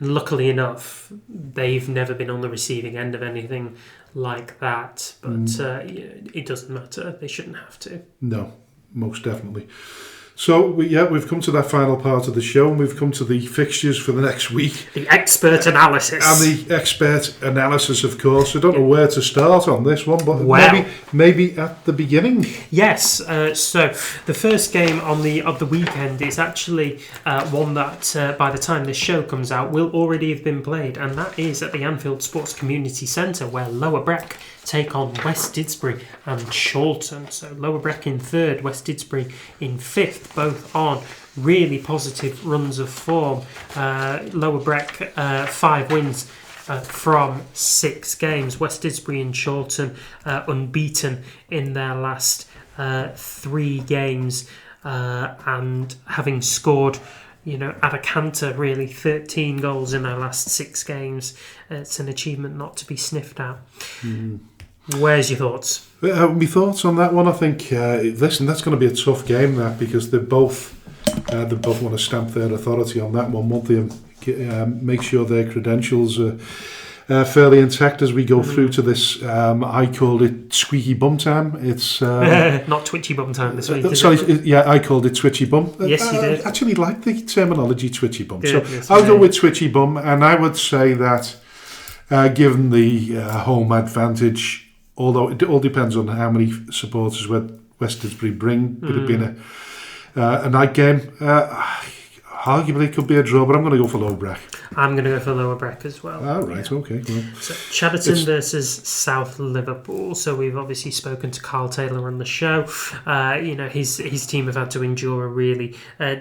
Luckily enough, they've never been on the receiving end of anything like that. But it doesn't matter. They shouldn't have to. No, most definitely. So, we've come to that final part of the show, and we've come to the fixtures for the next week. The expert analysis. And the expert analysis, of course. I don't know where to start on this one, but maybe at the beginning. Yes. So, the first game of the weekend is actually one that, by the time this show comes out, will already have been played, and that is at the Anfield Sports Community Centre, where Lower Breck take on West Didsbury and Chadderton. So Lower Breck in third, West Didsbury in fifth, both on really positive runs of form. Lower Breck 5 wins from 6 games. West Didsbury and Chadderton unbeaten in their last 3 games, and having scored at a canter, really, 13 goals in their last 6 games. It's an achievement not to be sniffed at. Where's your thoughts? My thoughts on that one, I think, listen, that's going to be a tough game, that, because they both want to stamp their authority on that one, won't they? Make sure their credentials are fairly intact as we go through to this. I called it squeaky bum time. It's not twitchy bum time this week. I called it twitchy bum. Yes, you did. I actually like the terminology twitchy bum. So I'll go with twitchy bum, and I would say that given the home advantage, although it all depends on how many supporters West Didsbury bring, would it be a night game? Arguably, it could be a draw, but I'm going to go for Lower Breck. I'm going to go for Lower Breck as well. Oh, right, okay. Well, so Chadderton versus South Liverpool. So we've obviously spoken to Carl Taylor on the show. His team have had to endure a really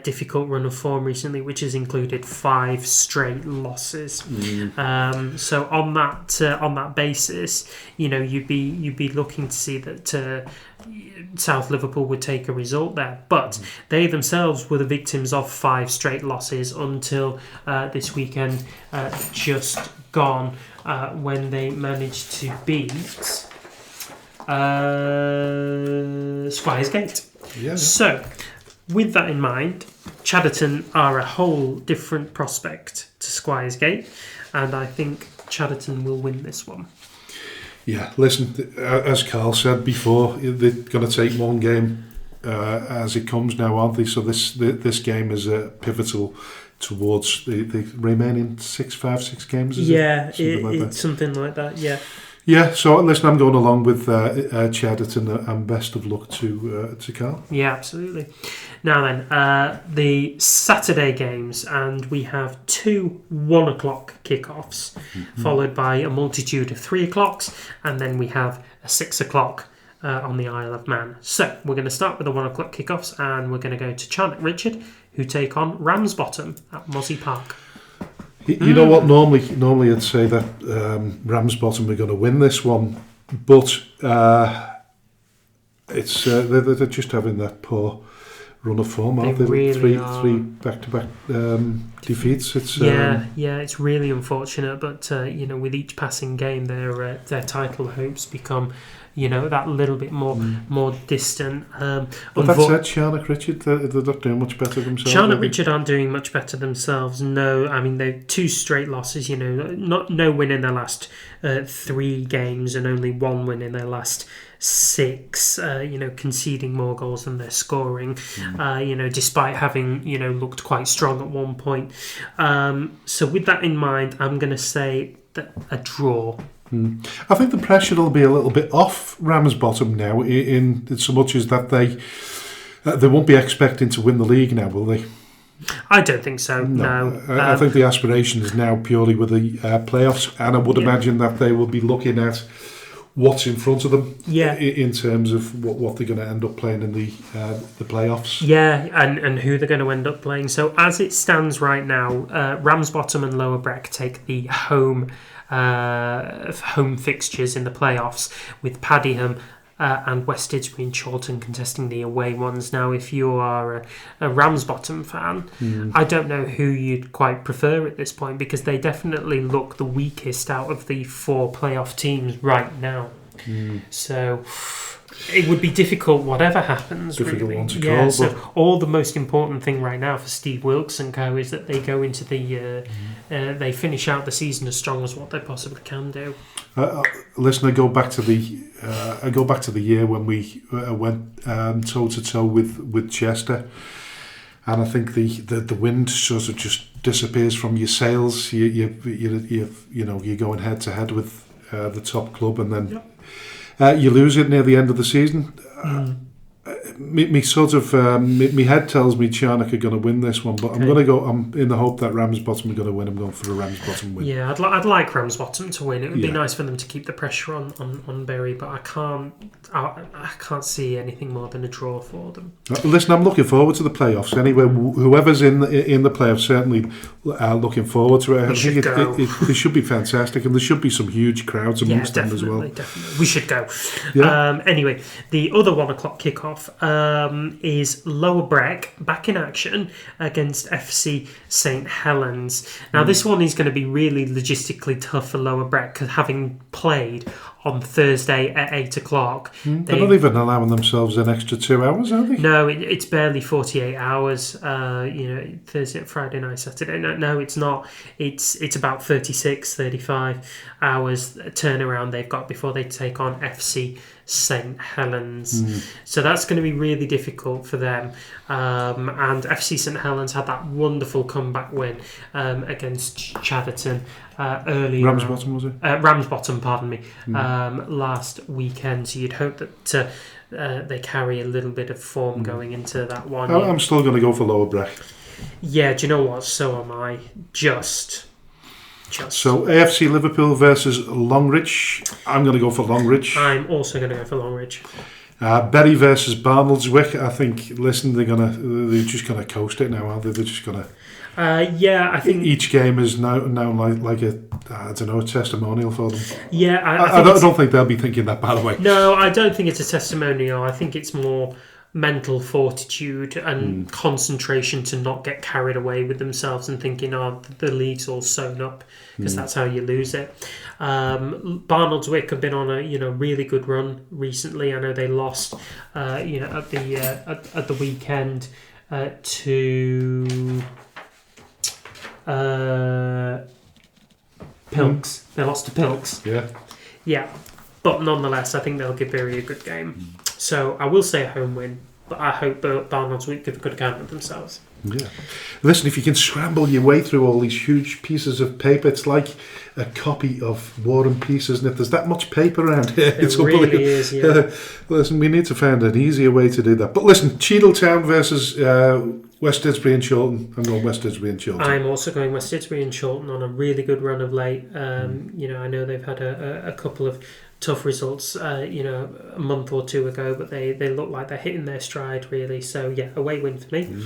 difficult run of form recently, which has included 5 straight losses. So on that basis, you'd be looking to see that South Liverpool would take a result there, but they themselves were the victims of 5 straight losses until this weekend just gone when they managed to beat Squires Gate. yeah. So with that in mind, Chadderton are a whole different prospect to Squires Gate, and I think Chadderton will win this one. Yeah, listen, as Carl said before, they're going to take one game as it comes now, aren't they? So this game is pivotal towards the remaining 6 games, is it? It's something like that, yeah. Yeah, so listen, I'm going along with Chadderton, and best of luck to Carl. Yeah, absolutely. Now then, the Saturday games, and we have 2 1 o'clock kickoffs, followed by a multitude of 3 o'clocks, and then we have a 6 o'clock on the Isle of Man. So we're going to start with the 1 o'clock kickoffs, and we're going to go to Charnock Richard, who take on Ramsbottom at Mozzie Park. You know what? Normally I'd say that Ramsbottom are going to win this one, but it's they're just having that poor run of form, aren't they? Really three back-to-back defeats. It's it's really unfortunate, but with each passing game, their title hopes become that little bit more distant. But that said, Charnock Richard, they're not doing much better themselves. Charnock Richard aren't doing much better themselves. No, I mean they've 2 straight losses. No win in their last 3 games, and only 1 win in their last 6. Conceding more goals than they're scoring. Despite having looked quite strong at one point. So with that in mind, I'm going to say that a draw. I think the pressure will be a little bit off Ramsbottom now, in so much as that they won't be expecting to win the league now, will they? I don't think so. No. I think the aspiration is now purely with the playoffs, and I would imagine that they will be looking at what's in front of them in terms of what they're going to end up playing in the playoffs. Yeah, and who they're going to end up playing. So as it stands right now, Ramsbottom and Lower Breck take the home fixtures in the playoffs, with Padiham and West Didsbury and Chadderton contesting the away ones. Now, if you are a Ramsbottom fan, I don't know who you'd quite prefer at this point, because they definitely look the weakest out of the 4 playoff teams right now. So it would be difficult whatever happens. Difficult really. One to call. So all the most important thing right now for Steve Wilkes and co is that they go into the they finish out the season as strong as what they possibly can do. Listen, I go back to the year when we went toe to toe with Chester, and I think the wind sort of just disappears from your sails. You're going head to head with the top club, and then you lose it near the end of the season. Me head tells me Charnock are going to win this one, but I'm going to go. I'm in the hope that Ramsbottom are going to win. I'm going for a Ramsbottom win. Yeah, I'd like Ramsbottom to win. It would be nice for them to keep the pressure on Bury, but I can't see anything more than a draw for them. Listen, I'm looking forward to the playoffs. Anyway, whoever's in the playoffs, certainly looking forward to it. I think they should be fantastic, and there should be some huge crowds amongst them as well. Definitely, we should go. Yeah. Anyway, the other 1 o'clock kickoff is Lower Breck back in action against FC St Helens. Now, this one is going to be really logistically tough for Lower Breck, because having played on Thursday at 8 o'clock. They're not even allowing themselves an extra 2 hours, are they? No, it's barely 48 hours. Thursday, Friday night, Saturday. No, it's not. It's about 36, 35 hours turnaround they've got before they take on FC St Helens. So that's going to be really difficult for them. And FC St Helens had that wonderful comeback win against Chadderton earlier. Ramsbottom, was it? Ramsbottom, pardon me. Last weekend. So you'd hope that they carry a little bit of form going into that one. I'm still going to go for Lower Breck. Yeah, do you know what? So am I. Just. So AFC Liverpool versus Longridge. I'm going to go for Longridge. I'm also going to go for Longridge. Bury versus Barnoldswick. I think. Listen, they're just going to coast it now, aren't they? They're just going to. Yeah, I think each game is now like a a testimonial for them. Yeah, I don't think they'll be thinking that, by the way. No, I don't think it's a testimonial. I think it's more mental fortitude and concentration to not get carried away with themselves and thinking, oh, the league's all sewn up, because that's how you lose it. Barnoldswick have been on a really good run recently. I know they lost at the weekend to Pilks. They lost to Pilks. Yeah, but nonetheless, I think they'll give Bury a good game. So I will say a home win, but I hope Barnoldswick give a good account of themselves. Yeah. Listen, if you can scramble your way through all these huge pieces of paper, it's like a copy of War and Peace, isn't it? There's that much paper around here. It really is, yeah. Listen, we need to find an easier way to do that. But listen, Cheadletown versus West Didsbury and Chorlton. I'm going West Didsbury and Chorlton. I'm also going West Didsbury and Chorlton on a really good run of late. I know they've had a couple of tough results, a month or two ago, but they look like they're hitting their stride, really. So, yeah, away win for me.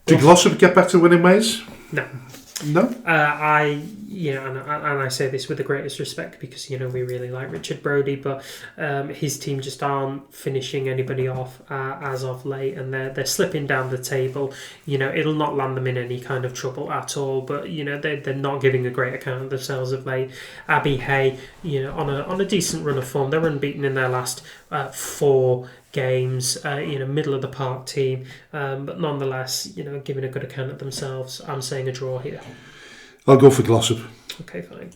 Did Glossop get back to winning ways? No. No? And I say this with the greatest respect because, we really like Richard Brodie, but his team just aren't finishing anybody off as of late, and they're slipping down the table. It'll not land them in any kind of trouble at all, but, they're not giving a great account of themselves of late. Abbey Hay, on a decent run of form. They're unbeaten in their last 4 games, middle of the park team, but nonetheless, giving a good account of themselves. I'm saying a draw here. I'll go for Glossop. Okay, fine.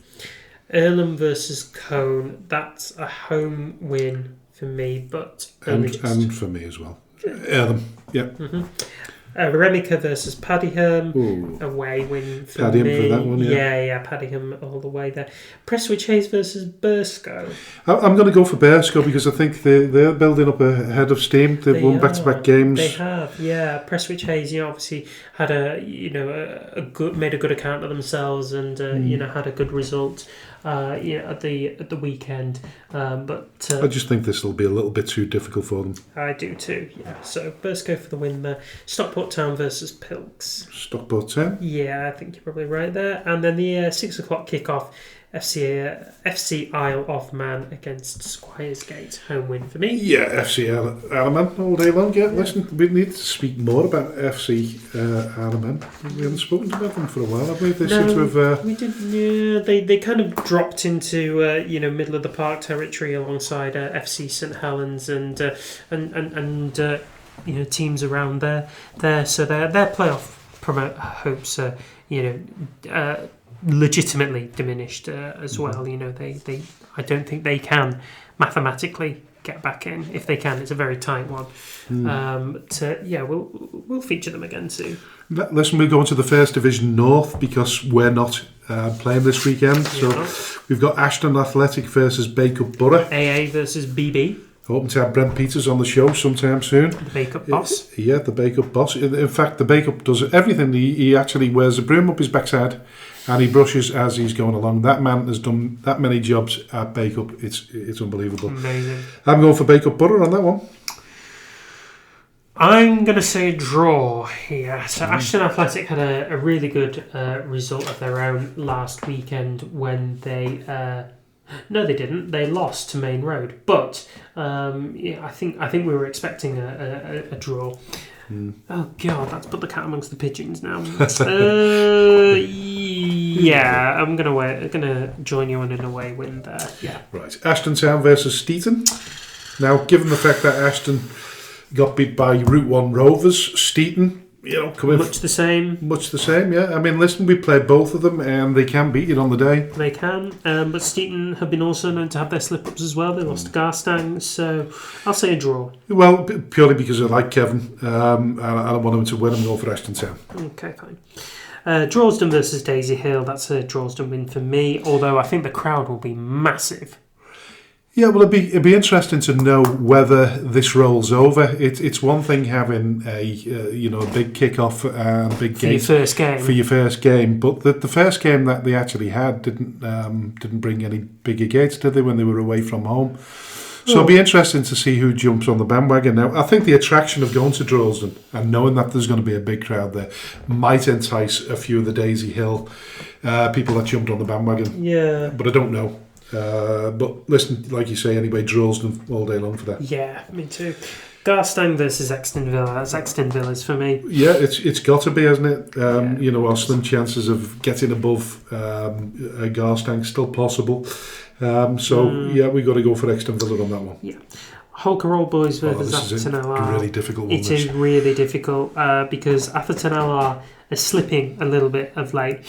Earlham versus Cone. That's a home win for me, but and for me as well. Earlham, yeah. Mm-hmm. Remica versus Padiham. Away win for Padiham me. for that one, yeah. Yeah, Padiham all the way there. Prestwich Hayes versus Burscough. I'm going to go for Burscough because I think they're building up a head of steam. They've won back-to-back games. They have, yeah. Prestwich Hayes, obviously had made a good account of themselves and had a good result. At the weekend, but I just think this will be a little bit too difficult for them. I do too. Yeah. So Burscough for the win there. Stockport Town versus Pilks. Stockport Town. Yeah, I think you're probably right there. And then the 6:00 kickoff. FC Isle of Man against Squiresgate. Home win for me. Yeah, FC Isle of Man all day long. Yeah, listen, we need to speak more about FC Isle of Man. We haven't spoken about them for a while, have we? They seem to have. We didn't. Yeah, they kind of dropped into middle of the park territory alongside FC St Helens and teams around there. So their playoff hopes are legitimately diminished as well. They I don't think they can mathematically get back in. If they can, it's a very tight one. We'll feature them again soon. Listen, we'll go into the First Division North because we're not playing this weekend. So we've got Ashton Athletic versus Bacup Borough. AA versus BB. Hoping to have Brent Peters on the show sometime soon. The Bacup boss. Yeah, the Bacup boss. In fact, the Bacup does everything. He actually wears a broom up his backside and he brushes as he's going along. That man has done that many jobs at Bacup. It's unbelievable. Amazing. I'm going for Bacup Borough on that one. I'm going to say draw here. So Ashton Athletic had a really good result of their own last weekend when they... no, they didn't. They lost to Main Road. But I think we were expecting a draw. Oh God, that's put the cat amongst the pigeons now. Yeah, I'm gonna join you on an away win there. Yeah. Right. Ashton Town versus Steeton. Now, given the fact that Ashton got beat by Route 1 Rovers, Steeton coming much the same. Much the same, yeah. I mean, listen, we played both of them, and they can beat you on the day. They can, but Steeton have been also known to have their slip-ups as well. They lost to Garstang, so I'll say a draw. Well, purely because I like Kevin, and I don't want him to win and go for Ashton Town. Okay, fine. Droylsden versus Daisy Hill. That's a Droylsden win for me, although I think the crowd will be massive. Yeah, well, it'd be interesting to know whether this rolls over. It's one thing having a big kickoff and big for your first game, but the first game that they actually had didn't bring any bigger gates, did they, when they were away from home? So it'll be interesting to see who jumps on the bandwagon. Now, I think the attraction of going to Droylsden and knowing that there's going to be a big crowd there might entice a few of the Daisy Hill people that jumped on the bandwagon. Yeah, but I don't know. But listen, like you say, anyway, Droylsden all day long for that. Yeah, me too. Garstang versus Exton Villa. That's Exton Villa's for me. Yeah, it's got to be, hasn't it? Our slim chances of getting above Garstang still possible. We've got to go for Exton Villa on that one. Yeah. Holker Old Boys versus Atherton LR. It's a really difficult one. It is really difficult because Atherton LR are slipping a little bit of late,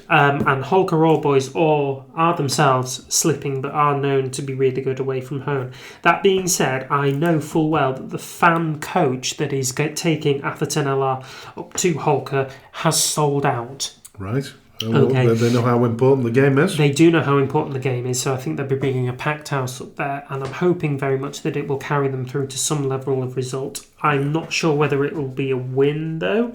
and Holker Old Boys are themselves slipping, but are known to be really good away from home. That being said, I know full well that the fan coach that is taking Atherton LR up to Holker has sold out. Right. Okay. They know how important the game is. They do know how important the game is, so I think they'll be bringing a packed house up there, and I'm hoping very much that it will carry them through to some level of result. I'm not sure whether it will be a win, though.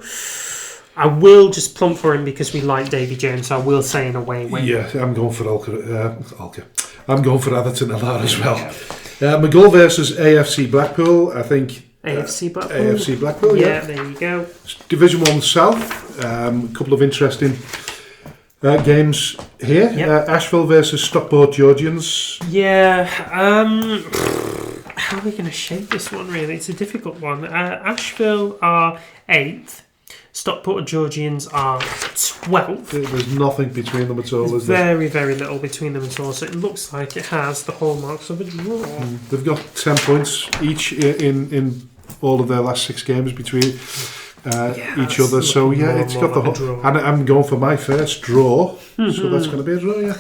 I will just plump for him because we like Davy Jones, so I will say an away win. Yeah, I'm going for Holker. I'm going for Atherton LR as well. McGull versus AFC Blackpool, I think. AFC Blackpool? AFC Blackpool, yeah. There you go. Division 1 South, a couple of interesting games here. Yep. Asheville versus Stockport Georgians. Yeah, how are we going to shape this one, really? It's a difficult one. Asheville are 8th. Stockport Georgians are 12th. There's nothing between them at all, is there? Very, very little between them at all. So it looks like it has the hallmarks of a draw. They've got 10 points each in all of their last 6 games between each other. So it's got the whole. And I'm going for my first draw. So that's going to be a draw, yeah.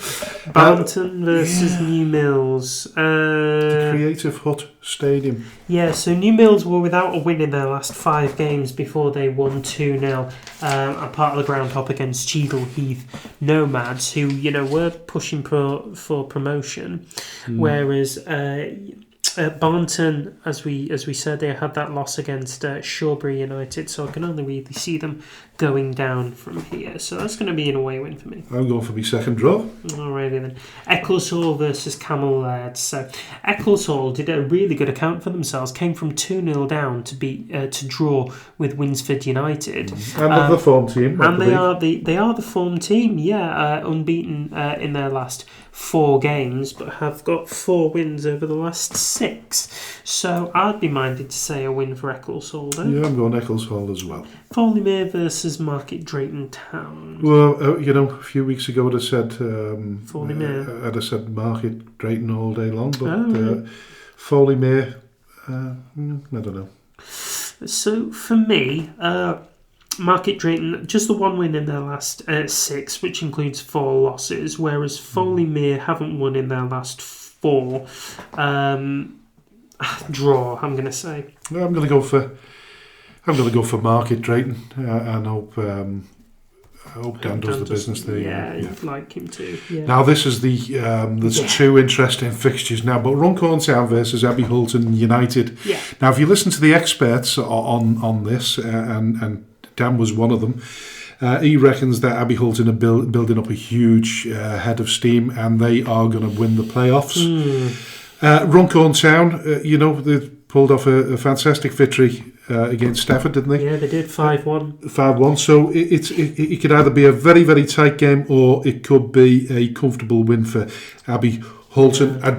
Barnton versus New Mills. The Creative Hut Stadium. Yeah, so New Mills were without a win in their last 5 games before they won 2-0. A part of the ground up against Cheadle Heath Nomads, who were pushing for promotion, whereas. Barnton, as we said, they had that loss against Shawbury United, so I can only really see them going down from here. So that's going to be an away win for me. I'm going for my second draw. Alrighty then. Eccleshall versus Camel Laird. So Eccleshall did a really good account for themselves. Came from 2-0 down to draw with Winsford United. And the form team. And they are the form team. Yeah, unbeaten in their last 4 games, but have got 4 wins over the last 6. So I'd be minded to say a win for Eccleshall. Yeah, I'm going Eccleshall as well. Folymere versus Market Drayton Town. Well, a few weeks ago I'd have said Folymere. I'd have said Market Drayton all day long, but really? Folymere, I don't know. So for me, Market Drayton, just the 1 win in their last 6, which includes 4 losses, whereas Folymere haven't won in their last 4. Draw, I'm going to say. I'm going to go for Market Drayton and hope Dan does the business there. Yeah, you'd like him to. Yeah. Now this is there's 2 interesting fixtures now, but Runcorn Town versus Abbey Hulton United. Yeah. Now if you listen to the experts on this, and Dan was one of them, he reckons that Abbey Hulton are building up a huge head of steam, and they are going to win the playoffs. Runcorn Town, they pulled off a fantastic victory against Stafford, didn't they? Yeah, they did 5-1. 5-1. So it could either be a very, very tight game, or it could be a comfortable win for Abbey Hulton. Yeah.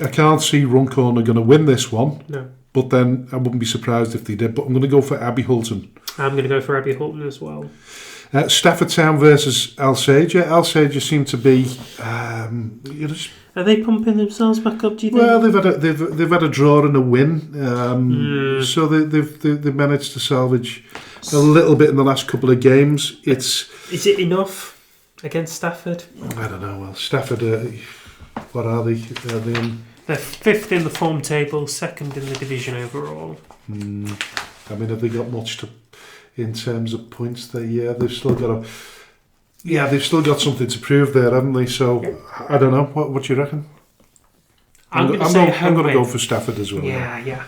I can't see Runcorn are going to win this one. No. But then I wouldn't be surprised if they did. But I'm going to go for Abbey Hulton. I'm going to go for Abbey Hulton as well. Stafford Town versus Alsager. Alsager seem to be, Are they pumping themselves back up? Do you think? Well, they've had a draw and a win, so they've managed to salvage a little bit in the last couple of games. Is it enough against Stafford? I don't know. Well, Stafford, what are they? They're 5th in the form table, 2nd in the division overall. I mean, have they got much in terms of points? They've still got they've still got something to prove there, haven't they? So I don't know. What do you reckon? I'm going to go for Stafford as well. Yeah.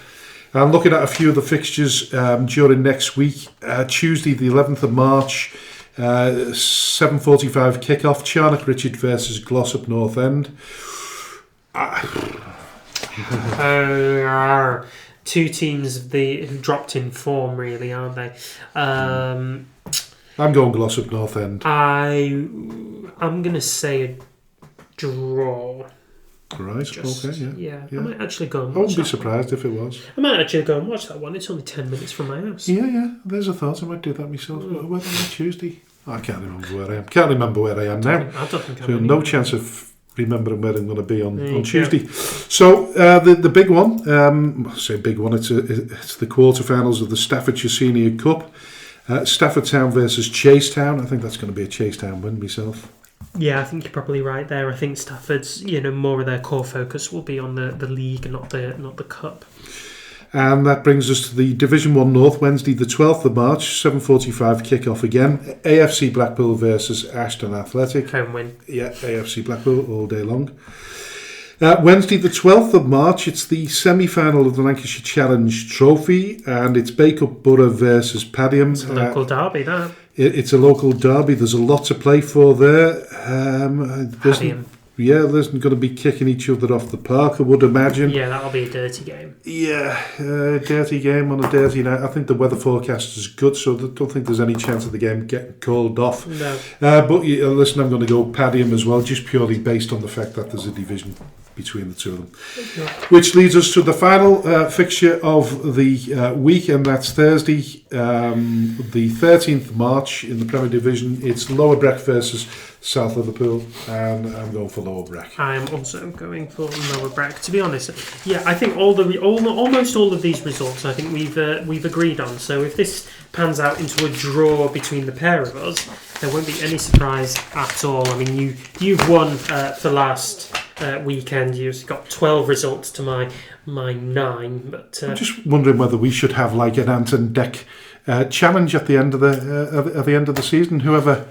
I'm looking at a few of the fixtures during next week. Tuesday, the 11th of March, 7:45 kickoff. Charnock Richard versus Glossop North End. Two teams who dropped in form, really, aren't they? I'm going Glossop North End. I'm going to say a draw. Right, okay, yeah. I might actually go and watch I wouldn't be surprised if it was. I might actually go and watch that one. It's only 10 minutes from my house. Yeah, there's a thought. I might do that myself. Where am I Tuesday? I can't remember where I am. Can't remember where I am now. I don't think so no chance of remembering where I'm going to be on Tuesday. So the big one, I say big one, it's the quarterfinals of the Staffordshire Senior Cup. Stafford Town versus Chase Town. I think that's going to be a Chase Town win myself. Yeah, I think you're probably right there. I think Stafford's, more of their core focus will be on the league and not the cup. And that brings us to the Division 1 North, Wednesday the 12th of March, 7:45 kick-off again. AFC Blackpool versus Ashton Athletic. Home win. Yeah, AFC Blackpool all day long. Wednesday the 12th of March, it's the semi-final of the Lancashire Challenge Trophy, and it's Bacup Borough versus Padiham. It's a local derby, that. It's a local derby. There's a lot to play for there. Padiham. Yeah, there isn't going to be kicking each other off the park, I would imagine. Yeah, that'll be a dirty game. Yeah, dirty game on a dirty night. I think the weather forecast is good, so I don't think there's any chance of the game getting called off. No. But listen, I'm going to go Padiham as well, just purely based on the fact that there's a division between the two of them. Yeah. Which leads us to the final fixture of the week, and that's Thursday, the 13th of March in the Premier Division. It's Lower Breck versus South Liverpool, and I'm going for Lower Breck. I'm also going for Lower Breck. To be honest, yeah, I think almost all of these results, I think we've agreed on. So if this pans out into a draw between the pair of us, there won't be any surprise at all. I mean, you've won for last weekend. You've got 12 results to my 9. But I'm just wondering whether we should have like an Ant and Deck challenge at the end of the season. Whoever.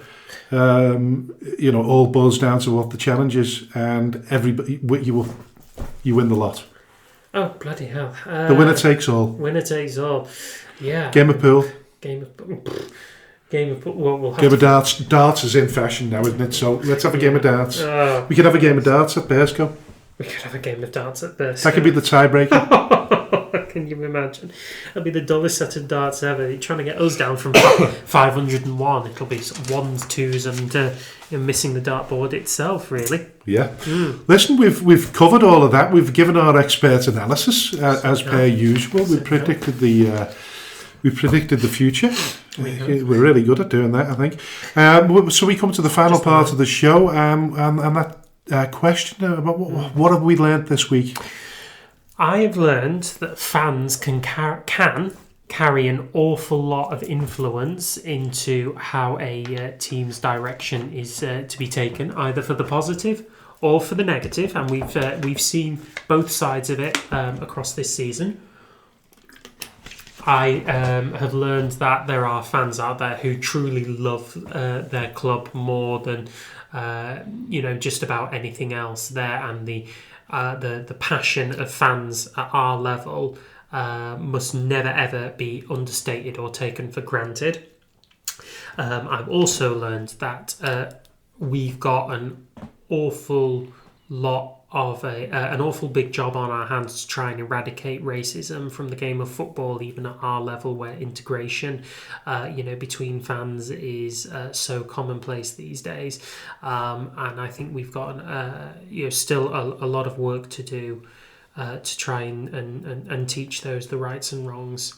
All boils down to what the challenge is, and everybody you win the lot. Oh, bloody hell! The winner takes all. Winner takes all. Yeah. Game of pool. Game of well, we'll have game of darts. Darts is in fashion now, isn't it? So let's have a game of darts. We could have a game of darts at Bearsco. We could have a game of darts at Bearsco. That could be the tiebreaker. Can you imagine? It'll be the dullest set of darts ever. You're trying to get us down from 501. It'll be 1s, 2s, and missing the dartboard itself, really. Yeah. Listen, we've covered all of that. We've given our expert analysis as per usual. We predicted the future. We're really good at doing that, I think. So we come to the final part of the show, and that question about what have we learned this week? I have learned that fans can carry an awful lot of influence into how a team's direction is to be taken, either for the positive or for the negative, and we've seen both sides of it across this season. I have learned that there are fans out there who truly love their club more than just about anything else there, and the passion of fans at our level must never ever be understated or taken for granted. I've also learned that we've got an awful lot of an awful big job on our hands to try and eradicate racism from the game of football, even at our level, where integration between fans is so commonplace these days, and I think we've got still a lot of work to do to try and teach those the rights and wrongs.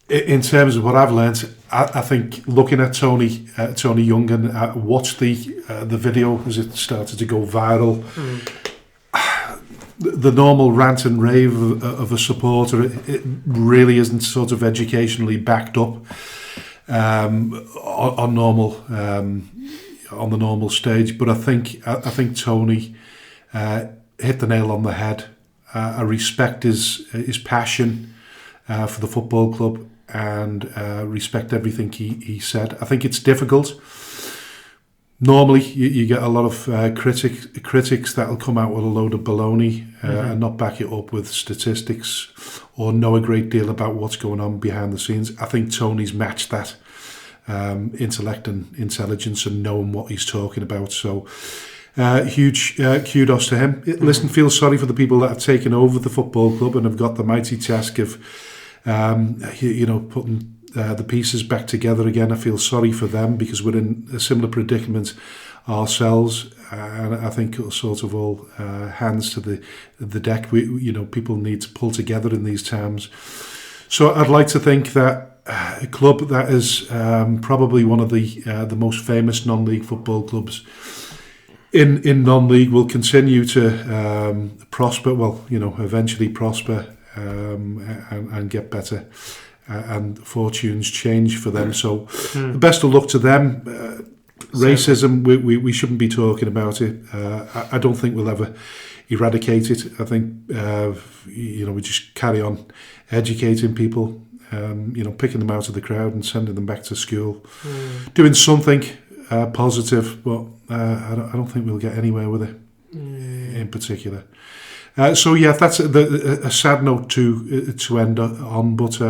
In terms of what I've learned, I think looking at Tony Young and watched the video as it started to go viral. the normal rant and rave of a supporter. It really isn't sort of educationally backed up on normal on the normal stage. But I think Tony hit the nail on the head. I respect his passion for the football club and respect everything he said. I think it's difficult. Normally, you get a lot of critics that'll come out with a load of baloney and not back it up with statistics or know a great deal about what's going on behind the scenes. I think Tony's matched that intellect and intelligence and knowing what he's talking about. So, huge kudos to him. Listen, feel sorry for the people that have taken over the football club and have got the mighty task of, putting the pieces back together again. I feel sorry for them because we're in a similar predicament ourselves, and I think it's sort of all hands to the deck. People need to pull together in these times. So I'd like to think that a club that is probably one of the most famous non-league football clubs in non-league will continue to prosper. Well, eventually prosper and get better. And fortunes change for them. So best of luck to them. Racism, we shouldn't be talking about it. I don't think we'll ever eradicate it. I think we just carry on educating people, picking them out of the crowd and sending them back to school, doing something positive. But I don't think we'll get anywhere with it in particular. That's a sad note to end on. But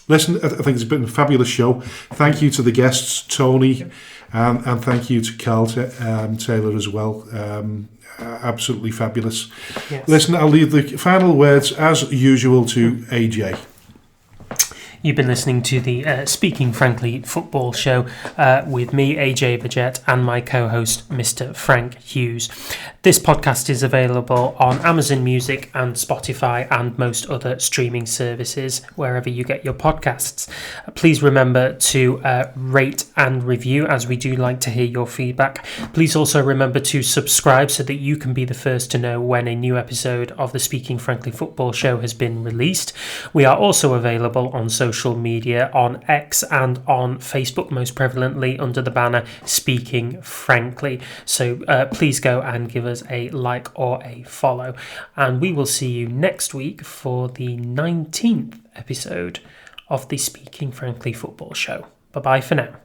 listen, I think it's been a fabulous show. Thank you to the guests, Tony, and thank you to Carl Taylor as well. Absolutely fabulous. Yes. Listen, I'll leave the final words as usual to AJ. You've been listening to the Speaking Frankly football show with me, AJ Bajette, and my co-host, Mr. Frank Hughes. This podcast is available on Amazon Music and Spotify and most other streaming services, wherever you get your podcasts. Please remember to rate and review, as we do like to hear your feedback. Please also remember to subscribe so that you can be the first to know when a new episode of the Speaking Frankly football show has been released. We are also available on social media, on X and on Facebook, most prevalently under the banner Speaking Frankly. So please go and give us a like or a follow, and we will see you next week for the 19th episode of the Speaking Frankly football show. Bye bye for now.